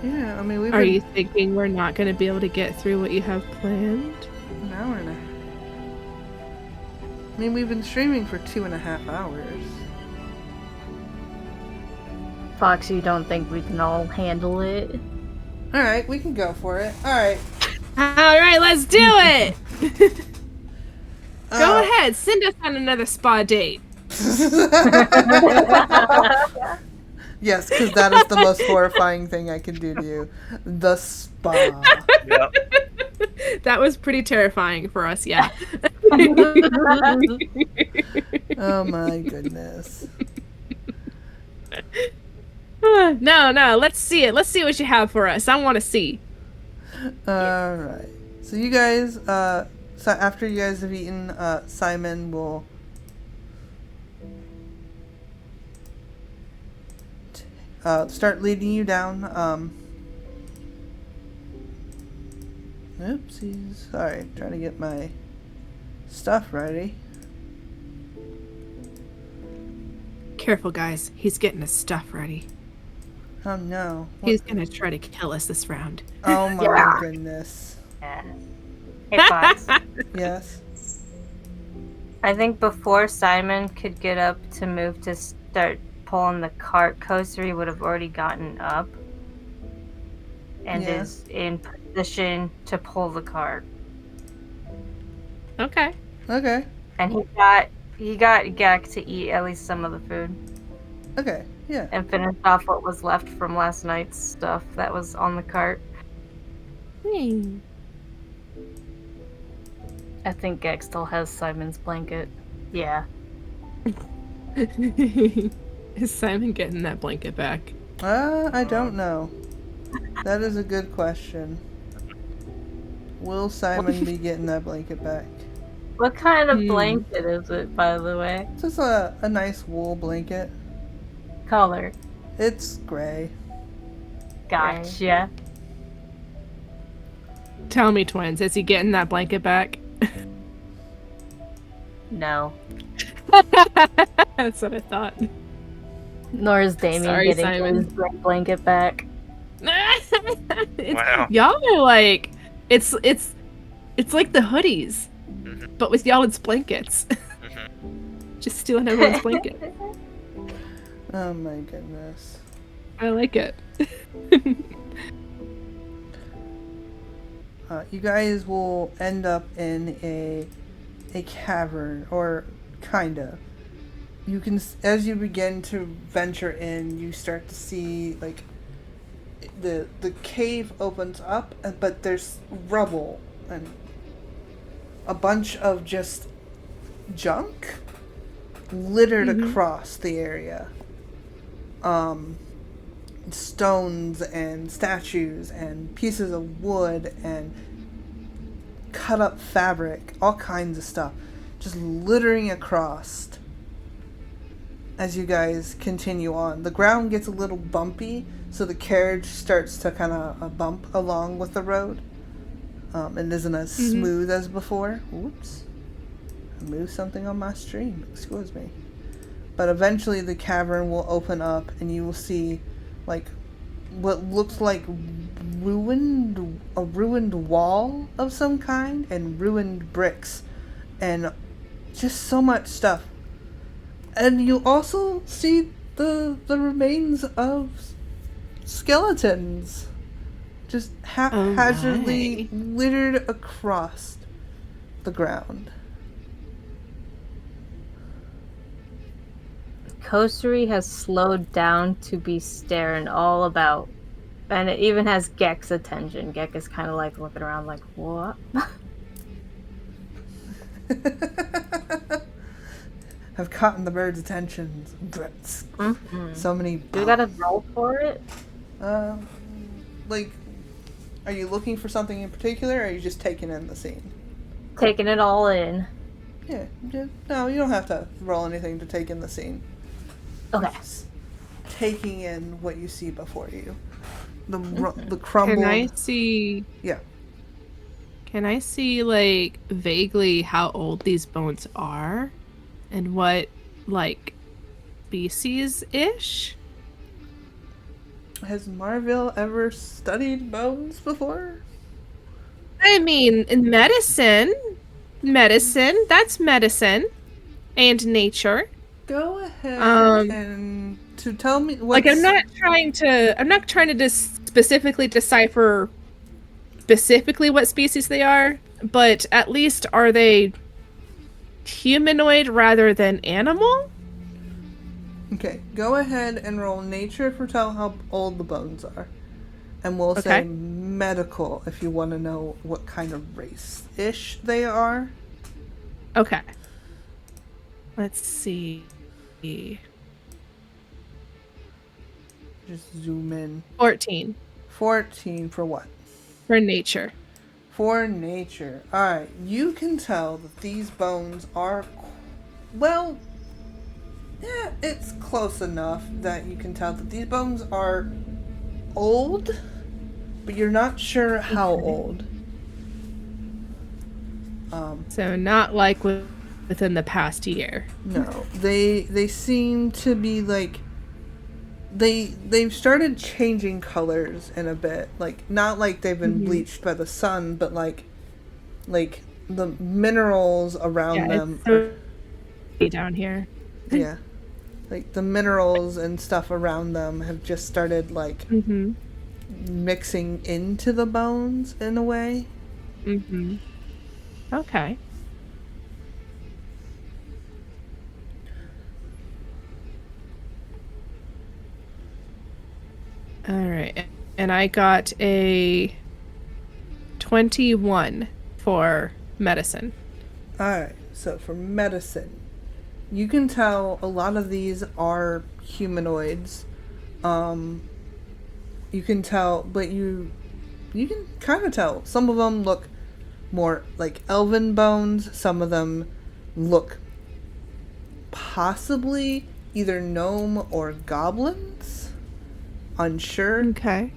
Yeah, I mean, we've Are been... you thinking we're not going to be able to get through what you have planned? An hour and a half. I mean, we've been streaming for 2.5 hours. Fox, you don't think we can all handle it? Alright, we can go for it. Alright. Alright, let's do it! Go ahead, send us on another spa date. Yes, because that is the most horrifying thing I can do to you. The spa. Yep. That was pretty terrifying for us, yeah. Oh my goodness. No, let's see it. Let's see what you have for us. I want to see. Alright. So you guys, so after you guys have eaten, Simon will start leading you down. Oopsies. Sorry, trying to get my stuff ready. Careful, guys. He's getting his stuff ready. Oh no. He's gonna try to kill us this round. Oh my goodness. Yeah. Hey, Fox. Yes. I think before Simon could get up to move to start pulling the cart, Kosari would have already gotten up and Yeah. is in position to pull the cart. Okay. Okay. And he got Gek to eat at least some of the food Okay. Yeah. and finish off what was left from last night's stuff that was on the cart. I think Gek still has Simon's blanket. Yeah. Is Simon getting that blanket back? I don't know. That is a good question. Will Simon be getting that blanket back? What kind of blanket is it, by the way? It's just a nice wool blanket. Color. It's gray. Gotcha. Tell me, twins, is he getting that blanket back? No. That's what I thought. Nor is Damien Sorry, getting Simon. his blanket back. Wow. Y'all are like, it's like the hoodies, but with y'all it's blankets. Just stealing everyone's blanket. Oh my goodness. I like it. You guys will end up in a cavern, or kinda. You can, as you begin to venture in, you start to see like the cave opens up, but there's rubble and a bunch of just junk littered across the area. Stones and statues and pieces of wood and cut up fabric, all kinds of stuff, just littering across as you guys continue on. The ground gets a little bumpy, so the carriage starts to kind of bump along with the road. It isn't as smooth as before. Oops. I moved something on my stream. Excuse me. But eventually the cavern will open up and you will see like what looks like a ruined wall of some kind and ruined bricks and just so much stuff. And you also see the remains of skeletons just haphazardly littered across the ground. Kosuri has slowed down to be staring all about. And it even has Gek's attention. Gek is kind of like looking around like, what? Have caught the bird's attention. So many. Do we gotta roll for it? Like, are you looking for something in particular, or are you just taking in the scene? Taking it all in. Yeah. No, you don't have to roll anything to take in the scene. Okay. Just taking in what you see before you. The crumbled. Can I see? Yeah. Can I see like vaguely how old these bones are, and what like species-ish? Has Marville ever studied bones before? I mean, in medicine, that's medicine and nature. Go ahead and to tell me what. Like, I'm not trying to just specifically decipher specifically what species they are, but at least are they humanoid rather than animal? Okay, go ahead and roll nature for tell how old the bones are. And we'll say medical if you want to know what kind of race-ish they are. Okay. Let's see. Just zoom in. 14. 14 for what? For nature. For nature. Alright, you can tell that these bones are, well, yeah, it's close enough that you can tell that these bones are old, but you're not sure how old. So not like within the past year. No, they seem to be like they've started changing colors in a bit, like not like they've been bleached by the sun, but like the minerals around them are down here. yeah, like the minerals and stuff around them have just started like mixing into the bones in a way. Okay. All right. And I got a 21 for medicine. Alright, so for medicine, you can tell a lot of these are humanoids. You can tell, but you can kind of tell. Some of them look more like elven bones. Some of them look possibly either gnome or goblins. Unsure. Okay.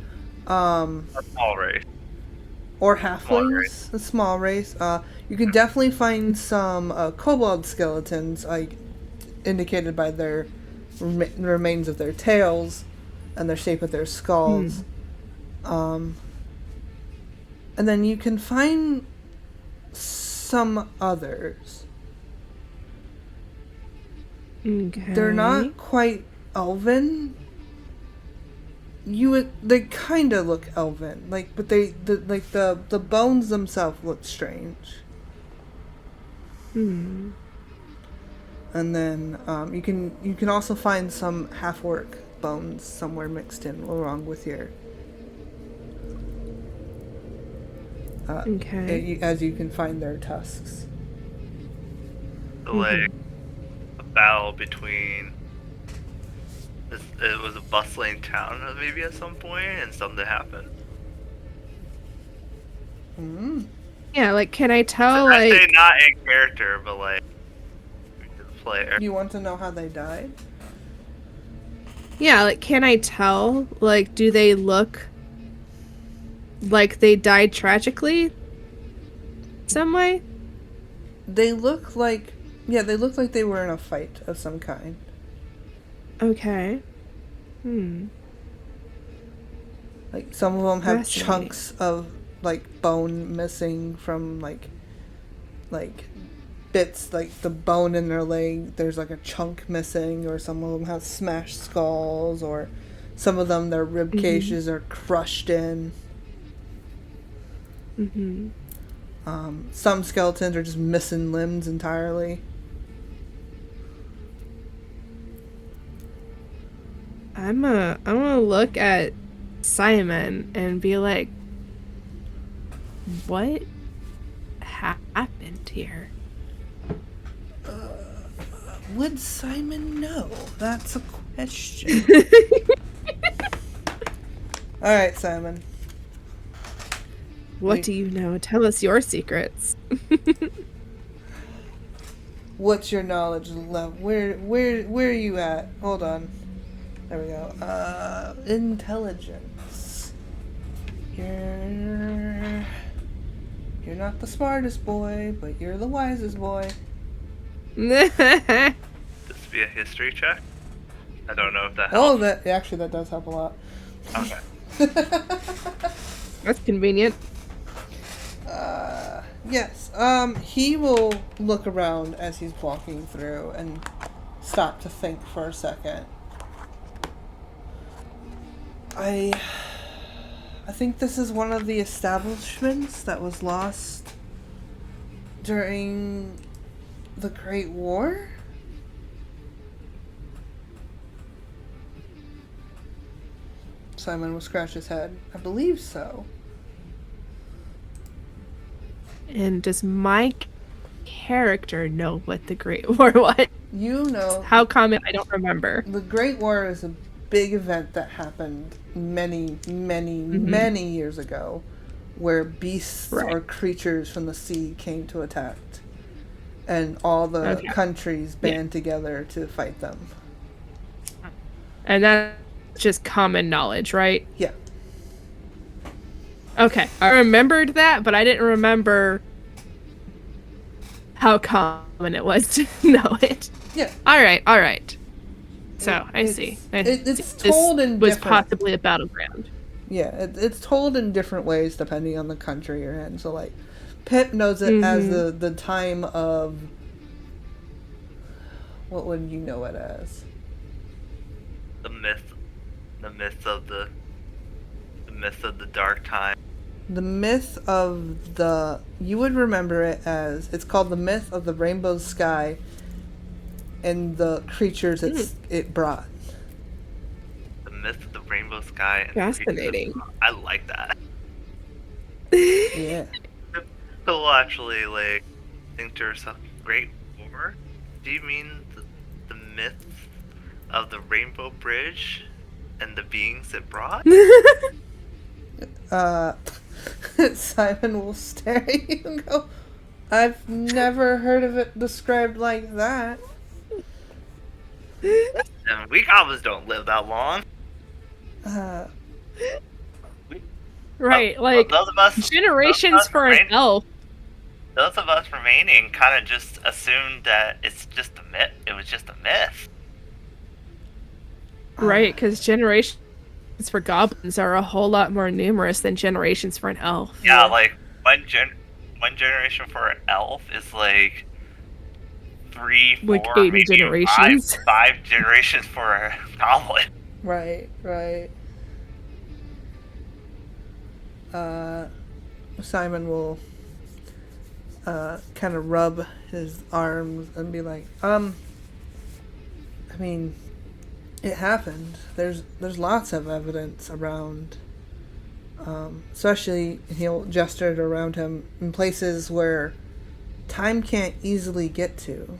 A small race. Or halflings, a small race. You can definitely find some kobold skeletons, like indicated by their remains of their tails and the shape of their skulls. And then you can find some others. Okay. They're not quite elven. They kind of look elven, like, but the bones themselves look strange. And then you can also find some half-orc bones somewhere mixed in along with your. As you can find their tusks. So, like, a battle between. It was a bustling town, maybe at some point, and something happened. Yeah, like, can I tell, I say like... not in character, but like to the player. You want to know how they died? Yeah, like, can I tell? Like, do they look like they died tragically? Some way? They look like, yeah, they look like they were in a fight of some kind. Okay. Like, some of them have Fascinating. chunks of, like, bone missing from, like, bits, like, the bone in their leg, there's, like, a chunk missing, or some of them have smashed skulls, or some of them, their rib cages are crushed in. Some skeletons are just missing limbs entirely. I'm gonna look at Simon and be like, what happened here? Would Simon know? That's a question. Alright, Simon. What do you know? Tell us your secrets. What's your knowledge level? Where are you at? Hold on. There we go. Intelligence. You're not the smartest boy, but you're the wisest boy. This be a history check. I don't know if that Oh, helps. that does help a lot. Okay. That's convenient. Yes. He will look around as he's walking through and stop to think for a second. I think this is one of the establishments that was lost during the Great War? Simon will scratch his head. I believe so. And does my character know what the Great War was? You know, How common? I don't remember. the Great War is a big event that happened many, many years ago, where beasts or creatures from the sea came to attack, and all the countries band together to fight them. And that's just common knowledge, right? Yeah. Okay, I remembered that, but I didn't remember how common it was to know it. Yeah. All right. So, I see. It's told in was different... possibly a battleground. Yeah, it's told in different ways depending on the country you're in. So, like, Pip knows it as the time of... What would you know it as? The myth of the dark time. The myth of the... You would remember it as... It's called the myth of the rainbow sky and the creatures it brought. The myth of the rainbow sky. And Fascinating. I like that. Yeah. He'll actually, like, think to herself, Great War? Do you mean the myth of the Rainbow Bridge and the beings it brought? Simon will stare at you and go, I've never heard of it described like that. And we goblins don't live that long. Right, like, those of us, generations for an elf. Those of us remaining kind of just assumed that it's just a myth. It was just a myth. Right, because generations for goblins are a whole lot more numerous than generations for an elf. Yeah, like one generation for an elf is like 3, 4, Like 80 maybe generations. five generations for a goblin. Right. Simon will kind of rub his arms and be like, I mean, it happened. There's lots of evidence around, especially, he'll gesture it around him, in places where time can't easily get to.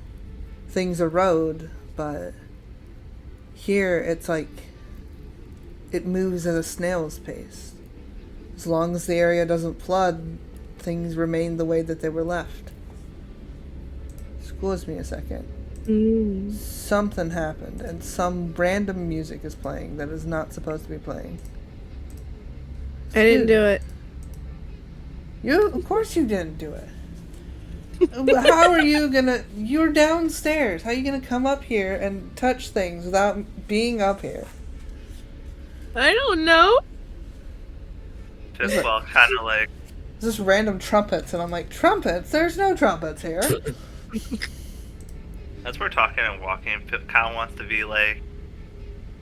Things erode, but here it's like it moves at a snail's pace. As long as the area doesn't flood, things remain the way that they were left. Excuse me a second. Something happened, and some random music is playing that is not supposed to be playing. I didn't do it. You? Of course you didn't do it. How are you gonna... You're downstairs. How are you gonna come up here and touch things without being up here? I don't know. Fistball kind of like... It's just random trumpets, and I'm like, trumpets? There's no trumpets here. As we're talking and walking, Pip kind of wants to be like...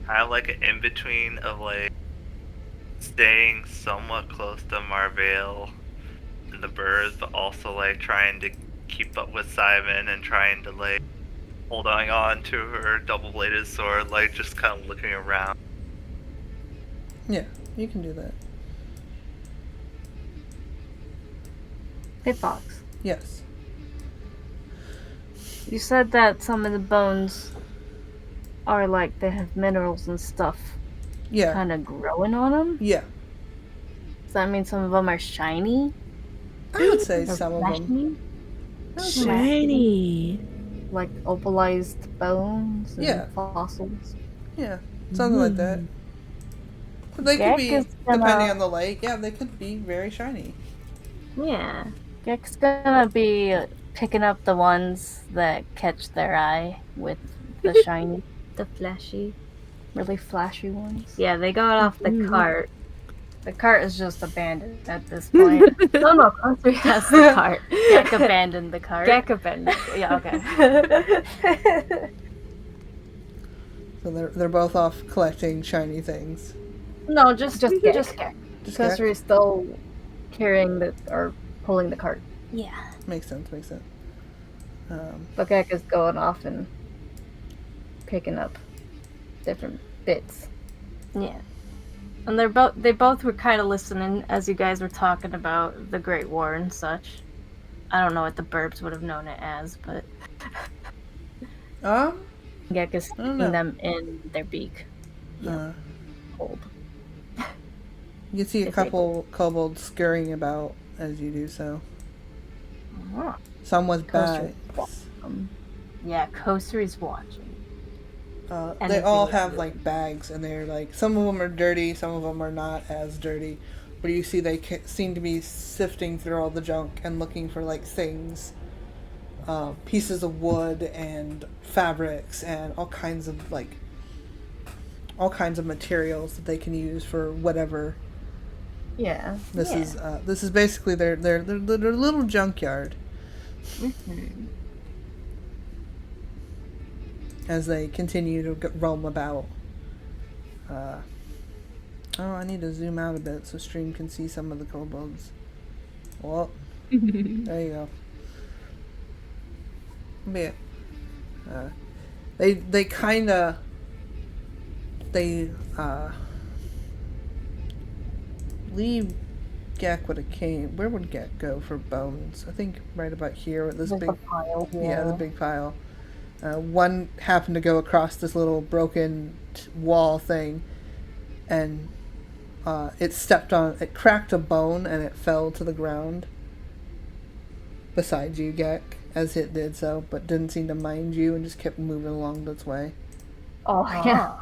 kind of like an in-between of like... staying somewhat close to Marvale and the birds, but also like trying to keep up with Simon and trying to like holding on to her double-bladed sword, like just kind of looking around. Yeah, you can do that. Hey, Fox. Yes. You said that some of the bones are like they have minerals and stuff Yeah. kind of growing on them. Yeah. Does that mean some of them are shiny? I would say Or some of them. flashy? Shiny. Like opalized bones and Yeah. fossils? Yeah. Something like that. But they could be, Gek is gonna- depending on the lake, yeah, they could be very shiny. Yeah. Gek's gonna be picking up the ones that catch their eye with the shiny, The flashy. really flashy ones. Yeah, they got off the Mhm. cart. The cart is just abandoned at this point. No, Coaster has the cart. Gek abandoned the cart. Gek abandoned. Yeah, okay. So they're both off collecting shiny things. No, just Gek. Just Coaster is still carrying or pulling the cart. Yeah. makes sense. But Gek is going off and picking up different bits. Yeah. And they both were kind of listening as you guys were talking about the Great War and such. I don't know what the burbs would have known it as, but Gek is I don't sticking know. them in their beak. Hold. You see a If they couple kobolds scurrying about as you do so. Oh. Some with Coaster. bags. yeah, Coaster is watching. They all have like bags, and they're like, some of them are dirty, some of them are not as dirty. But you see they seem to be sifting through all the junk and looking for like things, pieces of wood and fabrics and all kinds of materials that they can use for whatever. Yeah. This is basically their little junkyard. As they continue to roam about. I need to zoom out a bit so stream can see some of the kobolds. Well, there you go. But yeah, they kind of leave Gek with a cane. Where would Gek go for bones? I think right about here with this There's big a pile. yeah, the big pile. One happened to go across this little broken wall thing, and it cracked a bone and it fell to the ground beside you, Gek, as it did so, but didn't seem to mind you and just kept moving along its way. Oh, yeah.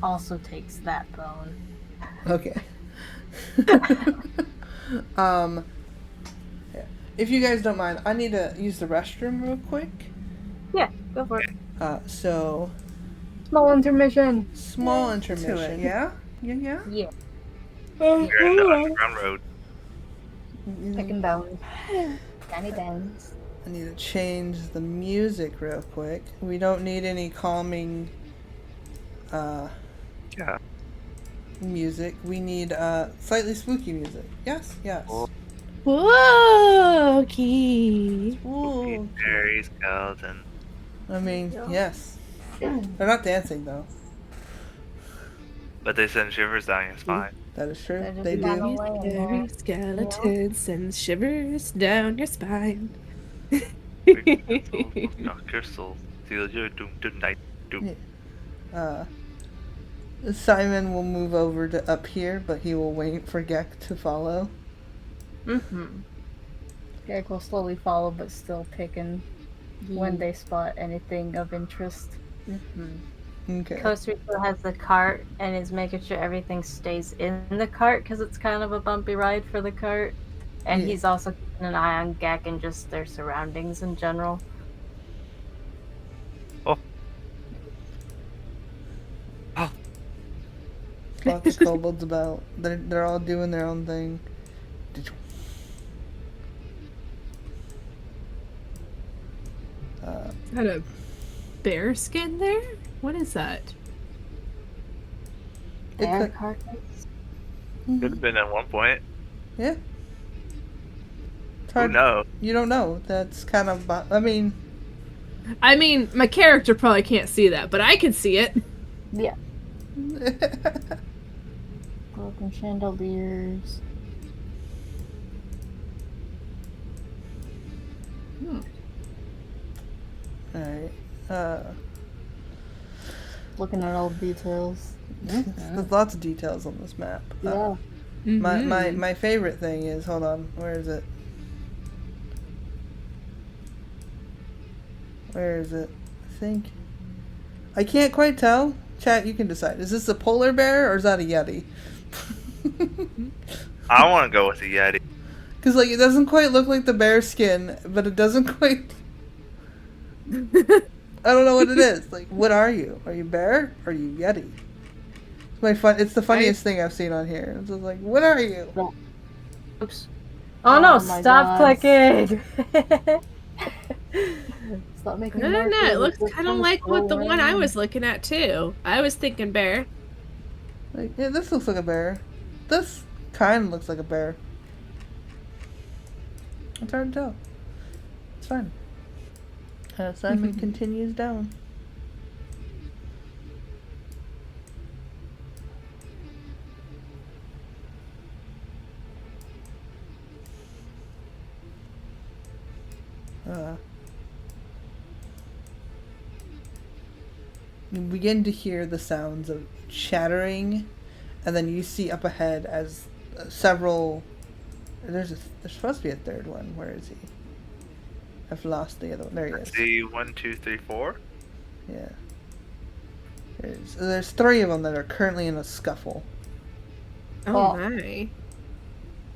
Also takes that bone. Okay. If you guys don't mind, I need to use the restroom real quick. Yeah, go for it. So Small intermission. small intermission. Yeah. Yeah. You're in the underground road. Picking bones. Tiny bones. I need to change the music real quick. We don't need any calming Yeah. music. We need slightly spooky music. Yes, yes. Cool. Spooky. Ooh. Fairy skeleton. I mean, yes. They're not dancing though. But they send shivers down your spine. That is true. They're just They kinda do. like- Scary skeletons send shivers down your spine. Knock your soul. Seal your doom tonight. Doom. Uh, Simon will move over to up here, but he will wait for Gek to follow. Mm-hmm. Gek will slowly follow, but still picking when they spot anything of interest. Mm-hmm. Okay. Kosri still has the cart and is making sure everything stays in the cart because it's kind of a bumpy ride for the cart. And Yeah. he's also keeping an eye on Gek and just their surroundings in general. Lots of kobolds about. They're all doing their own thing. Is that a bear skin there? What is that? Their It's a- carcass? Could have been at one point. Yeah. It's Who hard. knows? You don't know. That's kind of. I mean. I mean, my character probably can't see that, but I can see it. Yeah. Broken chandeliers. Alright. Looking at all the details. There's lots of details on this map. Yeah. My favorite thing is, hold on, where is it? Where is it? I think. I can't quite tell. Chat, you can decide. Is this a polar bear or is that a yeti? I want to go with the Yeti. Because like it doesn't quite look like the bear skin, but it doesn't quite. I don't know what it is. Like, what are you? Are you bear? Or are you yeti? It's the funniest thing I've seen on here. It's just like, what are you? Oops. Oh no, my stop God. clicking! Stop making No, it looks kind of like what the one I was looking at too. I was thinking bear. Like, yeah, this looks like a bear. This kind of looks like a bear. It's hard to tell. It's fine. Simon continues down. You begin to hear the sounds of chattering, and then you see up ahead as several. There's supposed to be a third one. Where is he? I've lost the other one. There he is. See, 1, 2, 3, 4. Yeah. There's three of them that are currently in a scuffle. Oh Oh. my.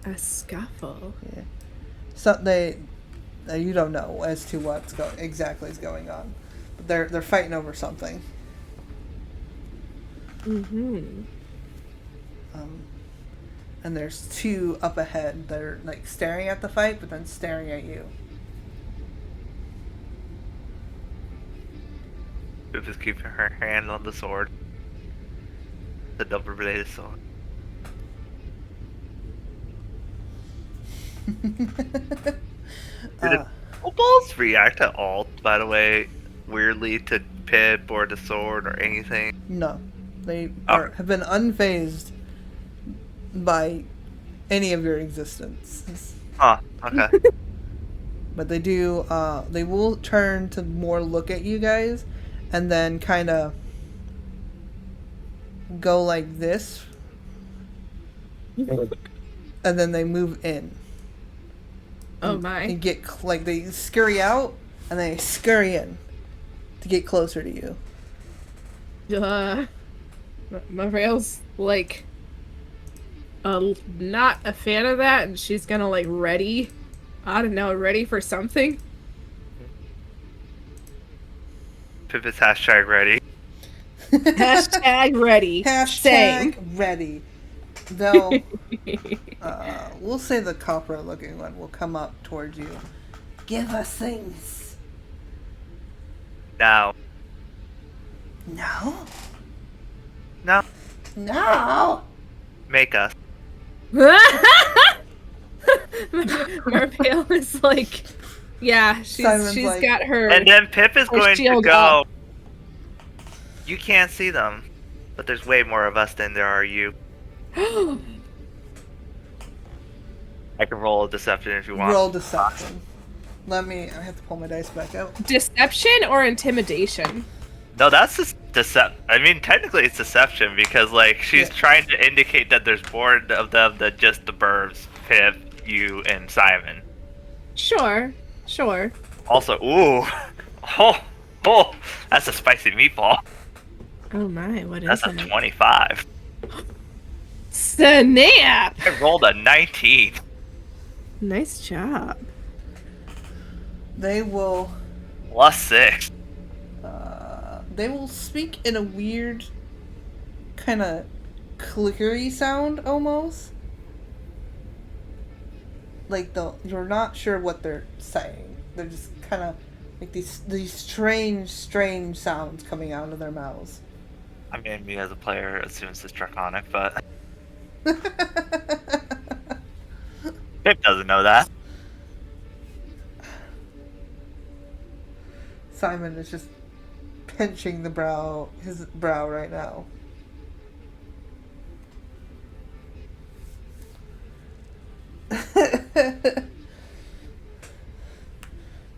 A scuffle. Yeah. So they, you don't know as to what's exactly is going on, but they're fighting over something. Mm-hmm. And there's two up ahead that are like staring at the fight, but then staring at you. Just keeping her hand on the sword. The double-bladed sword. Did kobolds react at all, by the way, weirdly to Pip or the sword or anything? No, they Oh. have been unfazed by any of your existence. Huh, okay. But they do. They will turn to more look at you guys, and then kind of go like this, and then they move in. Oh my. And get like they scurry out, and they scurry in to get closer to you. Mavrail's like not a fan of that, and she's gonna like ready for something. Pip is hashtag ready. Hashtag ready. Hashtag ready. They'll. We'll say the copper-looking one will come up towards you. Give us things. Now. No. No. No. Make us. Marvale is like, yeah, she's Simon's like- got her. And then Pip is Her going to shield go. up. You can't see them, but there's way more of us than there are you. I can roll a deception if you want. Roll deception. I have to pull my dice back out. Deception or intimidation? No, that's just I mean, technically it's deception because, like, she's trying to indicate that there's more of them than just the Burbs, Pip, you, and Simon. Sure. Also, ooh, oh, that's a spicy meatball. Oh my, what is That's a it? 25. Snap! I rolled a 19. Nice job. They will +6. they will speak in a weird kind of clickery sound almost. Like you're not sure what they're saying. They're just kind of like these strange sounds coming out of their mouths. I mean, me as a player assumes it's draconic, but Pip doesn't know that. Simon is just pinching his brow right now.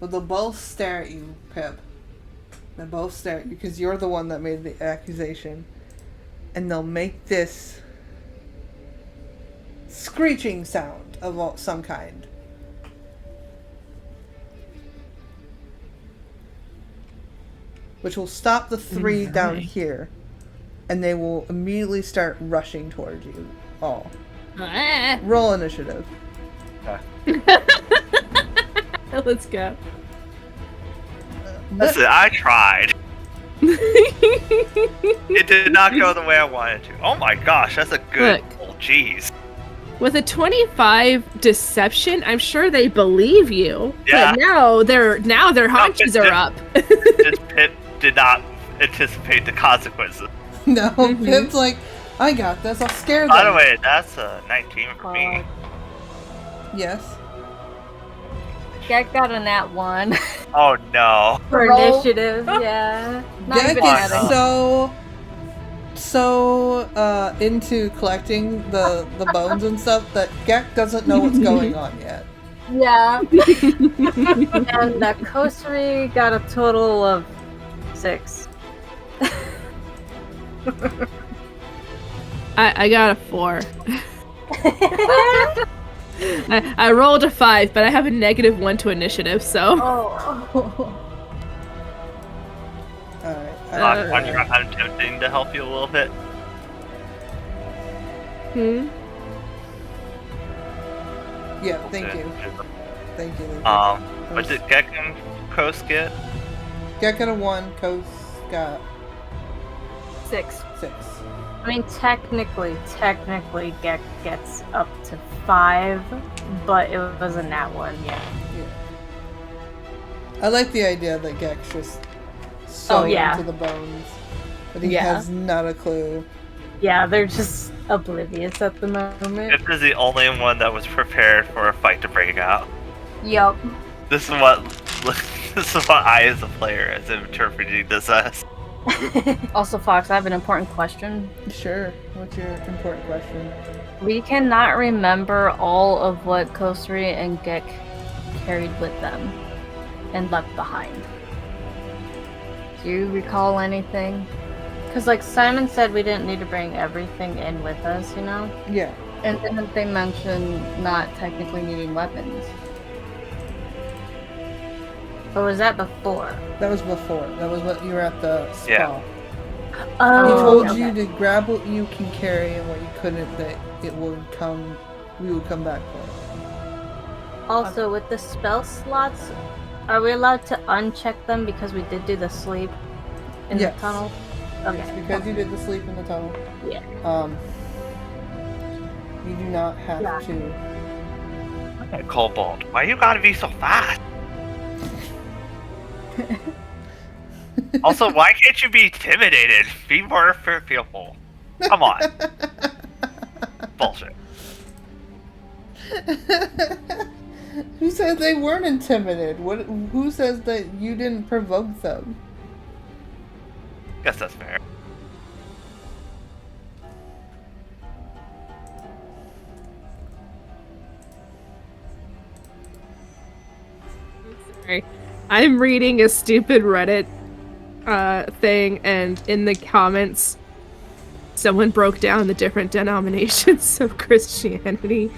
Well, they'll both stare at you, Pip. They'll both stare at you because you're the one that made the accusation. And they'll make this screeching sound of some kind. Which will stop the three down here. And they will immediately start rushing towards you all. Roll initiative. Let's go. Listen, I tried. It did not go the way I wanted to. Oh my gosh, that's a good roll. Jeez. With a 25 deception, I'm sure they believe you. Yeah. But now their haunches are up. Just Pip did not anticipate the consequences. No, Pip's like, I got this, I'll scare them. By the way, that's a 19 for me. Yes. Gek got a nat 1 Oh no. for initiative. Yeah. Not Gek even is adding. so into collecting the bones and stuff that Gek doesn't know what's going on yet. Yeah. And the Kosari got a total of 6. I got a 4. I rolled a 5, but I have a -1 to initiative, so. Oh. Alright. I'm attempting to help you a little bit. Yeah, thank you. Thank you. What did Gek and Coast get? Gek got a 1, Coast got 6. 6. I mean, technically, Gek gets up to 5, but it was a nat 1, yeah. I like the idea that Gek's just so into the bones, but he has not a clue. Yeah, they're just oblivious at the moment. Pip is the only one that was prepared for a fight to break out. Yup. This is what I, as a player, is interpreting this as. Also, Fox, I have an important question. Sure. What's your important question? We cannot remember all of what Kosari and Gek carried with them and left behind. Do you recall anything? Because, like, Simon said we didn't need to bring everything in with us, you know? Yeah. And then they mentioned not technically needing weapons. Or was that before? That was before. That was what you were at the spa. Yeah. Oh, He told okay. you to grab what you can carry and what you couldn't, that we would come back for. Also, with the spell slots, are we allowed to uncheck them because we did do the sleep in the tunnel? Okay. Yes, because you did the sleep in the tunnel. Yeah. You do not have to. Hey, Cobalt, why you gotta be so fast? Also, why can't you be intimidated? Be more fearful. Come on. Bullshit. Who said they weren't intimidated? Who says that you didn't provoke them? Guess that's fair. Sorry. I'm reading a stupid Reddit thing, and in the comments, someone broke down the different denominations of Christianity,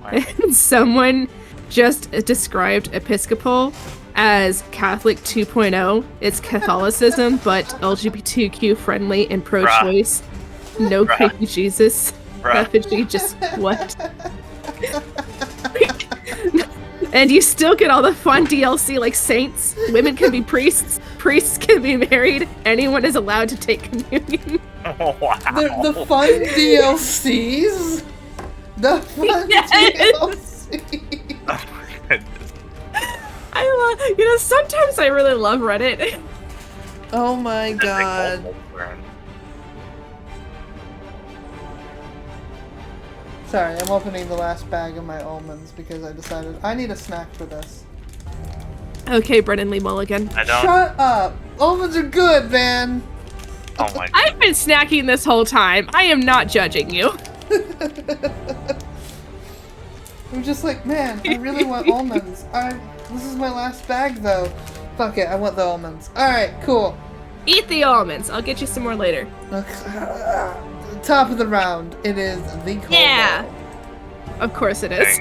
and someone just described Episcopal as Catholic 2.0. It's Catholicism, but LGBTQ friendly and pro-choice. No creepy Jesus. Effigy, just what? And you still get all the fun DLC like saints. Women can be priests. Priests can be married. Anyone is allowed to take communion. Oh, wow. The fun DLCs? The fun DLCs? Oh my goodness. I love, sometimes I really love Reddit. Oh my god. Sorry, I'm opening the last bag of my almonds because I decided I need a snack for this. Okay, Brennan Lee Mulligan. I don't. Shut up! Almonds are good, man! Oh my god. I've been snacking this whole time. I am not judging you. I'm just like, man, I really want almonds. This is my last bag, though. Fuck it, I want the almonds. Alright, cool. Eat the almonds. I'll get you some more later. Top of the round, it is the Cobalt. Yeah. Of course it is.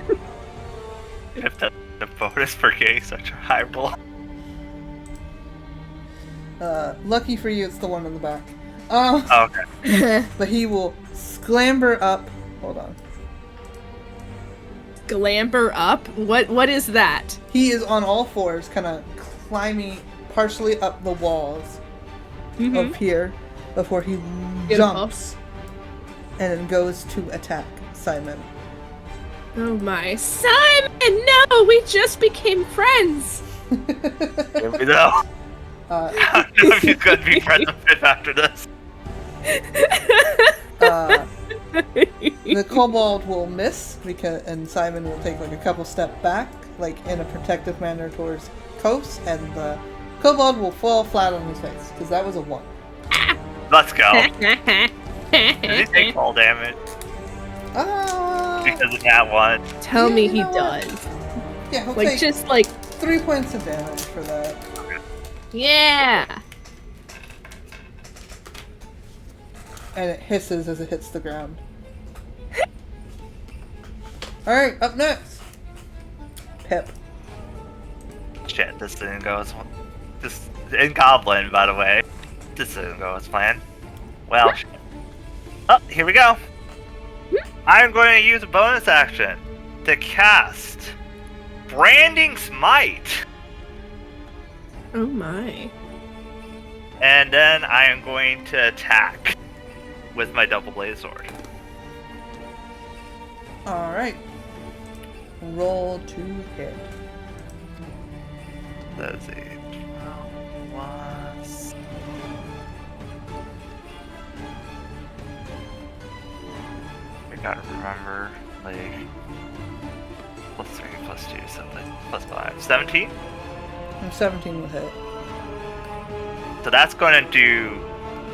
If that's the bonus for getting such a high roll. Lucky for you, it's the one in the back. Oh, okay. But he will sclamber up. Hold on. Glamber up? What is that? He is on all fours, kind of climbing partially up the walls of here before he jumps and then goes to attack Simon. Oh my. Simon, no! We just became friends! Here we go. I don't know if he's gonna be friends with him after this. The kobold will miss and Simon will take like a couple step back, like in a protective manner towards Kos, and the kobold will fall flat on his face because that was a 1. Let's go. Does he take fall damage because of that one? Tell me you he know does. Yeah, he'll Like, take just like, 3 points of damage for that. yeah! And it hisses as it hits the ground. Alright, up next. Pip. Shit, this didn't go as this in Goblin, by the way. This didn't go as planned. Well, shit. Oh, here we go. I'm going to use a bonus action to cast Branding Smite. Oh my. And then I am going to attack with my double blade sword. Alright. Roll to hit. That's a 12 plus. I gotta remember, like, plus 3, plus 2, something, plus 5. 17? 17 will hit. So that's going to do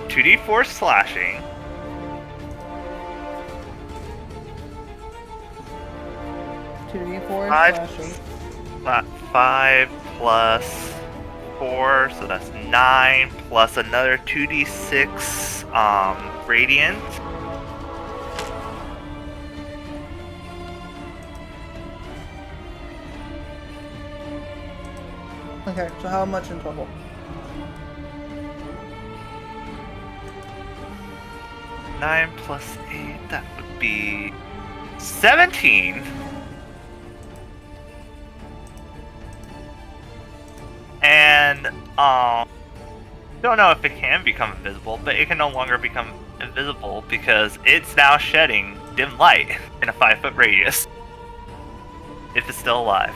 2d4 slashing. slashing. 5 plus 4, so that's 9, plus another 2d6 radiant. Okay, so how much in total? Nine plus 8, that would be 17. And don't know if it can become invisible, but it can no longer become invisible because it's now shedding dim light in a 5-foot radius. If it's still alive.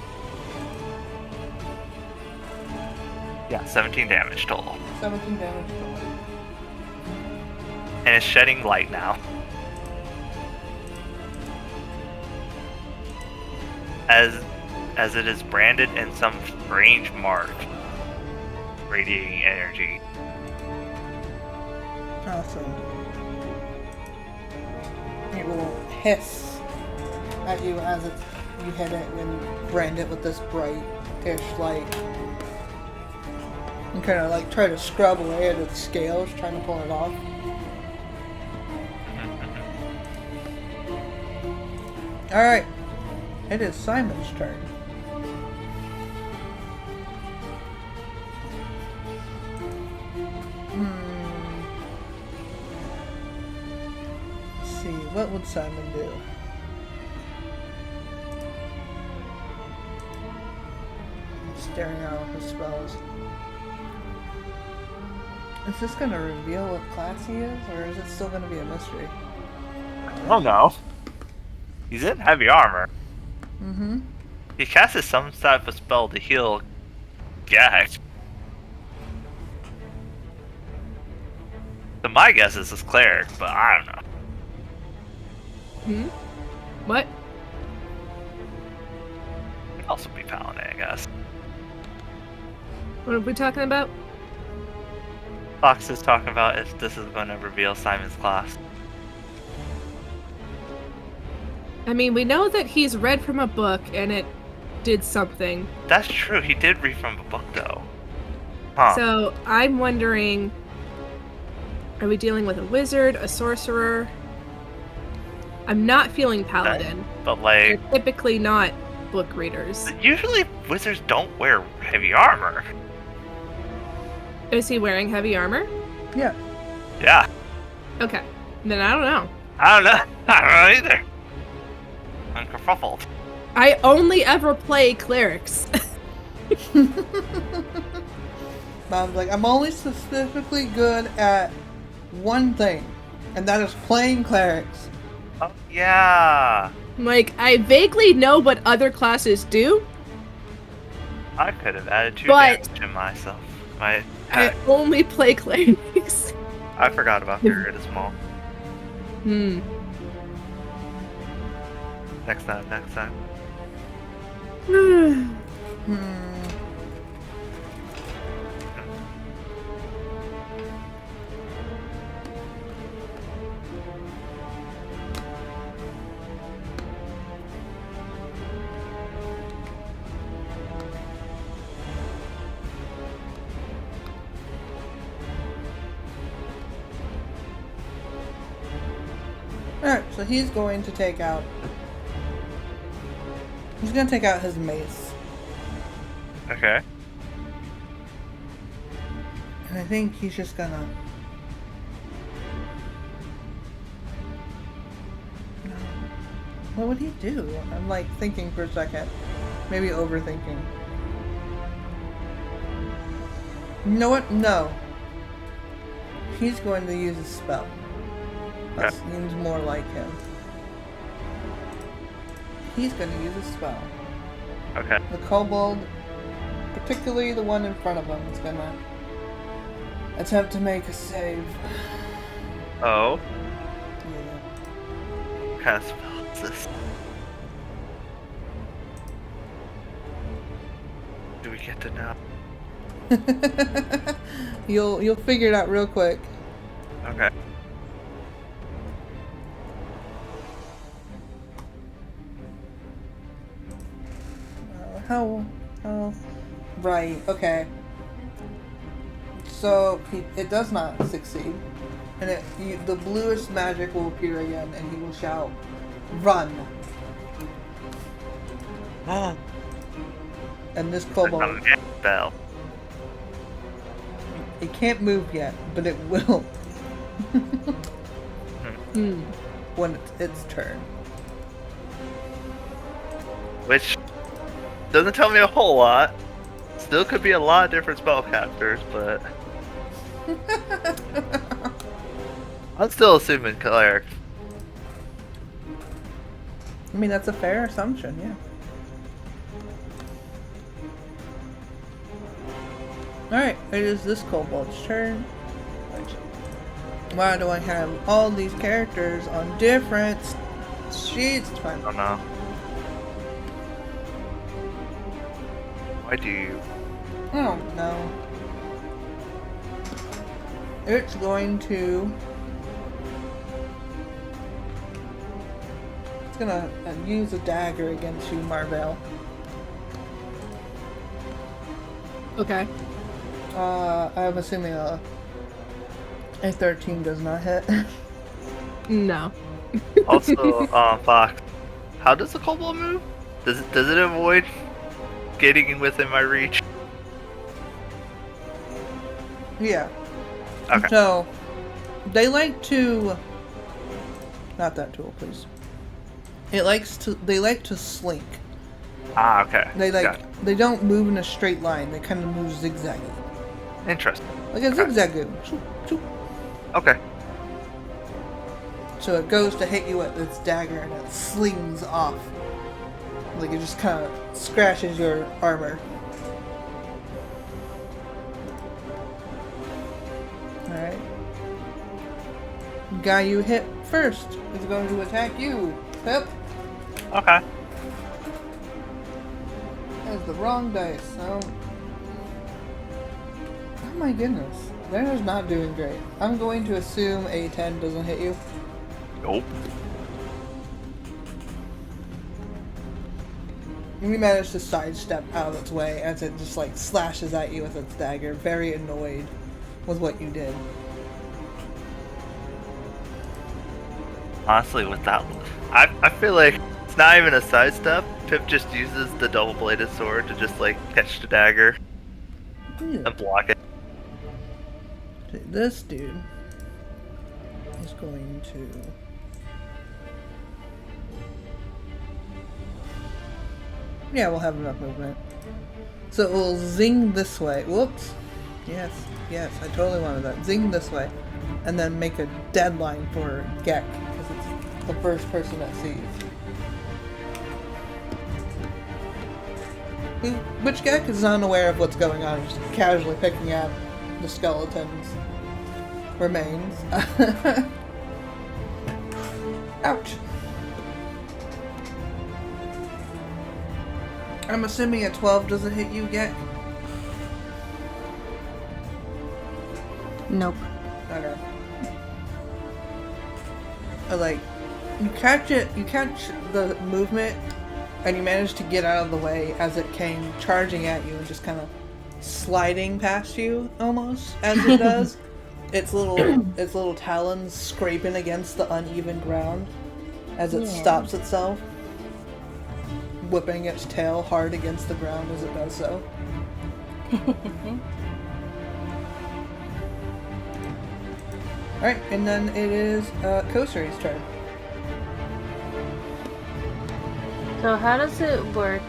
Yeah, 17 damage total. 17 damage total. And it's shedding light now. As it is branded in some strange mark. Radiating energy. Awesome. It will hiss at you as you hit it and brand it with this bright-ish light. And kind of like try to scrub away at its scales, trying to pull it off. Alright. It is Simon's turn. Let's see, what would Simon do? I'm staring out at his spells. Is this gonna reveal what class he is, or is it still gonna be a mystery? I don't know. He's in heavy armor. Mm-hmm. He casts some type of spell to heal Gag. So my guess is this cleric, but I don't know. What? Could also be paladin, I guess. What are we talking about? Fox is talking about if this is going to reveal Simon's class. I mean, we know that he's read from a book and it did something. That's true. He did read from a book, though. Huh. So I'm wondering, are we dealing with a wizard, a sorcerer? I'm not feeling paladin. But like, They're typically not book readers. usually wizards don't wear heavy armor. Is he wearing heavy armor? Yeah. Yeah. Okay. Then I don't know. I don't know. I don't know either. I'm kerfuffled. I only ever play clerics. Mom's like, I'm only specifically good at one thing, and that is playing clerics. Oh, yeah. Like, I vaguely know what other classes do. I could have added 2 But- damage to myself. I only play clerics. I forgot about the grid as well. Next time. Alright, so he's going to take out... He's going to take out his mace. Okay. And I think he's just gonna... No. What would he do? I'm like thinking for a second. Maybe overthinking. You know what? No. He's going to use a spell. That Okay. seems more like him. He's going to use a spell. Okay. The kobold, particularly the one in front of him, is going to attempt to make a save. Oh. Yeah. What kind of spell is this? Do we get to know? You'll figure it out real quick. Okay. How? Right. Okay. So it does not succeed, and the bluest magic will appear again, and he will shout, "Run!" And this kobold, Spell. it can't move yet, but it will when it's its turn. Which doesn't tell me a whole lot. Still could be a lot of different spellcasters, but I'm still assuming cleric. I mean, that's a fair assumption, yeah. Alright, it is this kobold's turn. Why do I have all these characters on different sheets? It's fine. I don't know. Why do you? I don't know. It's going to... It's gonna use a dagger against you, Marvell. Okay. I'm assuming a 13 does not hit. No. Also, Fox, how does the kobold move? Does it avoid getting within my reach? Yeah. Okay. So, they like to... Not that tool, please. They like to slink. Ah, okay. They Got it. they don't move in a straight line. They kind of move zigzaggy. Interesting. Like a zigzag move. Shoop, shoop. Okay. So it goes to hit you with its dagger and it slings off. Like it just kind of scratches your armor. Alright. Guy you hit first is going to attack you. Pip. Okay. That's the wrong dice. Oh my goodness. They're just not doing great. I'm going to assume a 10 doesn't hit you. Nope. We managed to sidestep out of its way as it just like slashes at you with its dagger, very annoyed with what you did. Honestly, with that, I feel like it's not even a sidestep. Pip just uses the double-bladed sword to just like catch the dagger and block it. This dude is going to... Yeah, we'll have enough movement. So it will zing this way. Whoops. Yes, I totally wanted that. Zing this way. And then make a deadline for Gek, because it's the first person that sees. Which Gek is unaware of what's going on, just casually picking at the skeleton's remains. Ouch. I'm assuming a 12 doesn't hit you, Gek? Nope. Okay. Like, you catch the movement, and you manage to get out of the way as it came charging at you and just kind of sliding past you, almost, as it does. its little talons scraping against the uneven ground as it stops itself, whipping its tail hard against the ground as it does so. Alright, and then it is Kosari's turn. So how does it work?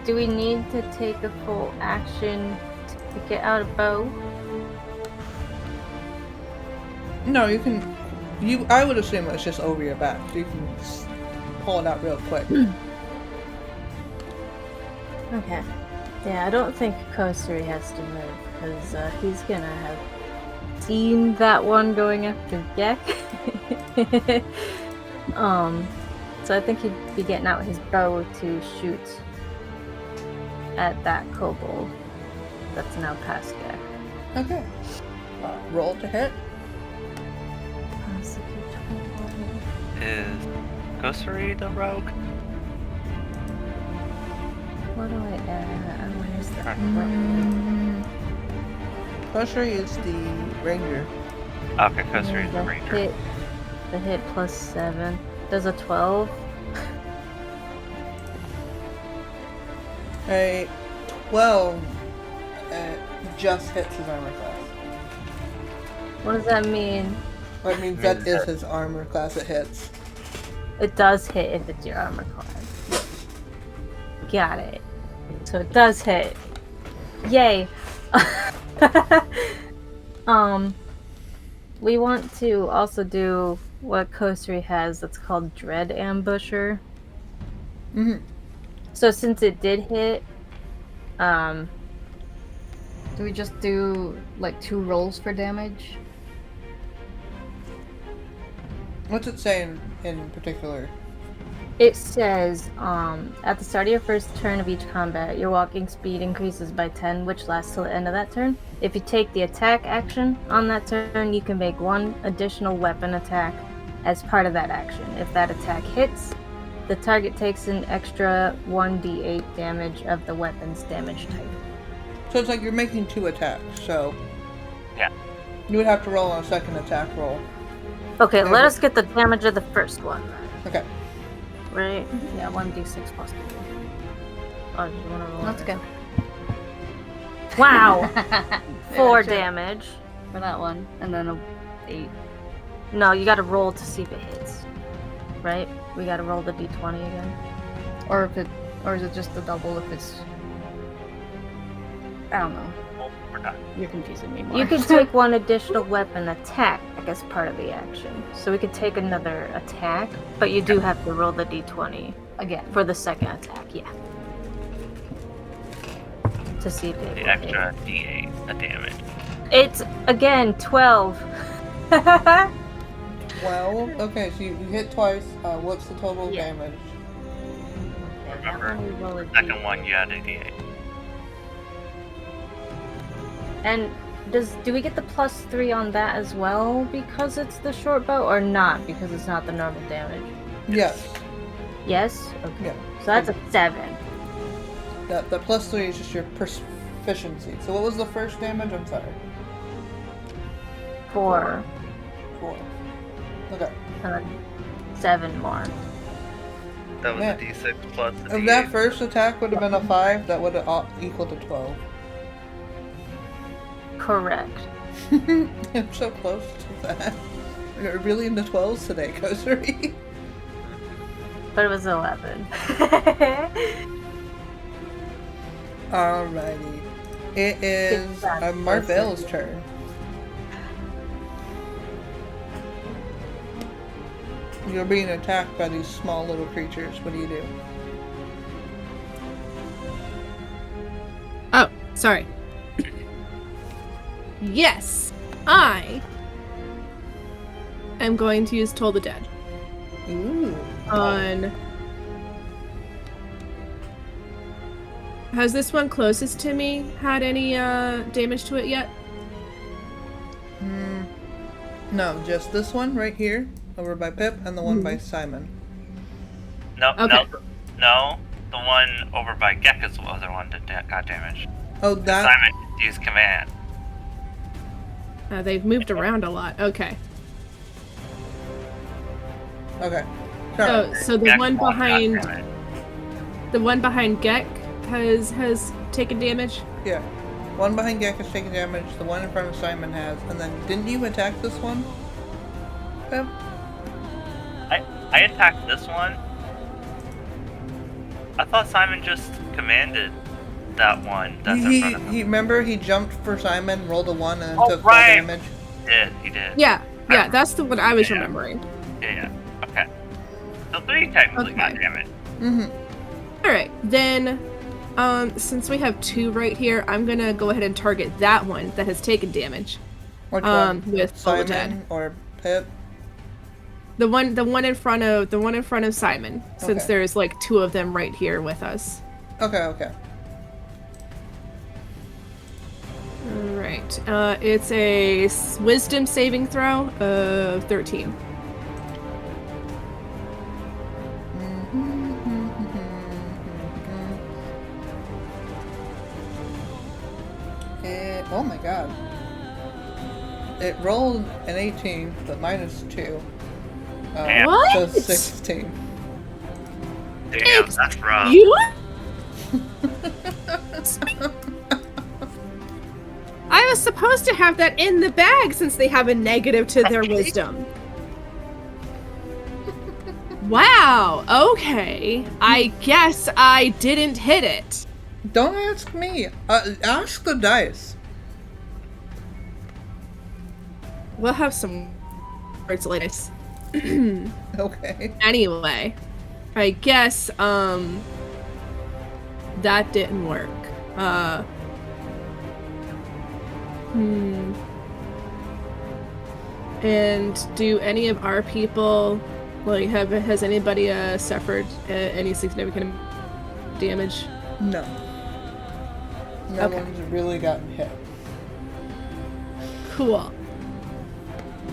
Do we need to take a full action to get out a bow? No, you can... I would assume it's just over your back. You can pull it out real quick. Okay. Yeah, I don't think Kosari has to move, because he's gonna have seen that one going after Gek. So I think he'd be getting out his bow to shoot at that kobold that's now past Gek. Okay. Roll to hit. Is Kosari the rogue? What do I add? Where's that? Kosari is the ranger. Okay, Kosari is the ranger. The hit plus 7. Does a 12? A 12 just hits his armor class. What does that mean? Well, it means that is his armor class it hits. It does hit if it's your armor class. Got it. So it does hit. Yay! We want to also do what Kosari has that's called Dread Ambusher. Mm-hmm. So since it did hit, do we just do like 2 rolls for damage? What's it say in particular? It says, at the start of your first turn of each combat, your walking speed increases by 10, which lasts till the end of that turn. If you take the attack action on that turn, you can make 1 additional weapon attack as part of that action. If that attack hits, the target takes an extra 1d8 damage of the weapon's damage type. So it's like you're making 2 attacks, so... Yeah. You would have to roll on a second attack roll. Okay, Okay. let us get the damage of the first one. Okay. Right? Yeah, 1d6 plus 2. Oh, do you want to roll? Let's go. Wow! 4 sure. damage. For that one. And then a 8. No, you gotta roll to see if it hits. Right? We gotta roll the d20 again. Or is it just the double if it's... I don't know. Well, we're done. You're confusing me more. You can take one additional weapon attack as part of the action. So we could take another attack, but you do have to roll the d20 Again. for the second attack, yeah. To see if it The will extra D8 of damage. hit. It's, again, 12. 12? Okay, so you hit twice. What's the total Yeah. damage? Remember, Only roll a the second one you had a D8. And do we get the +3 on that as well because it's the short bow, or not because it's not the normal damage? Yes. Yes? Okay. Yeah. So that's a 7. The +3 is just your proficiency. So what was the first damage? I'm sorry. 4. 4. Okay. And then 7 more. That was Yeah. a D6 plus a If D8. that first attack would have been a 5, that would have equaled to 12. Correct. I'm so close to that. We're really into 12s today, Kosari. But it was 11. Alrighty. It is Marvell's turn. You're being attacked by these small little creatures. What do you do? Oh, sorry. Yes, I am going to use Toll the Dead Ooh. on... Has this one closest to me had any damage to it yet? No, just this one right here, over by Pip, and the one by Simon. No, Okay. no. The one over by Gek is the other one that got damaged. Oh, that. Simon used command. They've moved around a lot. Okay. Okay. Sorry. Oh, so the Gek one got behind damaged. Gek has taken damage. Yeah. One behind Gek is taking damage, the one in front of Simon has, and then didn't you attack this one? Pip? I attacked this one. I thought Simon just commanded that one that's in front of him. Remember he jumped for Simon, rolled a 1, and then Oh, took full right. damage? He did. Yeah, that's the one I was remembering. Yeah. Okay. So 3 technically got Okay. damage. Mm-hmm. Alright, then, since we have 2 right here, I'm gonna go ahead and target that one that has taken damage. Which one? With Toll the Simon Dead. or Pip? The one in front of Simon, since Okay. there's like 2 of them right here with us. Okay. Alright, it's a wisdom saving throw of 13. Oh my god. It rolled an 18, but minus 2. Damn. What? So 16. Damn, that's rough. You? I was supposed to have that in the bag since they have a negative to their wisdom. Wow, okay. I guess I didn't hit it. Don't ask me. Ask the dice. We'll have some words later. Okay. Anyway, I guess, that didn't work. And do any of our people, like, has anybody suffered any significant damage? No. No Okay. one's really gotten hit. Cool.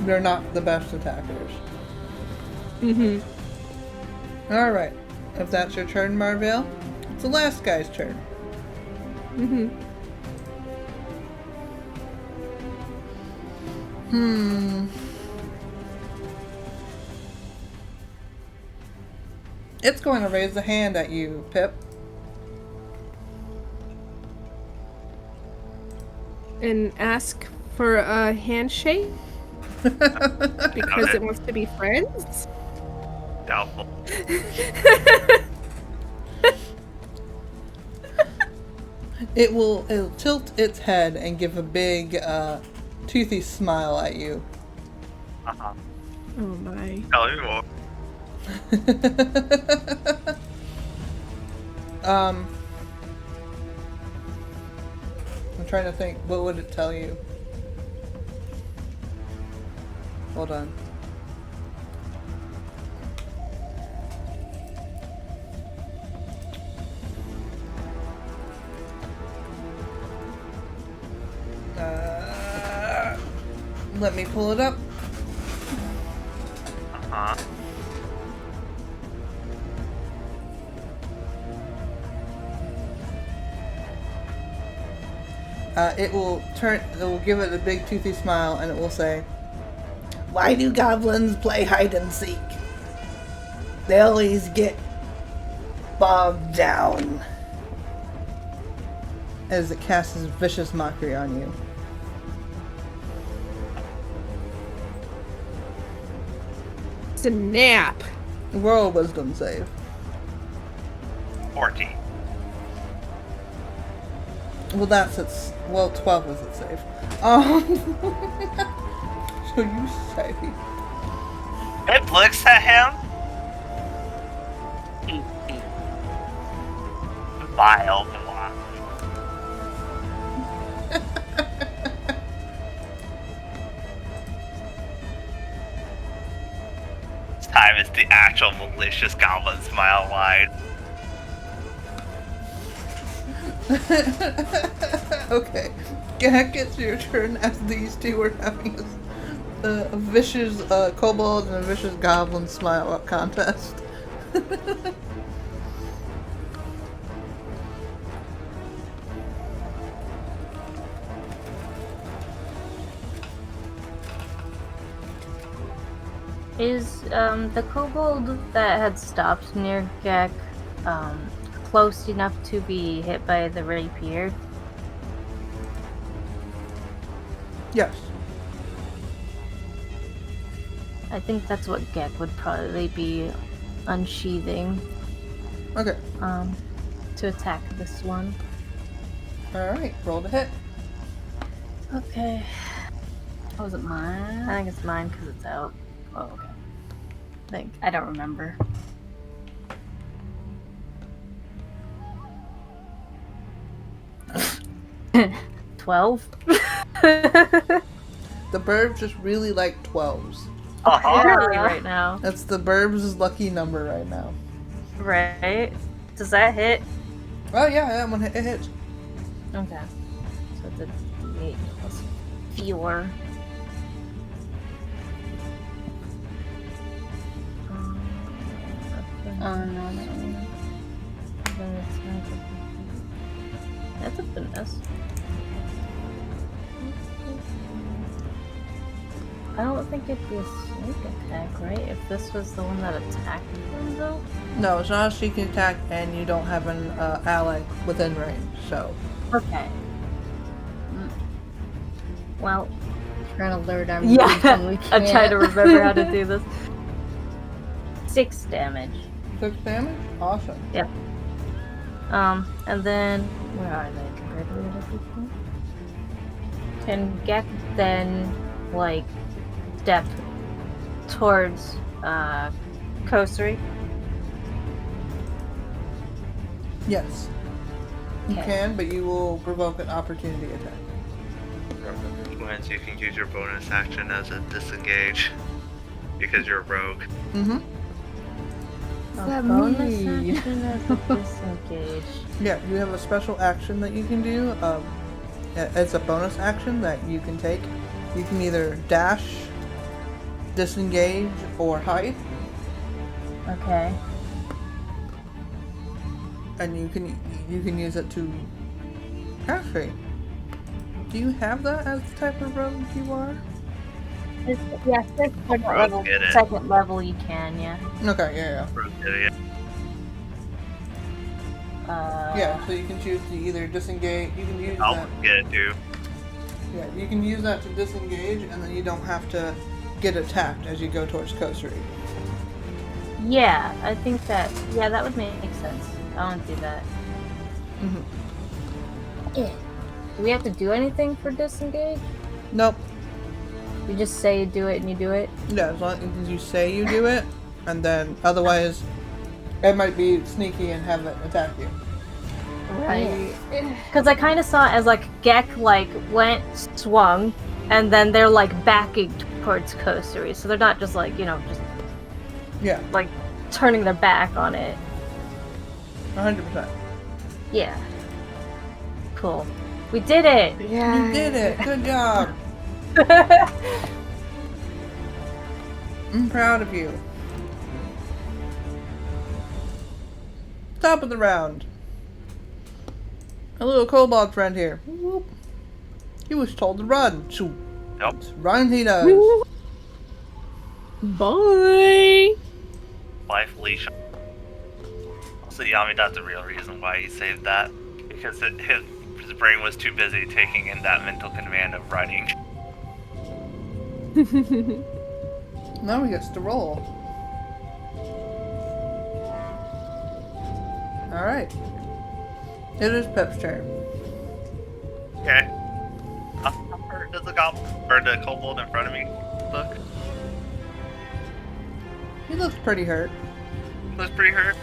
They're not the best attackers. Mm-hmm. Alright. If that's your turn, Marvell, it's the last guy's turn. Mm-hmm. It's going to raise a hand at you, Pip. And ask for a handshake because it wants to be friends. Doubtful. It'll tilt its head and give a big, toothy smile at you. Uh-huh. Oh my. Tell me more. I'm trying to think, what would it tell you? Hold on. Let me pull it up. Uh-huh. It will give it a big toothy smile and it will say, "Why do goblins play hide and seek? They always get bogged down." As it casts vicious mockery on you. Snap. Roll a wisdom save. 14. Well, 12 is its save. So you say. It looks at him. Vile blood. This time it's the actual malicious goblin smile line. Okay. Gak, it's your turn as these two are having a vicious kobold and a vicious goblin smile up contest. Is the kobold that had stopped near Gek close enough to be hit by the rapier? Yes. I think that's what Gek would probably be unsheathing Okay. to attack this one. Alright, roll to hit. Okay. Oh, is it mine? I think it's mine because it's out. Oh, okay. I don't remember. $12? The burbs just really like 12s. Apparently right now. That's the burbs' lucky number right now. Right? Does that hit? Oh yeah, that one it hits. Okay. So it's a D8 plus 4. Oh no. That's a finesse. I don't think it'd be a sneak attack, right? If this was the one that attacked them, though? No, it's not a sneak attack, and you don't have an ally within range, so. Okay. Well, Trying to learn our yeah, moves and we I'm trying to can't. remember how to do this. 6 damage. 6 damage? Awesome. Yep. And then where are they compared to the other people? Can Gek then like step towards Kosari? Yes. You Okay. can, but you will provoke an opportunity attack. Once you can use your bonus action as a disengage because you're a rogue. Mm-hmm. A bonus action as a disengage. Yeah, you have a special action that you can do. It's a bonus action that you can take. You can either dash, disengage, or hide. Okay. And you can use it to. Actually, do you have that as the type of rogue you are? Yes, it's second level. Get it. Second level, you can, yeah. Okay, yeah. Yeah, so you can choose to either disengage. You can use I'll that. get it too. Yeah, you can use that to disengage, and then you don't have to get attacked as you go towards Coast Reef. Yeah, I think that. Yeah, that would make sense. I want to do that. Mm-hmm. Do we have to do anything for disengage? Nope. You just say you do it and you do it? Yeah, as long as you say you do it, and then otherwise, it might be sneaky and have it attack you. Right. Because I kind of saw it as like Gek went, swung, and then they're like backing towards Kosari, so they're not just like, just Yeah, like turning their back on it. 100%. Yeah. Cool. We did it! You did it. Good job. I'm proud of you. Top of the round. A little kobold friend here. Whoop. He was told to run. So Yep. run he does. Bye. Life leash. Also, Yami, that's the real reason why he saved that. Because his brain was too busy taking in that mental command of running. Now he gets to roll. Alright. It is Pep's turn. Okay. How hurt does the goblin or the kobold in front of me look? He looks pretty hurt. Looks pretty hurt.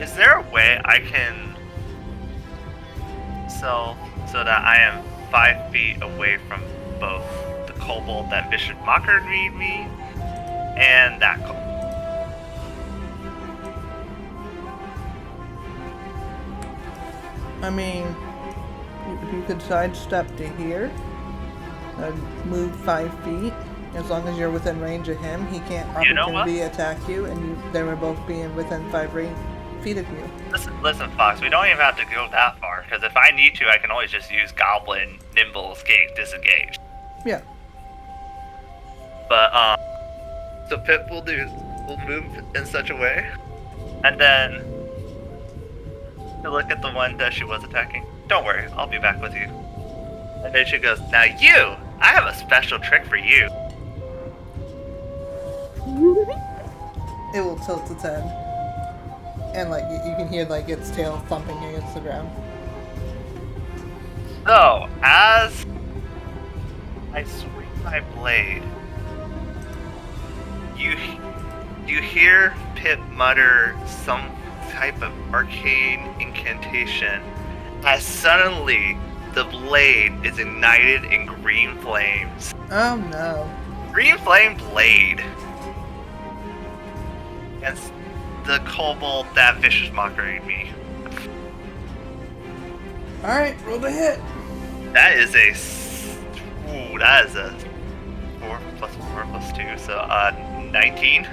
Is there a way I can so that I am 5 feet away from both the kobold that vicious mocker me and that kobold? I mean, you could sidestep to here and move 5 feet. As long as you're within range of him, he can't You know opportunity attack you, and they were both being within 5 feet of you. Listen, Fox, we don't even have to go that far, because if I need to, I can always just use Goblin, Nimble, Escape, Disengage. Yeah. But, so Pip will move in such a way, and then to look at the one that she was attacking. Don't worry, I'll be back with you. And then she goes, now you! I have a special trick for you. It will tilt its head. And you can hear its tail thumping against the ground. So, as I swing my blade, you hear Pip mutter some type of arcane incantation as suddenly the blade is ignited in green flames. Oh no. Green flame blade against the kobold that vicious mockery me. Alright, roll the hit. That is a 4 plus 4 plus 2, so 19.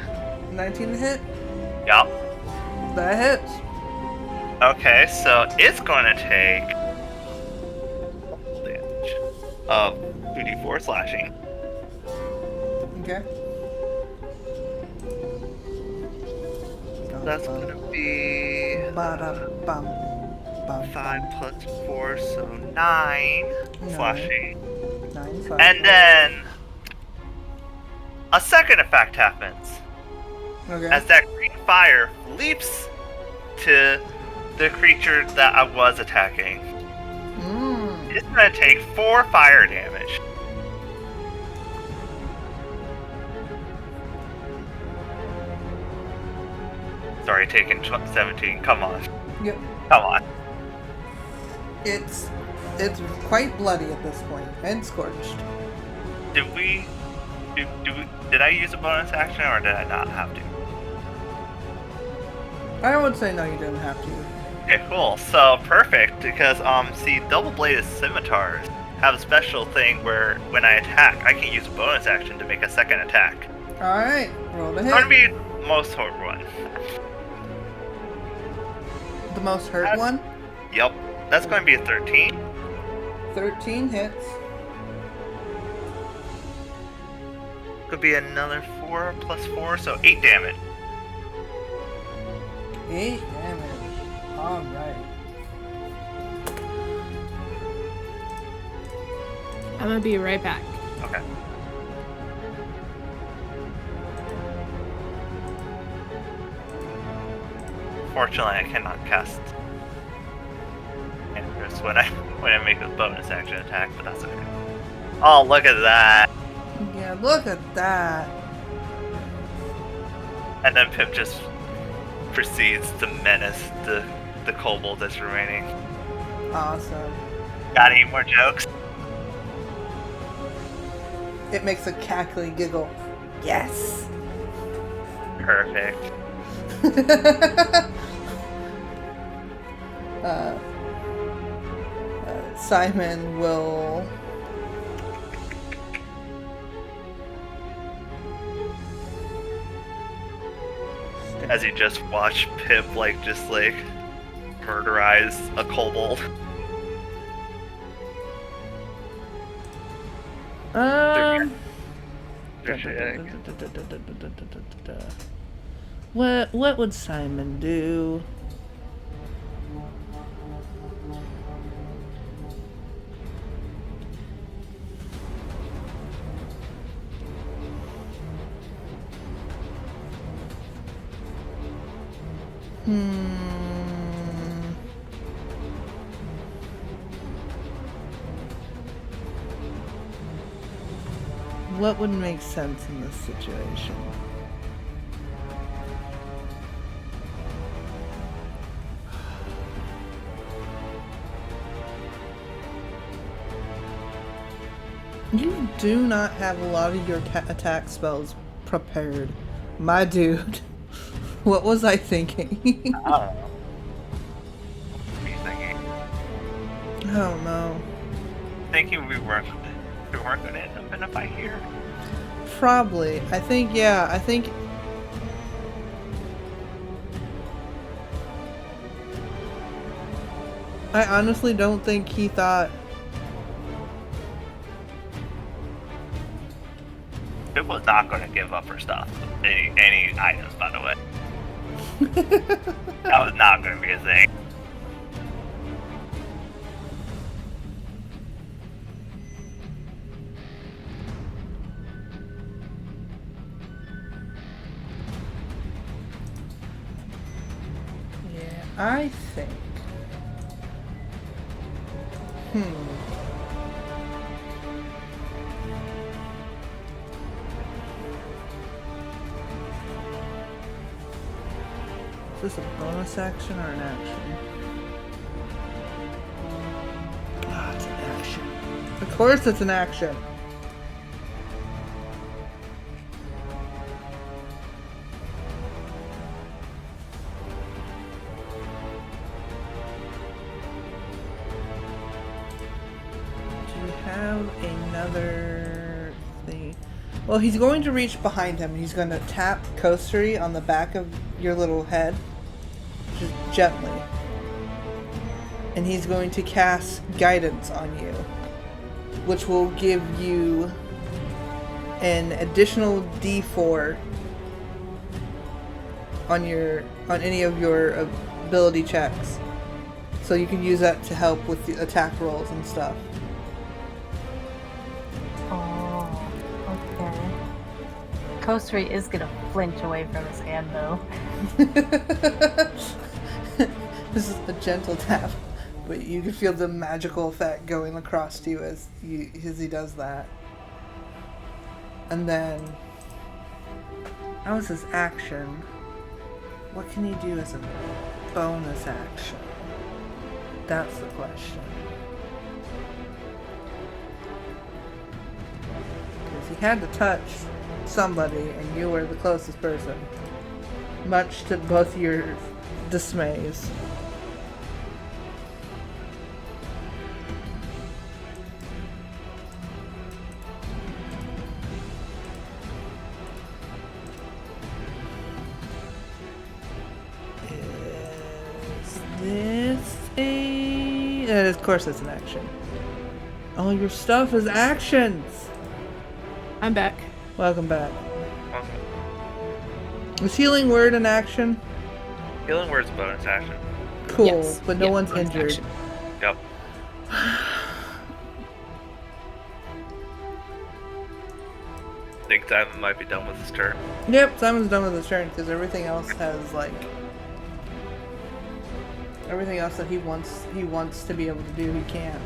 19 to hit. Yup. That hits. Okay, so it's going to take damage of 2d4 slashing. Okay. That's going to be Ba-da-bum. 5 plus 4, so 9 Nine. slashing. 9, 5. And then a second effect happens Okay. as that green fire leaps to the creature that I was attacking. It's going to take 4 fire damage. Sorry, taking 17. Come on. Yep. Come on. It's quite bloody at this point and scorched. Did I use a bonus action or did I not have to? I would say no, you didn't have to. Okay, cool. So perfect because see, double-bladed scimitars have a special thing where when I attack, I can use a bonus action to make a second attack. All right, roll the It's going to hit. be the most hurt one. The most hurt one. Yep, that's going to be a 13. 13 hits. Could be another 4 plus 4, so 8 damage. 8 damage. Alright. I'm gonna be right back. Okay. Fortunately, I cannot cast Interest when I make a bonus action attack, but that's okay. Oh, look at that! Yeah, look at that. And then Pip just proceeds to menace the kobold that's remaining. Awesome. Got any more jokes? It makes a cackling giggle. Yes! Perfect. Simon will... As you just watch Pip, just murderize a kobold. What would Simon do? What would make sense in this situation? You do not have a lot of your attack spells prepared. My dude. What was I thinking? I don't know. What are you thinking? I don't know. Thinking we weren't going to end up in a fight here. Probably. I think I honestly don't think he thought. Pip was not going to give up her stuff. Any items, by the way. That was not going to be a thing. Yeah, I think. Is this a bonus action or an action? Ah, it's an action. Of course it's an action. Do you have another thing? Well, he's going to reach behind him. He's going to tap Kosari on the back of your little head. Just gently. And he's going to cast Guidance on you, which will give you an additional D4 on any of your ability checks. So you can use that to help with the attack rolls and stuff. Oh, okay. Kosari is gonna flinch away from his hand, though. This is a gentle tap, but you can feel the magical effect going across to you as he does that. And then, that was his action. What can he do as a bonus action? That's the question. Because he had to touch somebody, and you were the closest person. Much to both your dismays. Of course it's an action. Oh, your stuff is actions! I'm back. Welcome back. Okay. Is healing word an action? Healing word's a bonus action. Cool, Yes. but no Yeah, one's bonus injured. action. Yep. I think Simon might be done with his turn. Yep, Simon's done with his turn because everything else has like everything else that he wants to be able to do, he can't.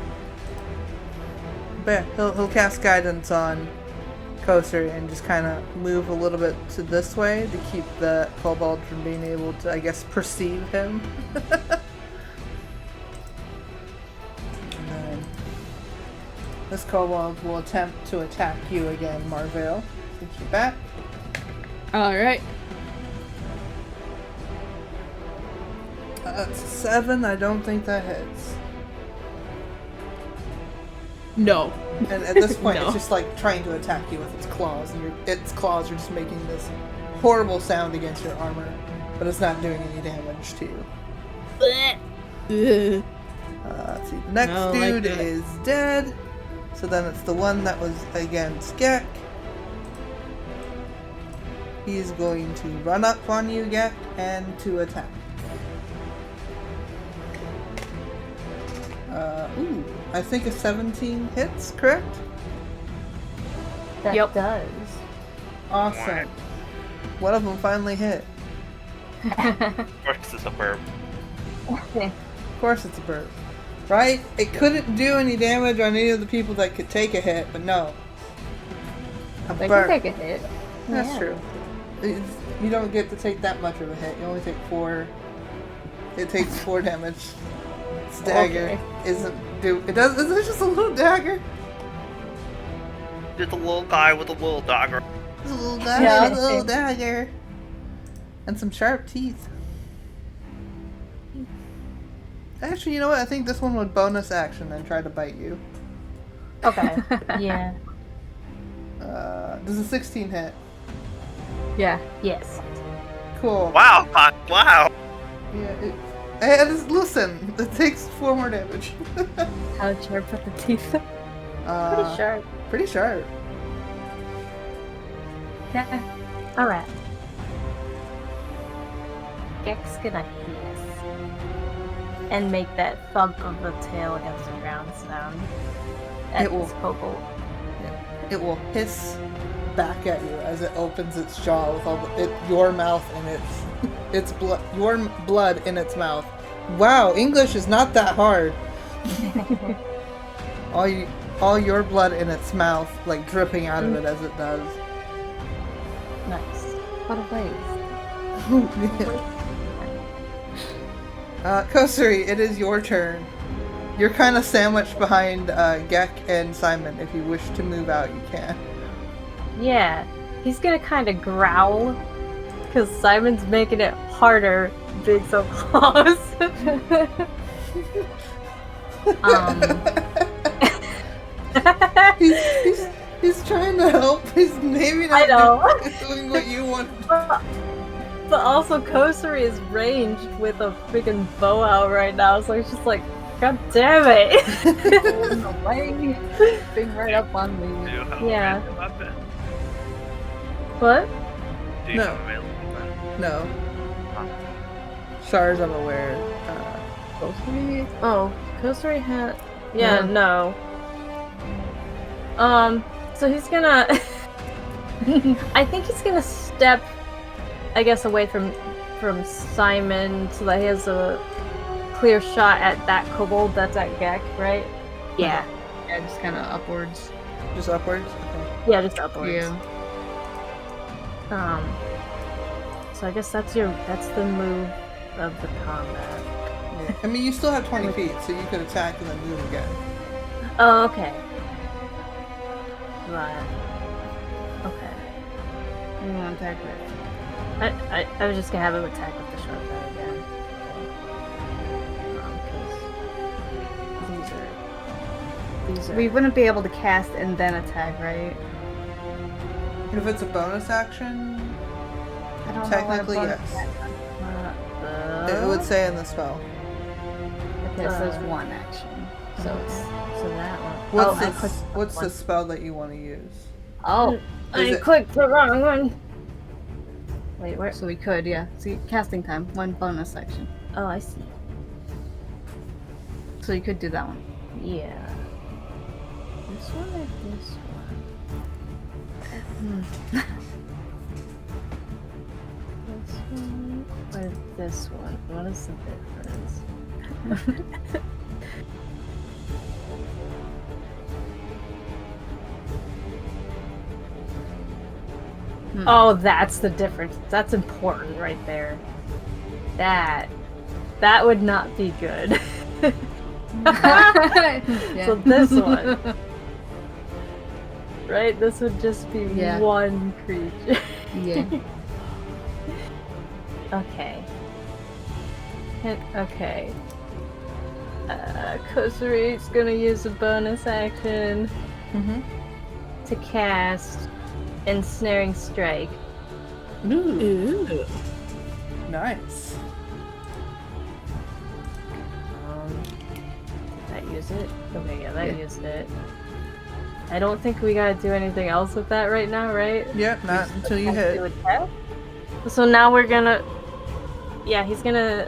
But yeah, he'll cast guidance on Coaster and just kind of move a little bit to this way to keep the kobold from being able to, I guess, perceive him. And then this kobold will attempt to attack you again, Marvale. Since you're back. Alright. That's a 7. I don't think that hits. No. And at this point, No. it's just like trying to attack you with its claws, and its claws are just making this horrible sound against your armor, but it's not doing any damage to you. Ugh. Let's see. The next No, like dude that. is dead. So then it's the one that was against Gek. He's going to run up on you, Gek, and to attack. Ooh, I think a 17 hits, correct? That Yep. does. Awesome. One of them finally hit. Of course, it's a burp. Of course it's a bird. Right? It couldn't do any damage on any of the people that could take a hit, but no. A They bird. can take a hit. That's Yeah. true. You don't get to take that much of a hit. You only take 4. It takes 4 damage. Its dagger Okay. isn't do. It does. It's just a little dagger. Just a little guy with a little dagger. It's a little dagger. Yeah. A little dagger. And some sharp teeth. Actually, you know what? I think this one would bonus action and try to bite you. Okay. Yeah. Does a 16 hit? Yeah. Yes. Cool. Wow! Wow! Yeah, hey, listen, it takes 4 more damage. How sharp are the teeth? Pretty Sharp. Pretty sharp. Yeah. Alright. Gek's gonna hiss. And make that thunk of the tail against the ground sound. At It will- this kobold. It will hiss back at you as it opens its jaw with all your mouth and its blood, your blood in its mouth. Wow, English is not that hard. all your blood in its mouth, like dripping out of it as it does. Nice. What a waste. Kosuri, it is your turn. You're kind of sandwiched behind Gek and Simon. If you wish to move out, you can. Yeah. He's gonna kind of growl because Simon's making it harder being so close. He's trying to help. He's maybe I know. not doing what you want. But also Kosuri is ranged with a freaking bow out right now, so it's just like, god damn it! In the way. Big right up on Do me. you have Yeah. a melee weapon? What? Do you No. have a melee weapon? No. As I'm aware. Kosuri? Oh, Kosuri had. Yeah, No. no. So he's gonna. I think he's gonna step, I guess, away from Simon so that he has a clear shot at that kobold that's at Gek, right? Yeah. Yeah, just kind of upwards. Just upwards? Okay. Yeah, just upwards. Yeah. So I guess that's the move of the combat. Yeah. I mean, you still have 20 feet, so you could attack and then move again. Oh, okay. Right. Okay. You want to attack with? I was just gonna have him attack with the short bow again. 'Cause these are. We wouldn't be able to cast and then attack, right? If it's a bonus action, I don't technically know. yes. Uh, It would say in the spell. Okay, so there's one action. So it's So that one. What's, oh, I the, clicked what's one. the spell that you want to use? Oh, Is I it- clicked the wrong one. Wait, where? So we could, yeah. See, casting time, 1 bonus section. Oh, I see. So you could do that one. Yeah. This one or this one? This one or this one? What is the difference? Oh, that's the difference. That's important right there. That would not be good. So this one. Right? This would just be Yeah. one creature. Yeah. Okay. Okay. Kosari's gonna use a bonus action to cast Ensnaring Strike. Ooh. Nice. Did that use it? Okay, yeah, that Yeah. used it. I don't think we gotta do anything else with that right now, right? Yep, not until you Do hit. attack? So now we're gonna... Yeah, he's gonna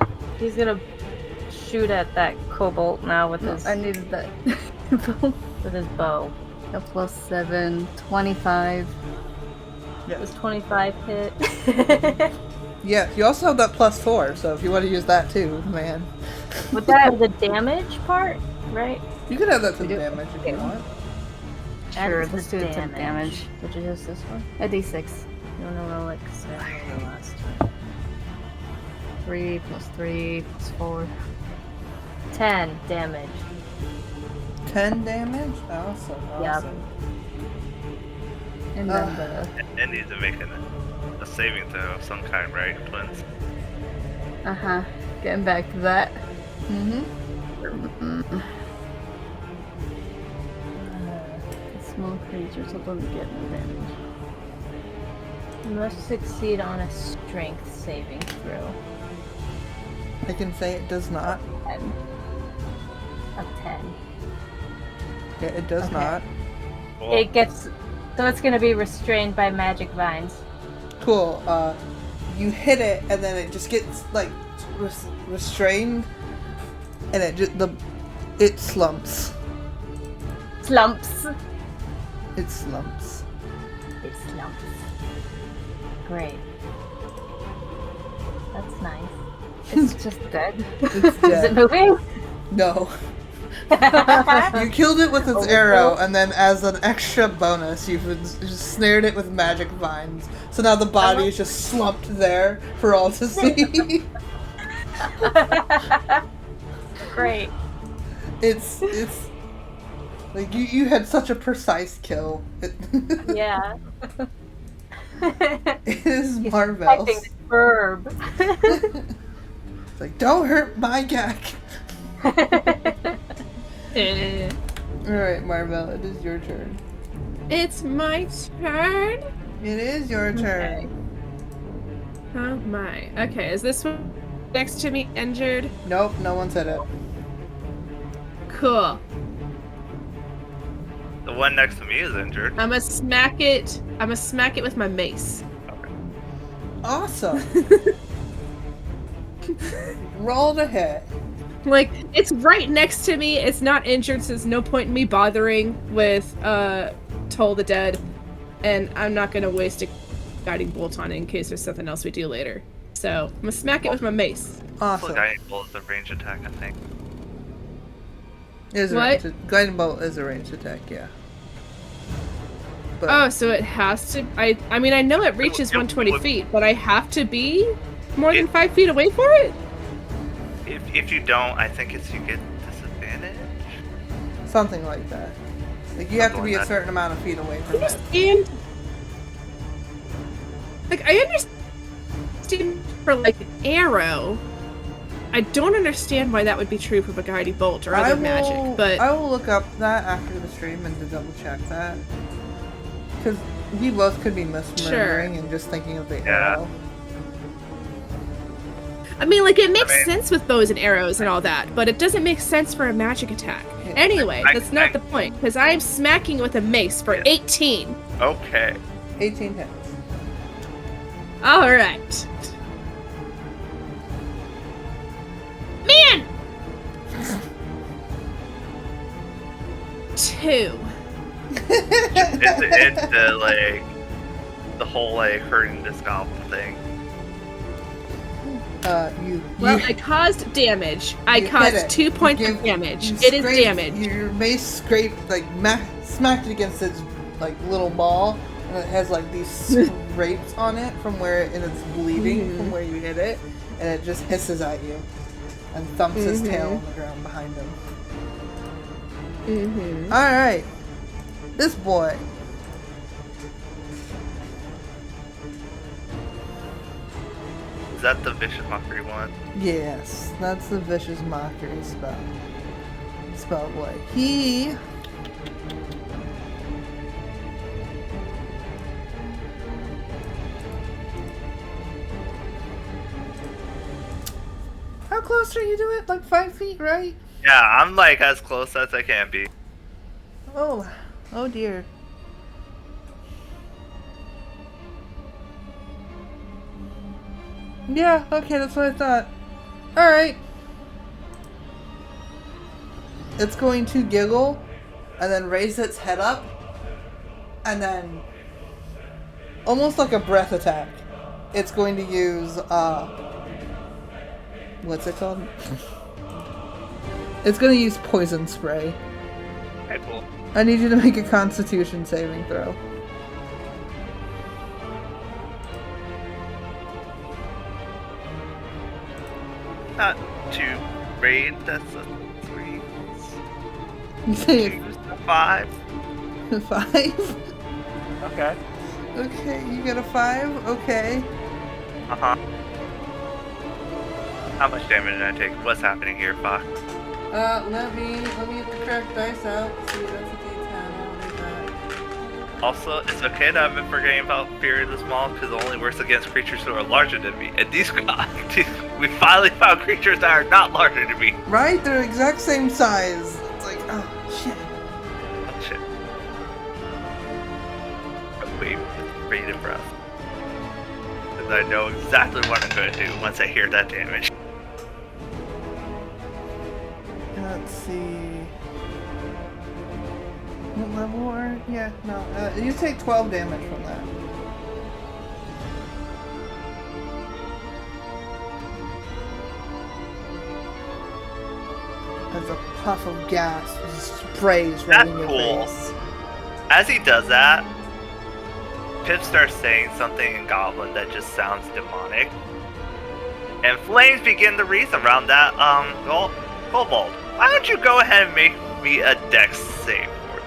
shoot at that kobold now with his... I needed that. with his bow. A +7, 25. Does 25 hit? Yeah, you also have that +4, so if you want to use that too, man. Would that the damage part, right? You could have that to the do. damage if you want. Sure, Add let's do it to damage. Which is this one? A d6. You wanna roll it? 'Cause I rolled the last time. 3 + 3 + 4. 10 damage. 10 damage? Awesome, Yep. awesome. And then the... It needs to make a saving throw of some kind, right, twins? Uh-huh. Getting back to that. Small creatures will don't get no damage. You must succeed on a strength saving throw. I can say it does not. 10. Of 10. Yeah, it does Okay. not. Cool. It gets... So it's gonna be restrained by magic vines. Cool. You hit it, and then it just gets, like, restrained, and it slumps. Slumps. It slumps. It slumps. Great. That's nice. It's just dead. It's Is it dead. moving? No. You killed it with its arrow, and then as an extra bonus, you've just snared it with magic vines. So now the body is just slumped there for all to see. Great. It's like you had such a precise kill. Yeah. It is He's marvelous. protecting the verb. It's like, don't hurt my gag. Alright, Marvel, it is your turn. It's my turn. It is your turn. Oh my. Okay, is this one next to me injured? Nope, no one said it. Cool. The one next to me is injured. I'ma smack it with my mace. Awesome. Roll to hit. Like, it's right next to me, it's not injured, so there's no point in me bothering with Toll the Dead. And I'm not gonna waste a guiding bolt on it in case there's something else we do later. So I'm gonna smack it with my mace. Awesome. Guiding bolt is a range attack, I think. Is What? Guiding bolt is a ranged attack, yeah. But Oh, so it has to. I mean, I know it reaches 120 feet, but I have to be more than 5 feet away for it. If you don't, I think it's you get disadvantage. something like that. Like you have to be a Something like that. certain amount of feet away from it. And like I understand for like an arrow. I don't understand why that would be true for a guiding bolt or other magic, but I will look up that after the stream and to double check that. Because we both could be misremembering and just thinking of the Yeah. arrow. I mean, like it makes I mean- sense with bows and arrows and all that, but it doesn't make sense for a magic attack. Anyway, that's not the point, because I'm smacking with a mace for 18. Okay. 18 hits. Alright. Man! 2. It's like the whole like hurting the scalp thing. I caused damage. I caused 2 points of damage. It is damage. Your mace scraped, like, smacked it against its, like, little ball, and it has, like, these scrapes on it from where, and it's bleeding from where you hit it, and it just hisses at you, and thumps his tail on the ground behind him. Alright. This boy. Is that the vicious mockery one? Yes, that's the vicious mockery spell. Spell boy. He... How close are you to it? Like 5 feet, right? Yeah, I'm like as close as I can be. Oh dear. Yeah, okay, that's what I thought. Alright. It's going to giggle, and then raise its head up, and then, almost like a breath attack, it's going to use, what's it called? It's going to use poison spray. Okay, cool. I need you to make a Constitution saving throw. Not too great. That's a 3. You say Choose a 5. 5? Okay. Okay, you get a 5? Okay. Uh-huh. How much damage did I take? What's happening here, Fox? Let me get the correct dice out. See, that's a D10. I'll do that. Also, it's okay that I've been forgetting about Fury the Small because it only works against creatures who are larger than me. And these we finally found creatures that are not larger than me. Right? They're exact same size. It's like, oh, shit. Oh shit. Wait, bated breath. Because I know exactly what I'm going to do once I hear that damage. Let's see. What level are? Yeah, no. You take 12 damage from that. As a puff of gas sprays right in your face. As he does that, Pip starts saying something in Goblin that just sounds demonic. And flames begin to wreath around that kobold. Why don't you go ahead and make me a dex save for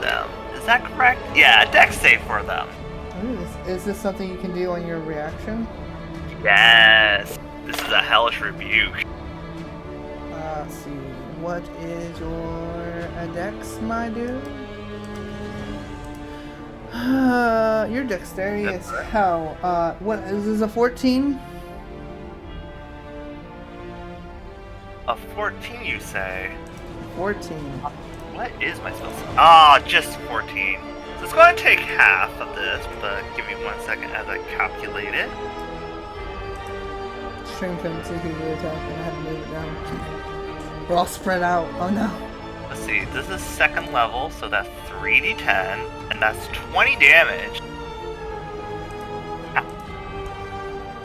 them? Is that correct? Yeah, a dex save for them. Ooh, is this something you can do on your reaction? Yes. This is a hellish rebuke. Let's see. What is your dex, my dude? Your dexterity is hell. What is this, a 14? A 14, you say? 14. What is my spell? Ah, just 14. So it's going to take half of this, but give me 1 second as I calculate it. Shrink him to who you're attacking. I had to move it down. We're all spread out. Oh no. Let's see, this is 2nd level, so that's 3d10, and that's 20 damage.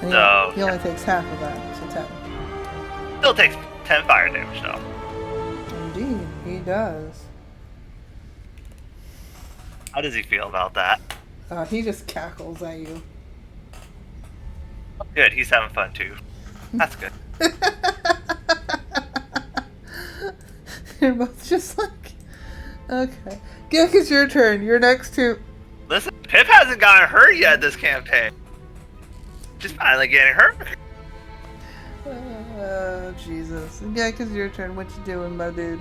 And So, he only takes half of that, so 10. Still takes 10 fire damage though. Indeed, he does. How does he feel about that? He just cackles at you. Good, he's having fun too. That's good. You're both just like... Okay. Gek, it's your turn. You're next to... Listen, Pip hasn't gotten hurt yet this campaign. Just finally getting hurt. Oh, Jesus. Gek, it's your turn. What you doing, my dude?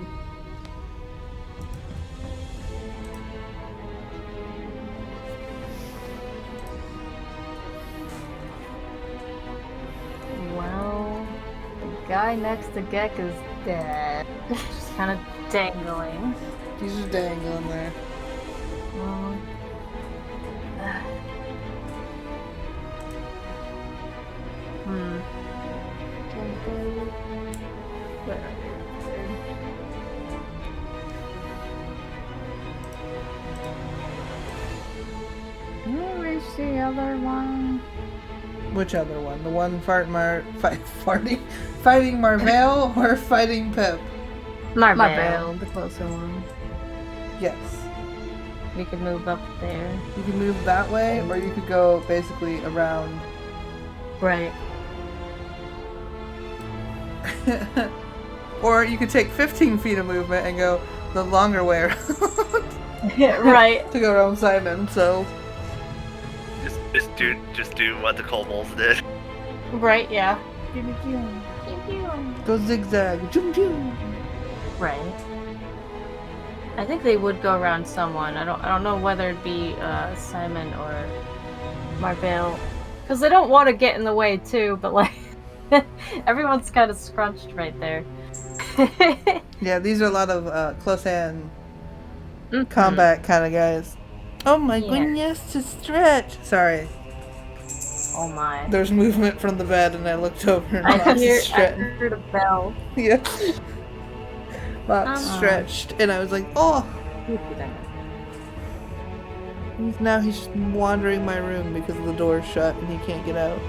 Well, the guy next to Gek is dead. kind of dangling. He's just dangling there. Mm. Hmm. Where are you? Can you reach the other one? Which other one? The one fighting Marvell or fighting Pip? Marvell, the closer one. Yes. We could move up there. You can move that way, or you could go basically around. Right. Or you could take 15 feet of movement and go the longer way around. Right. To go around Simon, so. Just do what the kobolds did. Right, yeah. Go zigzag. Choom choom. Right. I think they would go around someone. I don't know whether it'd be Simon or Marvell. Because they don't want to get in the way too, but like everyone's kind of scrunched right there. Yeah, these are a lot of close hand combat kind of guys. Oh my goodness, to stretch. Sorry. Oh my. There's movement from the bed and I looked over and I Mox is stretching. heard a bell. Yeah. Mox stretched and I was like, oh. Now he's just wandering my room because the door's shut and he can't get out.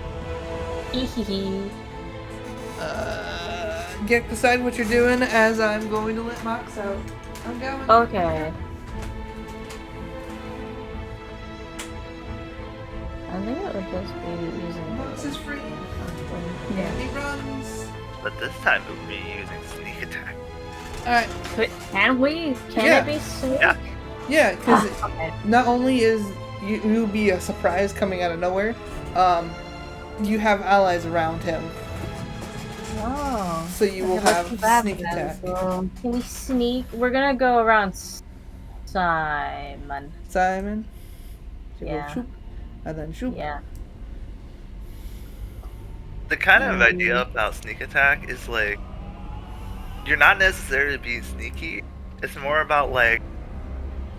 Decide what you're doing as I'm going to let Mox out. I'm going. Okay. I think it would just be using Mox is free. Yeah. He runs. But this time it would be using sneak attack. Alright. Can we? Can Yeah. it be sneak? Yeah. Yeah, because Okay. not only is you'll be a surprise coming out of nowhere, you have allies around him. Oh. So you will Okay, have let's do that sneak then. attack. So, can we sneak? We're gonna go around Simon. Simon. So you go Yeah. shoop, and then shoop. Yeah. The kind of idea about sneak attack is like you're not necessarily being sneaky. It's more about like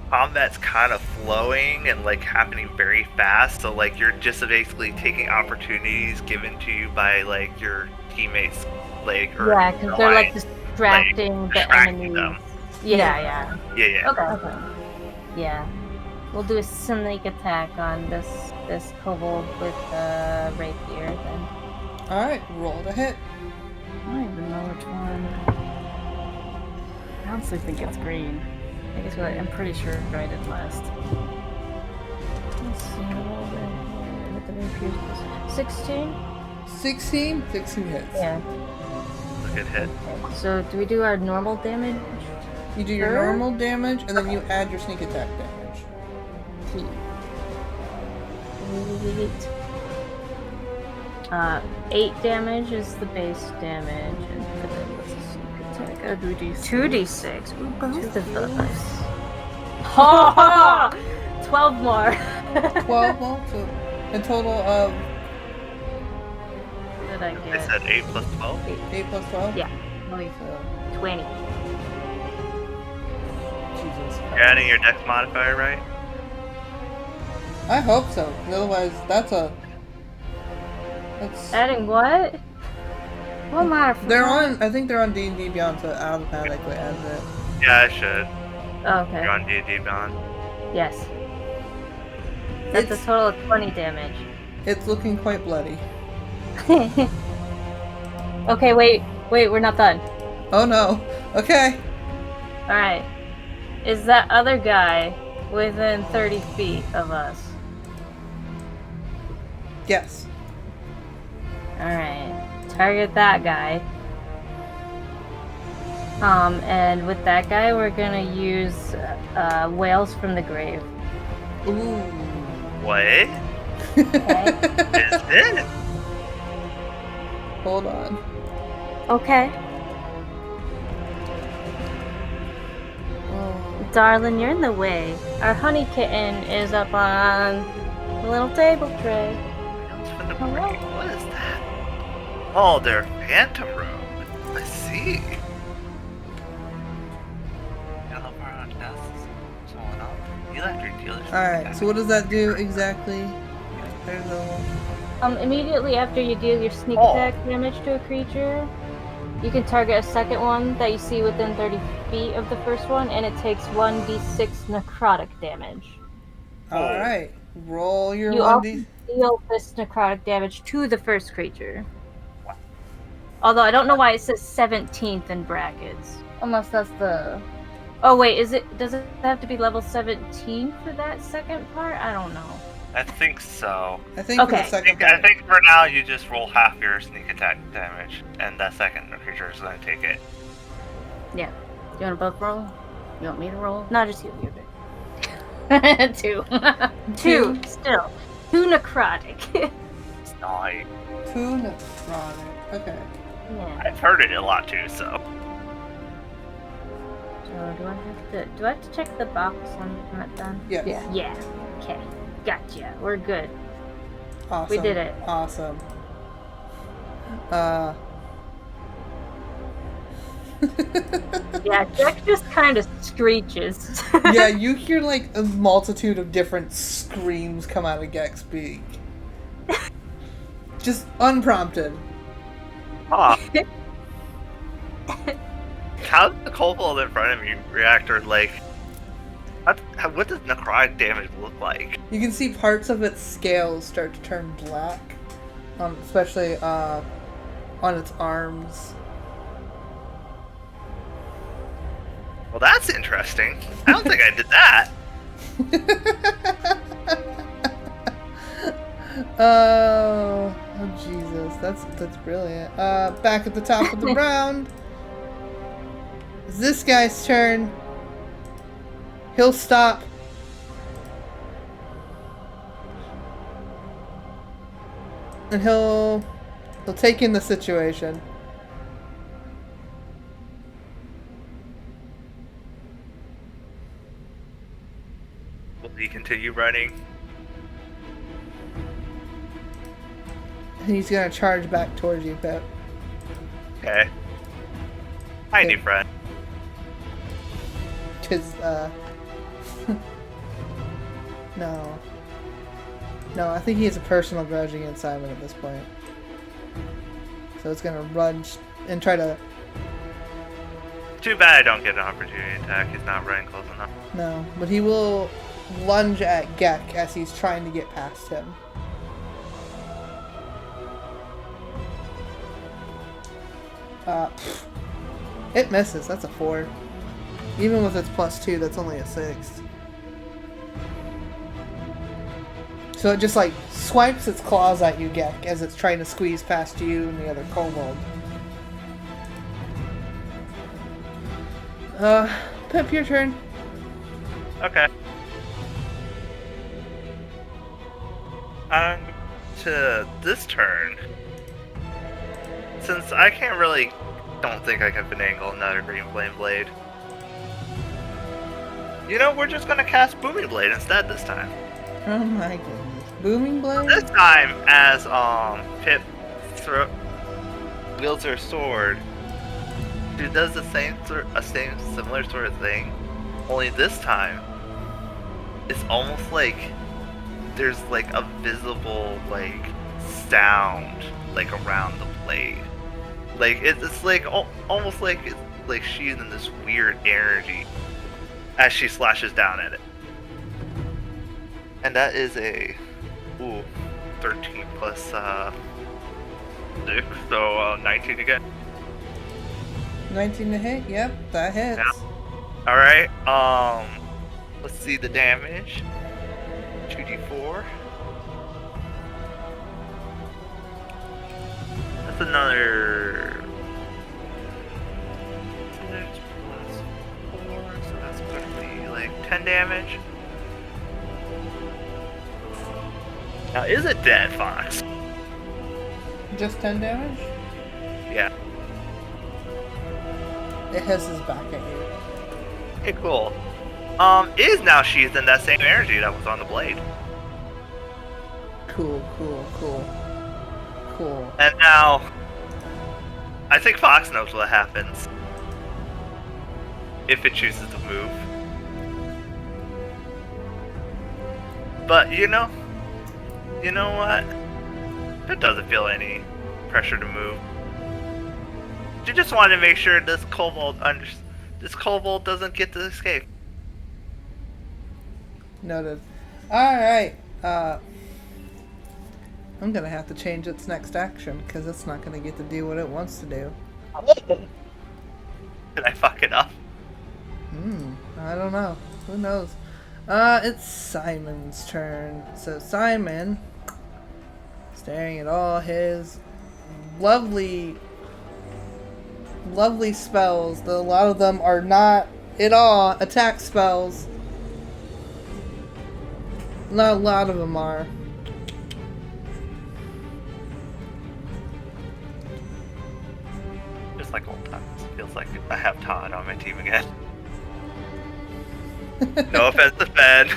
combat's kind of flowing and like happening very fast. So like you're just basically taking opportunities given to you by like your teammates, like or Yeah, because they're like allies, distracting the distracting enemies. them. Yeah. Yeah. Okay. Yeah. We'll do a sneak attack on this kobold with rapier then. Alright, roll to hit. I don't even know which one. I honestly think it's green. I think it's what I'm pretty sure I did last. Let's see with the rapier. 16? 16? 16 hits. Yeah. It's a good hit. Okay. So do we do our normal damage? You do your Sure. normal damage, and then you add your sneak attack damage. 8 damage is the base damage, and then what's the sneak attack? Oh, 2d6. Ooh, both of those. Ha! 12 more. 12 more, so a total of What did I I get? said 8 plus 12. 8 plus 12? Yeah. So, 20. Jesus You're Christ. adding your dex modifier, right? I hope so. Otherwise, that's Adding what? What modifier? They're on. I think they're on D&D Beyond, so it automatically adds it. Yeah, I should. Oh, okay. You're on D&D Beyond. Yes. That's It's- a total of 20 damage. It's looking quite bloody. Okay, wait, we're not done. Oh no. Okay. Alright. Is that other guy within 30 feet of us? Yes. Alright. Target that guy. And with that guy, we're gonna use whales from the grave. Ooh. What? Okay. Is it? Hold on. Okay. Oh. Darling, you're in the way. Our honey kitten is up on the little table tray. Whales from the grave. What is that? Oh, they're phantom road. I see. someone else. Electric dealers. Alright, so what does that do exactly? There's a... Immediately after you deal your sneak Oh. attack damage to a creature, you can target a second one that you see within 30 feet of the first one, and it takes 1d6 necrotic damage. Alright, roll your You 1d... also deal this necrotic damage to the first creature. Although I don't know why it says 17th in brackets. Unless that's the... Oh wait, does it have to be level 17 for that second part? I don't know. I think so. I think for the Okay. second I part. think for now you just roll half your sneak attack damage, and that second creature is going to take it. Yeah. You want to both roll? You want me to roll? No, just you. You're good. 2. 2, still. 2 necrotic. It's nice. 2 necrotic. Okay. Yeah. I've heard it a lot too, so. So do I have to check the box on that then? Yes. Yeah. Yeah. Okay. Gotcha. We're good. Awesome. We did it. Awesome. Yeah, Jack just kind of screeches. Yeah, you hear like a multitude of different screams come out of Gek's beak. Just unprompted. Huh. How does the kobold in front of me react, or like, what does necrotic damage look like? You can see parts of its scales start to turn black, especially on its arms. Well, that's interesting. I don't think I did that. Oh Jesus, that's brilliant. Back at the top of the round, it's this guy's turn. He'll stop. And he'll take in the situation. Will he continue running? And he's gonna charge back towards you, Pep. Okay. Hi, new friend. Cause no, I think he has a personal grudge against Simon at this point. So it's gonna run and try to. Too bad I don't get an opportunity attack. He's not running close enough. No, but he will lunge at Gek as he's trying to get past him. It misses. That's a 4. Even with its +2, that's only a 6. So it just like swipes its claws at you, Gek, as it's trying to squeeze past you and the other kobold. Pip, your turn. Okay. To this turn, since I don't think I can finagle another Green Flame Blade. You know, we're just gonna cast Booming Blade instead this time. Oh my goodness. Booming Blade? This time, as Pip wields her sword, she does the similar sort of thing. Only this time, it's almost like there's like a visible like sound like around the blade. Like it's like almost like it's like she's in this weird energy as she slashes down at it. And that is a 13 plus 6, so 19 again. 19 to hit? Yep, that hits. Yeah. Alright, let's see the damage. 2d4. That's another 6 plus 4, so that's going to be like 10 damage. Now, is it dead, Fox? Just 10 damage? Yeah. It hisses back at you. Okay, cool. It is now sheathed in that same energy that was on the blade. Cool. And now, I think Fox knows what happens if it chooses to move. But you know what? It doesn't feel any pressure to move. You just want to make sure this kobold doesn't get to escape. Noted. Alright, I'm gonna have to change its next action, because it's not gonna get to do what it wants to do. Did I fuck it up? I don't know. Who knows? It's Simon's turn. So Simon, staring at all his lovely spells, though a lot of them are not at all attack spells. Not a lot of them are. Just like old times. Feels like I have Todd on my team again. No offense to Fen.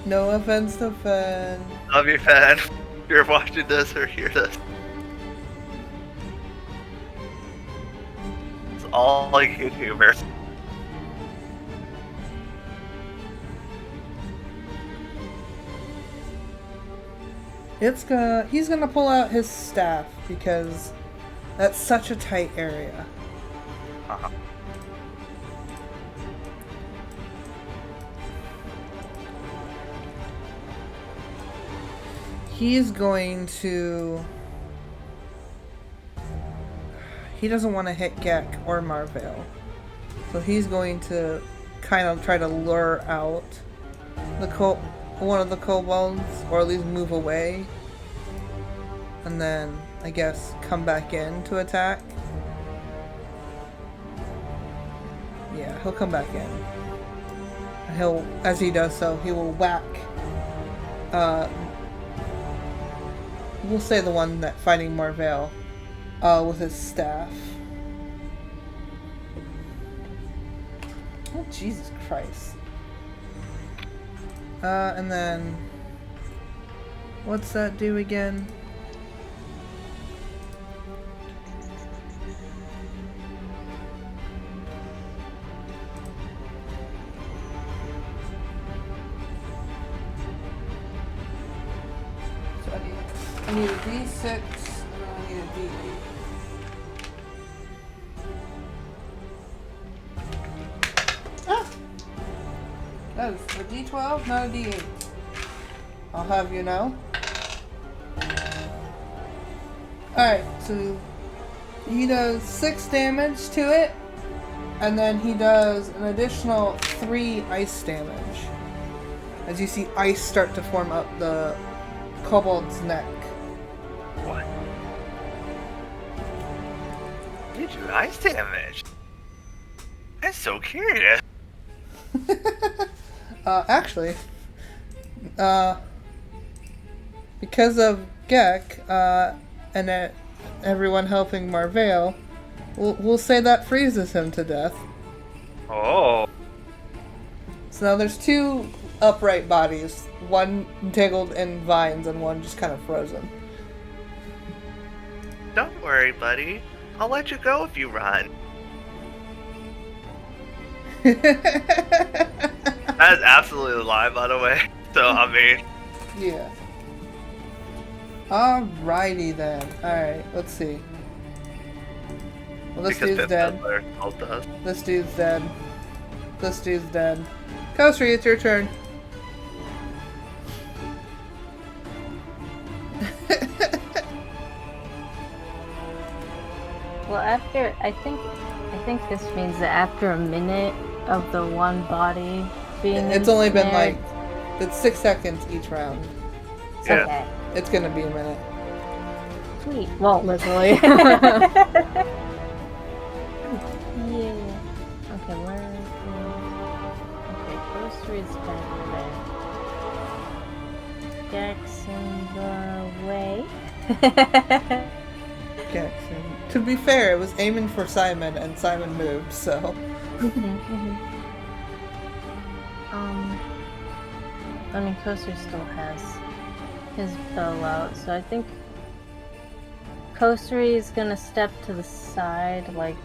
No offense to Fen. Love you, Fen. If you're watching this or hear this. It's all like good humor. He's gonna pull out his staff because that's such a tight area. Uh-huh. He's going to... He doesn't want to hit Gek or Marvale. So he's going to kind of try to lure out the one of the kobolds, or at least move away. And then, I guess, come back in to attack. Yeah, he'll come back in. And as he does so, he will whack, we'll say the one that fighting Marvale, with his staff. Oh, Jesus Christ. And then, what's that do again? So I need a D6 and I need a D8. That is a D12, not a D8. I'll have you know. Alright, so he does 6 damage to it, and then he does an additional 3 ice damage. As you see ice start to form up the kobold's neck. What? You do ice damage? I'm so curious. Actually, because of Gek, and everyone helping Marvale, we'll say that freezes him to death. Oh. So now there's 2 upright bodies, one entangled in vines and one just kind of frozen. Don't worry, buddy. I'll let you go if you run. That is absolutely a lie, by the way. So, I mean... Yeah. Alrighty then. Alright, let's see. Well, this dude's dead. This dude's dead. This dude's dead. Kosri, it's your turn. Well, after I think this means that after a minute of the one body being It's only been ensnared- like it's 6 seconds each round. Yeah. Okay. It's gonna be a minute. Sweet. Well, Literally. yeah. Okay, where is the... Okay, groceries back there. Jack's in the way. Okay. To be fair, it was aiming for Simon, and Simon moved, so. I mean, Coaster still has his bow out, so I think Coaster is gonna step to the side, like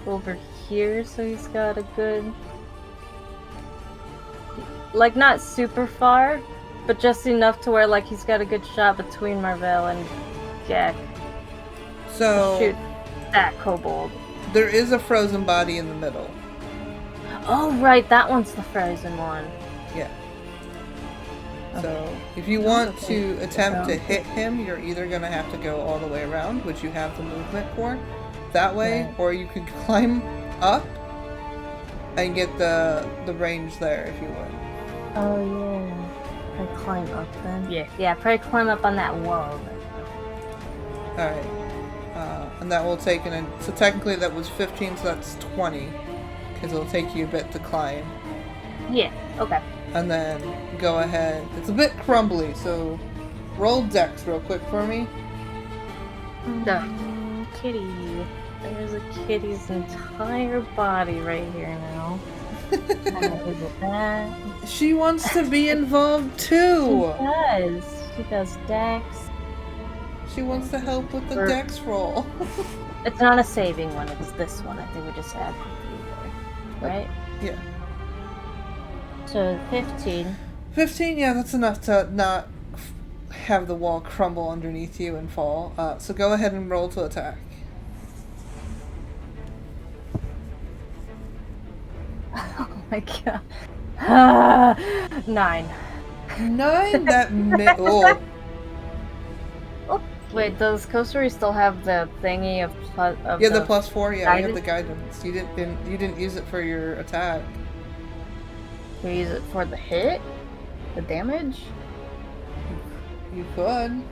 over here, so he's got a good like not super far, but just enough to where like he's got a good shot between Marvel and Gek. So Shoot that kobold. there is a frozen body in the middle. Oh right, that one's the frozen one. Yeah. So if you want to attempt to hit him, you're either going to have to go all the way around, which you have the movement for, that way, Right. or you could climb up and get the range there if you would. Oh yeah. Probably climb up then. Yeah, probably climb up on that wall. Alright. And that will take so technically that was 15, so that's 20. Because it'll take you a bit to climb. Yeah, okay. And then go ahead. It's a bit crumbly, so roll dex real quick for me. Kitty. There's a kitty's entire body right here now. Is it that? She wants to be involved too! She does dex. She wants to help with the Or- dex roll. It's not a saving one, it's this one. I think we just add there. Right? Yeah. So 15. 15, yeah, that's enough to not have the wall crumble underneath you and fall. So go ahead and roll to attack. Oh my god. 9. 9? Oh. Wait, does Kosuri still have the thingy of Yeah, the +4, yeah, you have guidance? the guidance. You didn't use it for your attack. We use it for the hit? The damage? You could.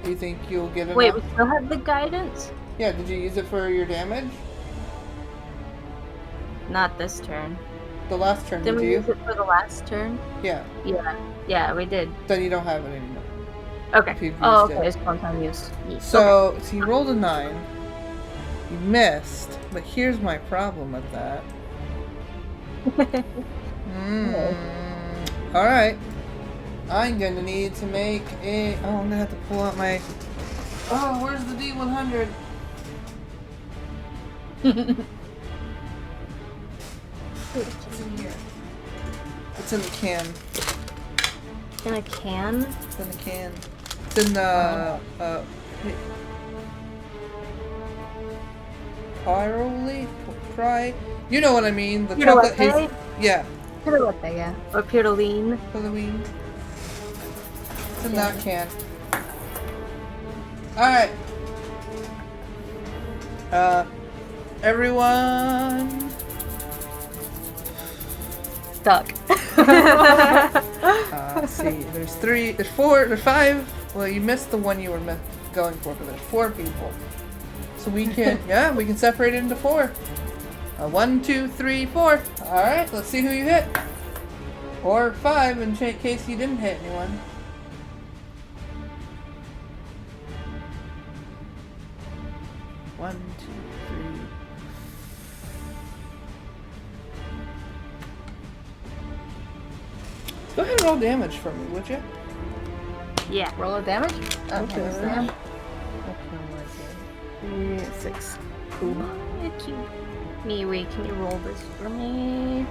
Do you think you'll get enough? Wait, we still have the guidance? Yeah, did you use it for your damage? Not this turn. The last turn, Did did we you? use it for the last turn? Yeah. Yeah, we did. Then you don't have it anymore. Okay. If you've Oh, used okay. it. It's one time use. Yeah. So you rolled a 9. You missed, but here's my problem with that. Alright. I'm gonna need to make a... Oh, I'm gonna have to pull out my... Oh, where's the D100? It's in here. It's in the can. In a can? It's in the can. It's in the... Pyroli? You know what I mean. The chocolate... Pirulete? Yeah. Pirulete, yeah. Or Pyrroline. Halloween. It's in that can. Alright. Everyone. Stuck. Let's see. There's 3, there's 4, there's 5. Well, you missed the one you were going for, but there's 4 people. So we can, yeah, we can separate it into 4. 1, 2, 3, 4. Alright, let's see who you hit. Or 5 in case you didn't hit anyone. One, two, three. Go ahead and roll damage for me, would you? Yeah. Roll of damage? Okay. What was it? 6. Cool. Miwi, can you roll this for me?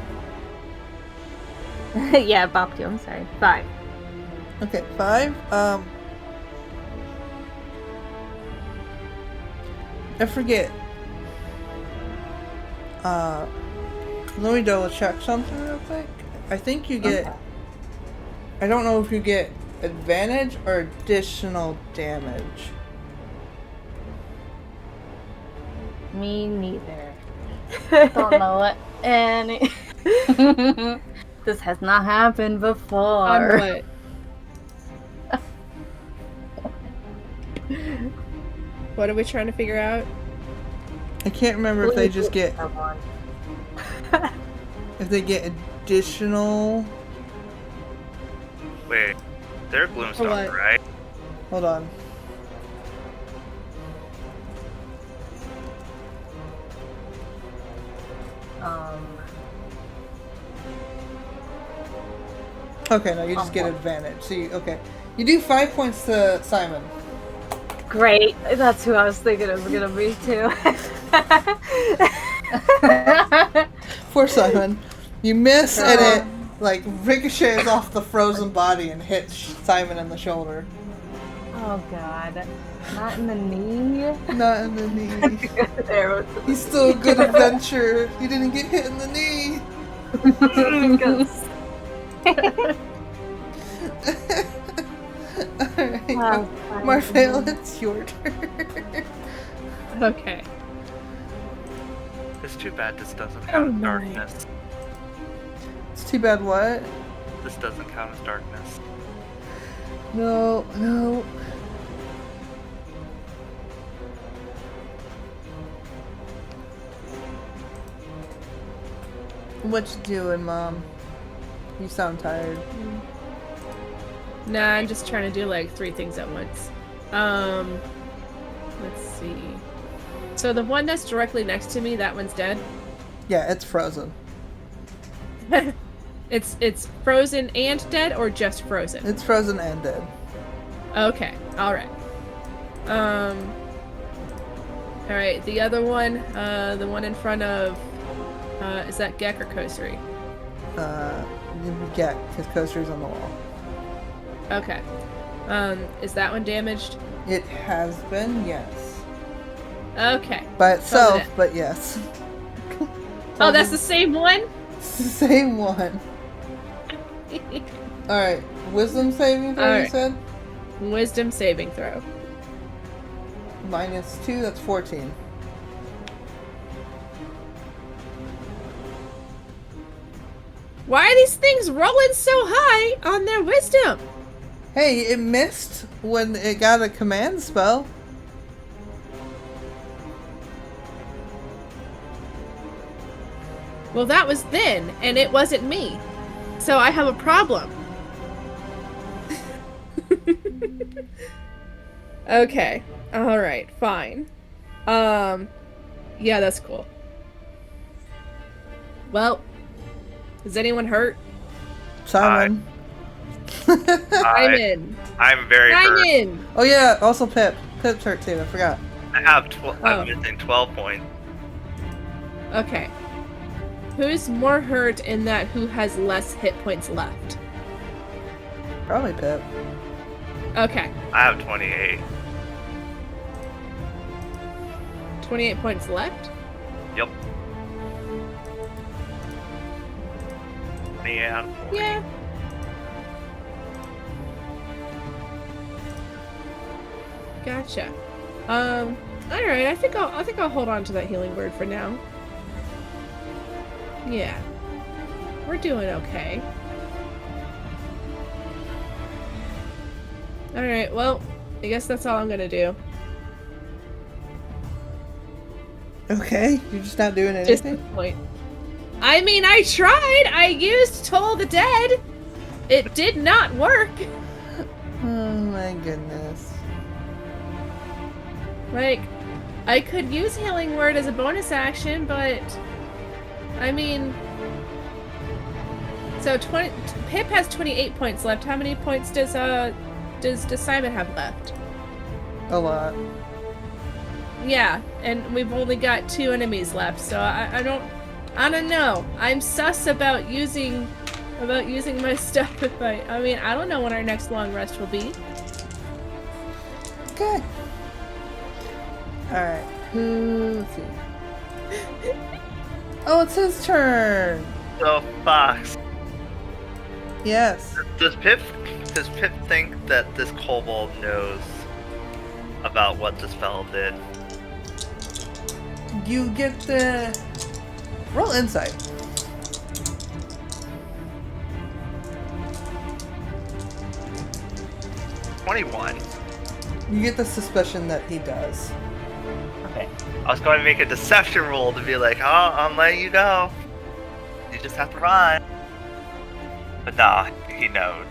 Yeah, bopped you, I'm sorry. 5. Okay, 5. I forget. Let me double check something real quick. I think you get... Okay. I don't know if you get advantage or additional damage. Me neither. Don't know what any... This has not happened before. On what? What are we trying to figure out? I can't remember if they just get... Someone. If they get additional... Wait, they're For Gloomstalker, what? right? Hold on. Okay, no, you just get advantage. So you, okay. You do 5 points to Simon. Great. That's who I was thinking it was gonna be too. Poor Simon. You miss and it like ricochets off the frozen body and hits Simon in the shoulder. Oh god. Not in the knee? Not in the knee. Arrows. He's still a good adventurer. He didn't get hit in the knee. Alright, Marvale, it's your turn. Okay. It's too bad this doesn't count as my. darkness. It's too bad what? This doesn't count as darkness. No, no. What you doing, Mom? You sound tired. Nah, I'm just trying to do like 3 things at once. Let's see. So the one that's directly next to me, that one's dead. Yeah, it's frozen. It's frozen and dead, or just frozen? It's frozen and dead. Okay, alright. Alright, the other one, the one in front of, is that Gek or Kosari? You get, because Coaster's on the wall. Okay. Is that one damaged? It has been, yes. Okay. By itself, Frozen it. but yes. Oh, that's the same one? It's the same one. Alright, wisdom saving throw, you Alright. said? Wisdom saving throw. -2, that's 14. Why are these things rolling so high on their wisdom? Hey, it missed when it got a command spell. Well, that was then, and it wasn't me. So I have a problem. Okay. Alright, fine. Yeah, that's cool. Well, is anyone hurt? Simon. I'm in. I'm very I'm hurt. in. Oh yeah, also Pip. Pip's hurt too, I forgot. I have Oh. I'm missing 12 points. Okay. Who's more hurt in that who has less hit points left? Probably Pip. Okay. I have 28. 28 points left? Yep. 28 out of 40. Yeah. Gotcha. Alright, I think I'll hold on to that healing word for now. Yeah. We're doing okay. Alright, well, I guess that's all I'm gonna do. Okay, you're just not doing Just anything? this point. I mean, I tried! I used Toll the Dead! It did not work! Oh my goodness. Like, I could use Healing Word as a bonus action, but... I mean... So, Pip has 28 points left. How many points does Simon have left? A lot. Yeah, and we've only got 2 enemies left, so I don't know. I'm sus about using my stuff if I mean, I don't know when our next long rest will be. Okay. Alright, let's see. Oh, it's his turn! So, Fox, Yes. does Pip think that this kobold knows about what this spell did? You get the... Roll insight. $21. You get the suspicion that he does. Okay. I was going to make a deception roll to be like, oh, I'm letting you go. You just have to run. But nah, he knows.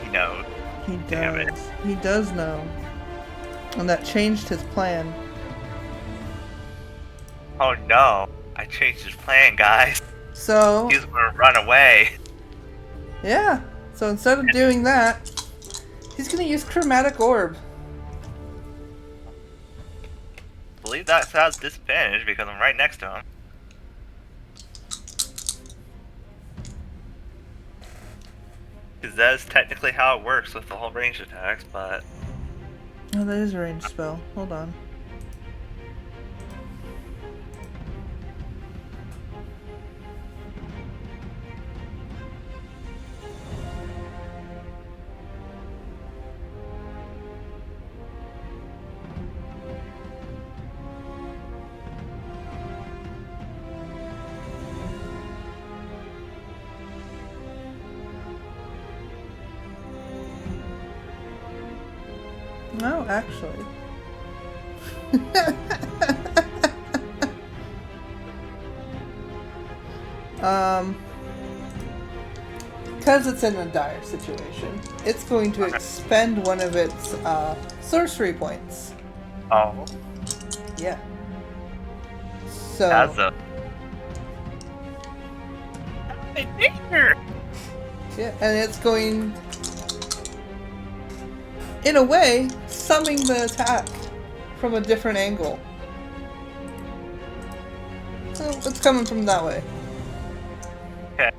He knows. He Damn it. does. He does know. And that changed his plan. Oh no, I changed his plan, guys. So, He's gonna run away. yeah. So instead of doing that, he's gonna use Chromatic Orb. I believe that's at disadvantage because I'm right next to him. Because that is technically how it works with the whole range attacks, but... Oh, that is a ranged spell. Hold on. No, actually. Because it's in a dire situation, it's going to expend one of its sorcery points. Oh. Yeah. So. As a... Yeah, and it's going, in a way, summing the attack from a different angle. So it's coming from that way. Okay.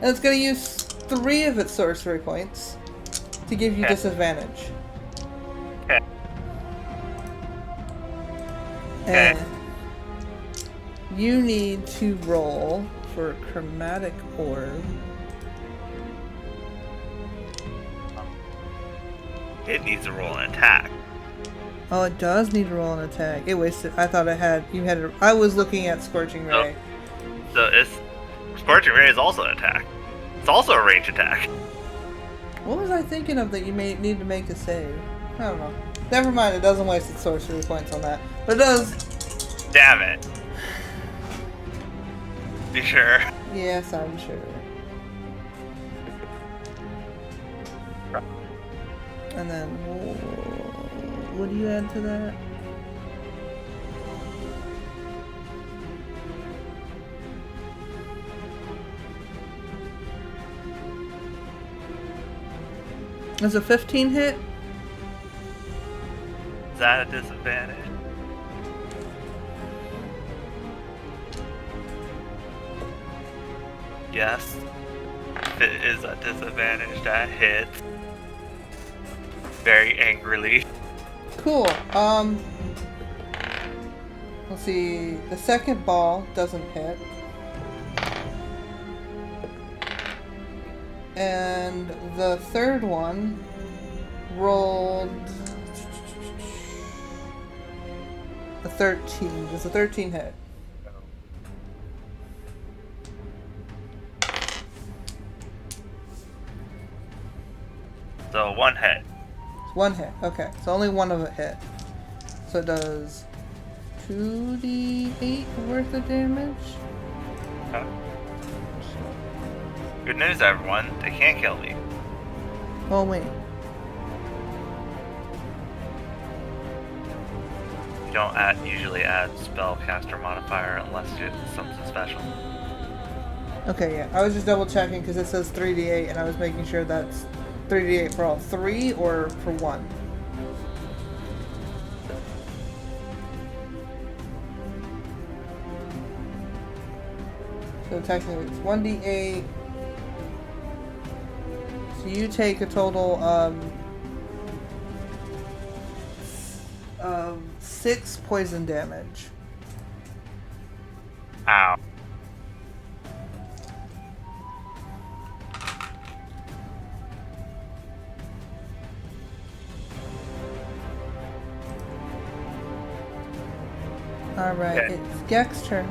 And it's going to use 3 of its sorcery points to give you disadvantage. Okay. And you need to roll for chromatic orb. It needs to roll an attack. Oh, it does need to roll an attack. It wasted. I thought I was looking at Scorching Ray. So it's... Scorching Ray is also an attack. It's also a range attack. What was I thinking of that you may need to make a save? I don't know. Never mind, it doesn't waste its sorcery points on that. But it does... Damn it. Be sure. Yes, I'm sure. And then... What do you add to that? Does a 15 hit? Is that a disadvantage? Yes. If it is a disadvantage, that hits. Very angrily. Cool. Let's see. The second ball doesn't hit. And the third one rolled a 13. Does a 13 hit? So 1 hit. One hit. Okay, so only one of it hit. So it does 2d8 worth of damage. Okay. Good news, everyone. They can't kill me. Oh wait. You don't usually add spellcaster modifier unless it's something special. Okay, yeah. I was just double checking because it says 3d8 and I was making sure that's 3d8 for all 3 or for 1. So technically it's 1d8. So you take a total of 6 poison damage. Ow. Alright, Okay. it's Gek's turn.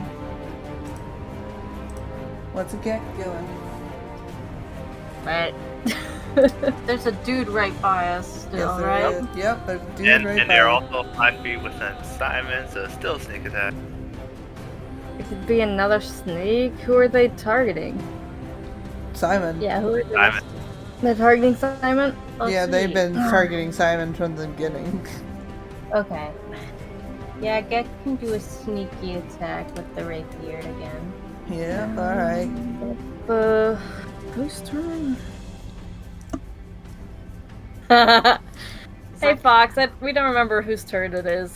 What's a Gek doing? Right. There's a dude right by us still, there right? is. Yep, there's a dude And, right and by they're you. also 5 feet within Simon, so still sneak attack. It could be another snake. Who are they targeting? Simon. Yeah, who are they? Simon. They're targeting Simon? Oh, Yeah, they've sweet. been targeting Simon from the beginning. Okay. Yeah, Gek can do a sneaky attack with the rapier again. Yeah, alright. Whose turn? Hey Fox, we don't remember whose turn it is.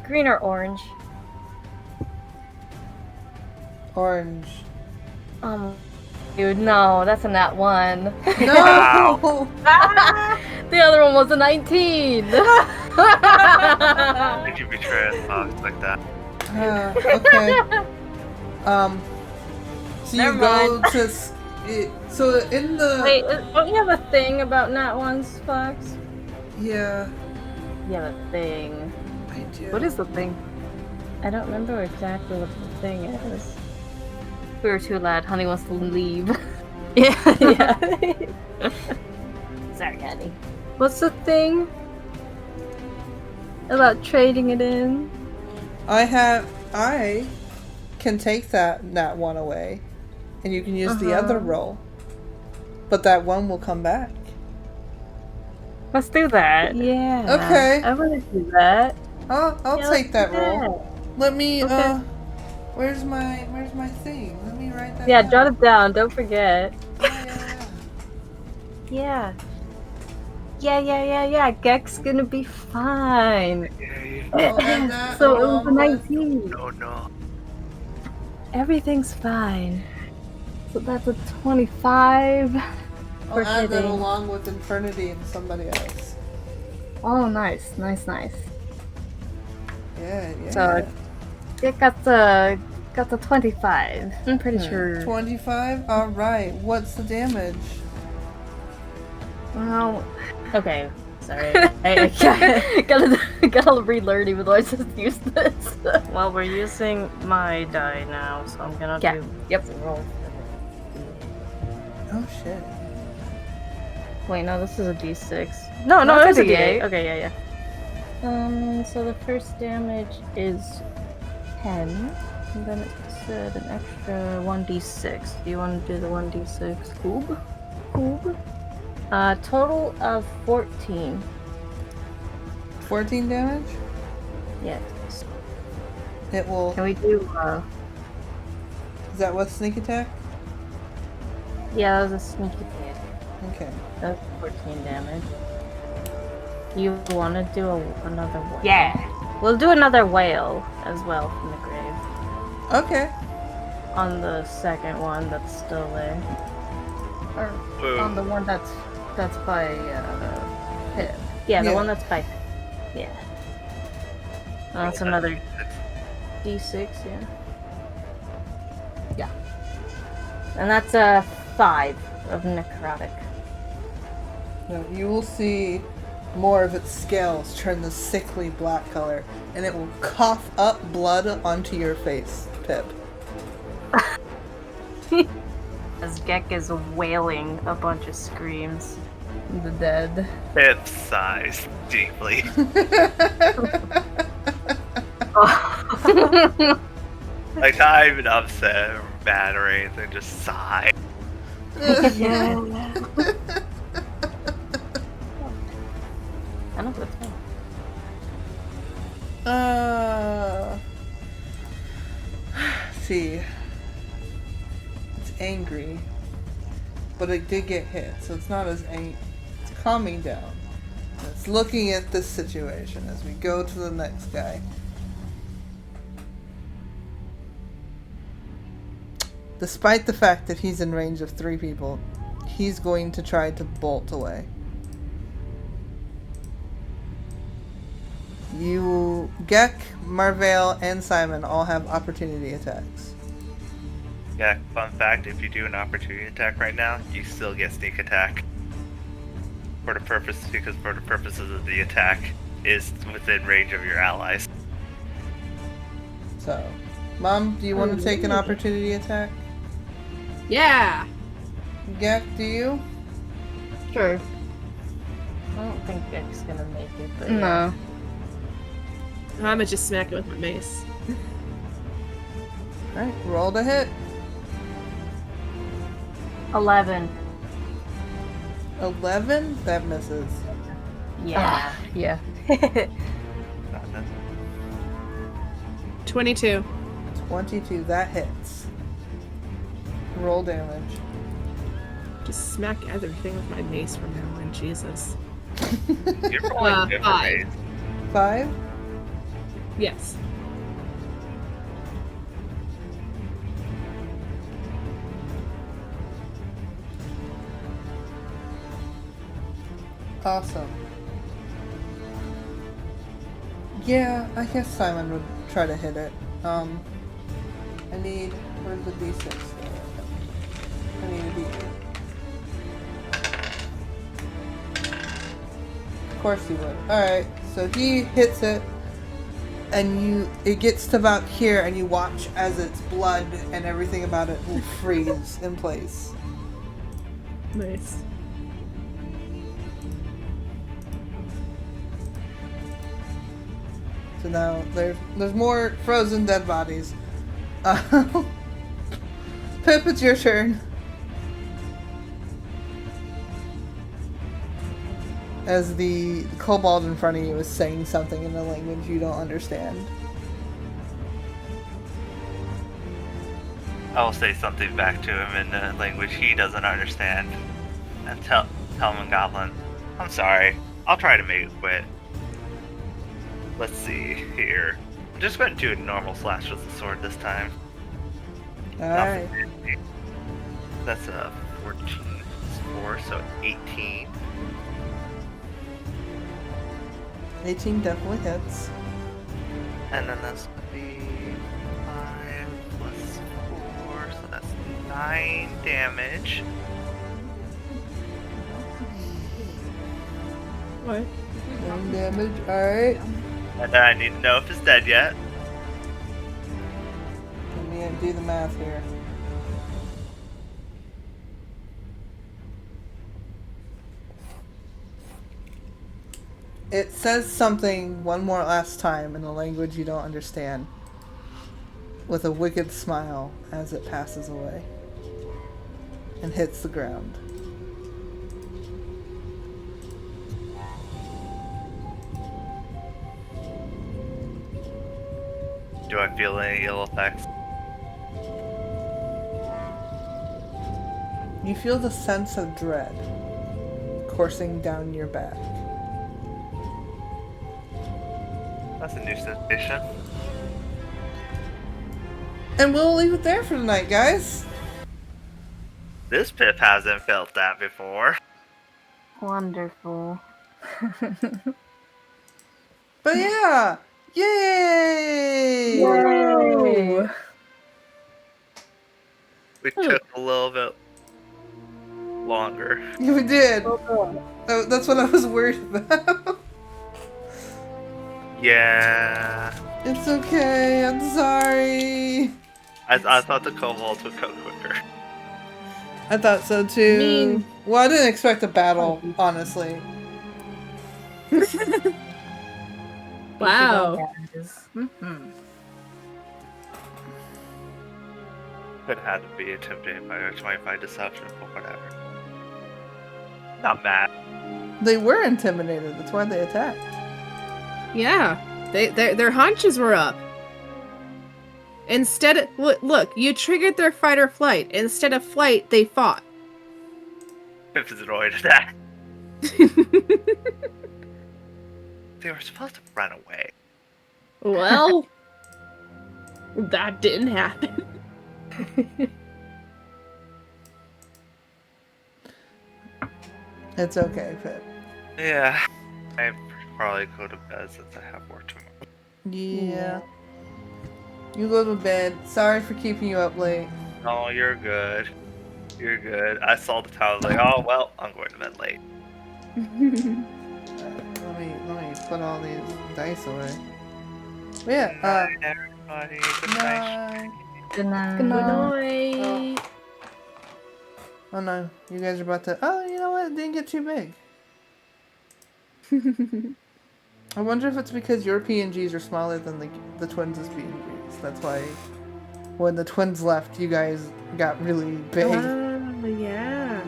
Green or orange? Orange. Dude, no, that's a nat 1. No! The other one was a 19. Did you betray us, Fox, like that? Okay. So you Never go mind. to. So in the. Wait, don't you have a thing about nat 1s, Fox? Yeah, You have a thing. I do. What is the thing? I don't remember exactly what the thing is. We were too loud. Honey wants to leave. Yeah. Yeah. Sorry, Honey. What's the thing? About trading it in? I can take that one away, and you can use the other roll, but that one will come back. Let's do that. Yeah. Okay. I want to do that. I'll Yeah, take that let's do roll. Let me. Okay. Where's my thing? Let me write that. Yeah, down. jot it down. Don't forget. Yeah. Yeah. Gek's gonna be fine. I'll add that So it was a along with- 19. No. Everything's fine. So that's a 25. I'll add that hitting. along with Infernity and somebody else. Oh, nice. Yeah. So, it got the 25. I'm pretty sure. 25. All right. What's the damage? Well, okay. Sorry. I gotta relearn even though I just used this. Well, we're using my die now, so I'm gonna Yeah. do Yep. the roll. Oh shit. Wait, no, this is a D6. No, No, it's it's a a D8. D8. Okay, yeah. So the first damage is 10, and then it's an extra 1d6. Do you want to do the 1d6? Oob. Total of 14. 14 damage. Yes. It will. Can we do, Is that what sneak attack? yeah, that was a sneak attack. Okay. That's 14 damage. You want to do another whale? Yeah. We'll do another whale as well from the grave. Okay. On the second one that's still there. Or on the one that's by Pip. Yeah, the Yeah. one that's by Pip. Yeah. That's another D6, yeah. And that's a 5 of necrotic. Now you will see more of its scales turn the sickly black color, and it will cough up blood onto your face, Pip. As Gek is wailing a bunch of screams. The dead. It sighs deeply. Like, not even upset or mad or anything, just sigh. Yeah. I know that's fine. See. It's angry. But it did get hit, so it's not as angry. It's calming down. It's looking at this situation as we go to the next guy. Despite the fact that he's in range of 3 people, he's going to try to bolt away. You, Gek, Marvale, and Simon all have opportunity attacks. Yeah, fun fact, if you do an opportunity attack right now, you still get sneak attack. Because for the purposes of the attack is within range of your allies. So, Mom, do you want to take an opportunity attack? Yeah. Gek, do you? Sure. I don't think Gek's gonna make it, but No. I'm gonna just smack it with my mace. Alright, roll to hit. 11. 11? That misses. Yeah. Yeah. 22. 22, that hits. Roll damage. Just smack everything with my mace from now on, Jesus. You're rolling different 5. ways. 5? Yes. Awesome. Yeah, I guess Simon would try to hit it. I need... Where's the D6? I need a D8. Of course he would. Alright, so he hits it, and it gets to about here, and you watch as its blood and everything about it will freeze in place. Nice. So now there's more frozen dead bodies. Pip, it's your turn. As the kobold in front of you is saying something in a language you don't understand. I will say something back to him in a language he doesn't understand. And tell him in Goblin, I'm sorry, I'll try to make it quit. Let's see here. I'm just going to do a normal slash with the sword this time. Alright. That's a 14 plus 4, so 18. 18 definitely hits. And then that's going to be 5 plus 4, so that's 9 damage. What? 9 damage, alright. And then I need to know if it's dead yet. Let me do the math here. It says something one more last time in a language you don't understand, with a wicked smile as it passes away and hits the ground. Do I feel any ill effects? You feel the sense of dread coursing down your back. That's a new sensation. And we'll leave it there for tonight, guys. This Pip hasn't felt that before. Wonderful. But yeah, yay! Whoa! We took a little bit longer. Yeah, we did. Oh, that's what I was worried about. Yeah. It's okay, I'm sorry. I thought the kobolds would come quicker. I thought so too. mean- Well, I didn't expect a battle, honestly. Wow. Mm-hmm. Could have to be intimidated by which might find deception, but whatever. Not mad. They were intimidated, that's why they attacked. Yeah. Their haunches were up. Instead of look, you triggered their fight or flight. Instead of flight, they fought. Pip is annoyed at that. They were supposed to run away. Well, that didn't happen. It's okay, Pip. Yeah. I probably go to bed since I have work tomorrow. Yeah. You go to bed. Sorry for keeping you up late. Oh, you're good. You're good. I saw the time. I was like, oh well, I'm going to bed late. Let me put all these dice away. But yeah, Good night, everybody. Good night. night. Good night. Good night. Oh no, you guys are about to. Oh, you know what? It didn't get too big. I wonder if it's because your PNGs are smaller than the twins' PNGs. That's why when the twins left, you guys got really big. Oh, yeah.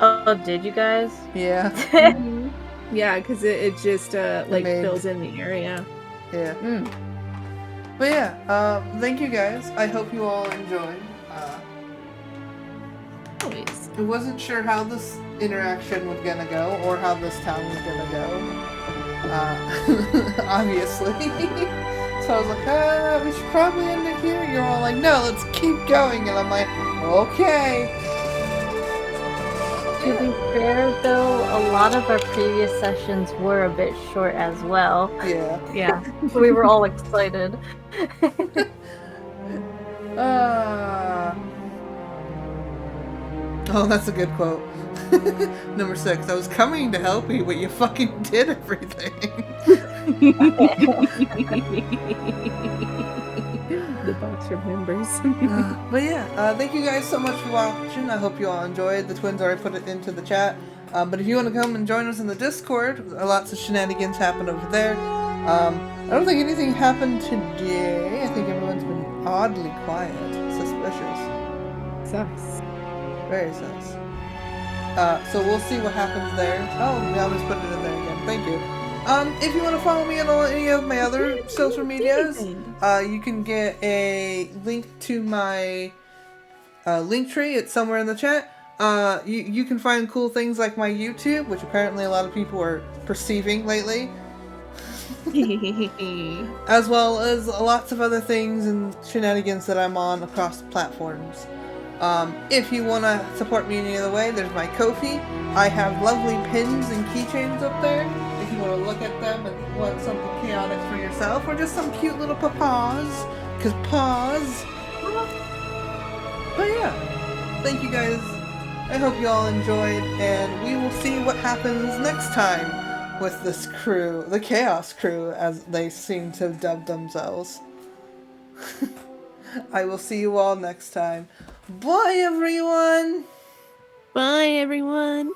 Oh, did you guys? Yeah, Mhm. Yeah, because it just like made- fills in the area. yeah. Mm. But yeah, thank you guys. I hope you all enjoyed. Always. I wasn't sure how this interaction was gonna go or how this town was gonna go. Obviously. So I was like, we should probably end it here. You're all like, no, let's keep going. And I'm like, okay. To be fair, though, a lot of our previous sessions were a bit short as well. Yeah. Yeah, we were all excited. Oh, that's a good quote. Number 6. I was coming to help you, but you fucking did everything. The box remembers. But yeah, thank you guys so much for watching. I hope you all enjoyed. The twins already put it into the chat. But if you want to come and join us in the Discord, lots of shenanigans happen over there. I don't think anything happened today. I think everyone's been oddly quiet. Suspicious. Sucks. Very sus. So we'll see what happens there. Oh, I almost put it in there again. Thank you. If you want to follow me on any of my other social medias, you can get a link to my link tree. It's somewhere in the chat. You can find cool things like my YouTube, which apparently a lot of people are perceiving lately, as well as lots of other things and shenanigans that I'm on across the platforms. If you want to support me in any other way, there's my Ko-fi. I have lovely pins and keychains up there. If you want to look at them and want something chaotic for yourself, or just some cute little paws, because paws. But yeah, thank you guys. I hope you all enjoyed, and we will see what happens next time with this crew, the Chaos Crew, as they seem to dub themselves. I will see you all next time. Bye, everyone! Bye, everyone.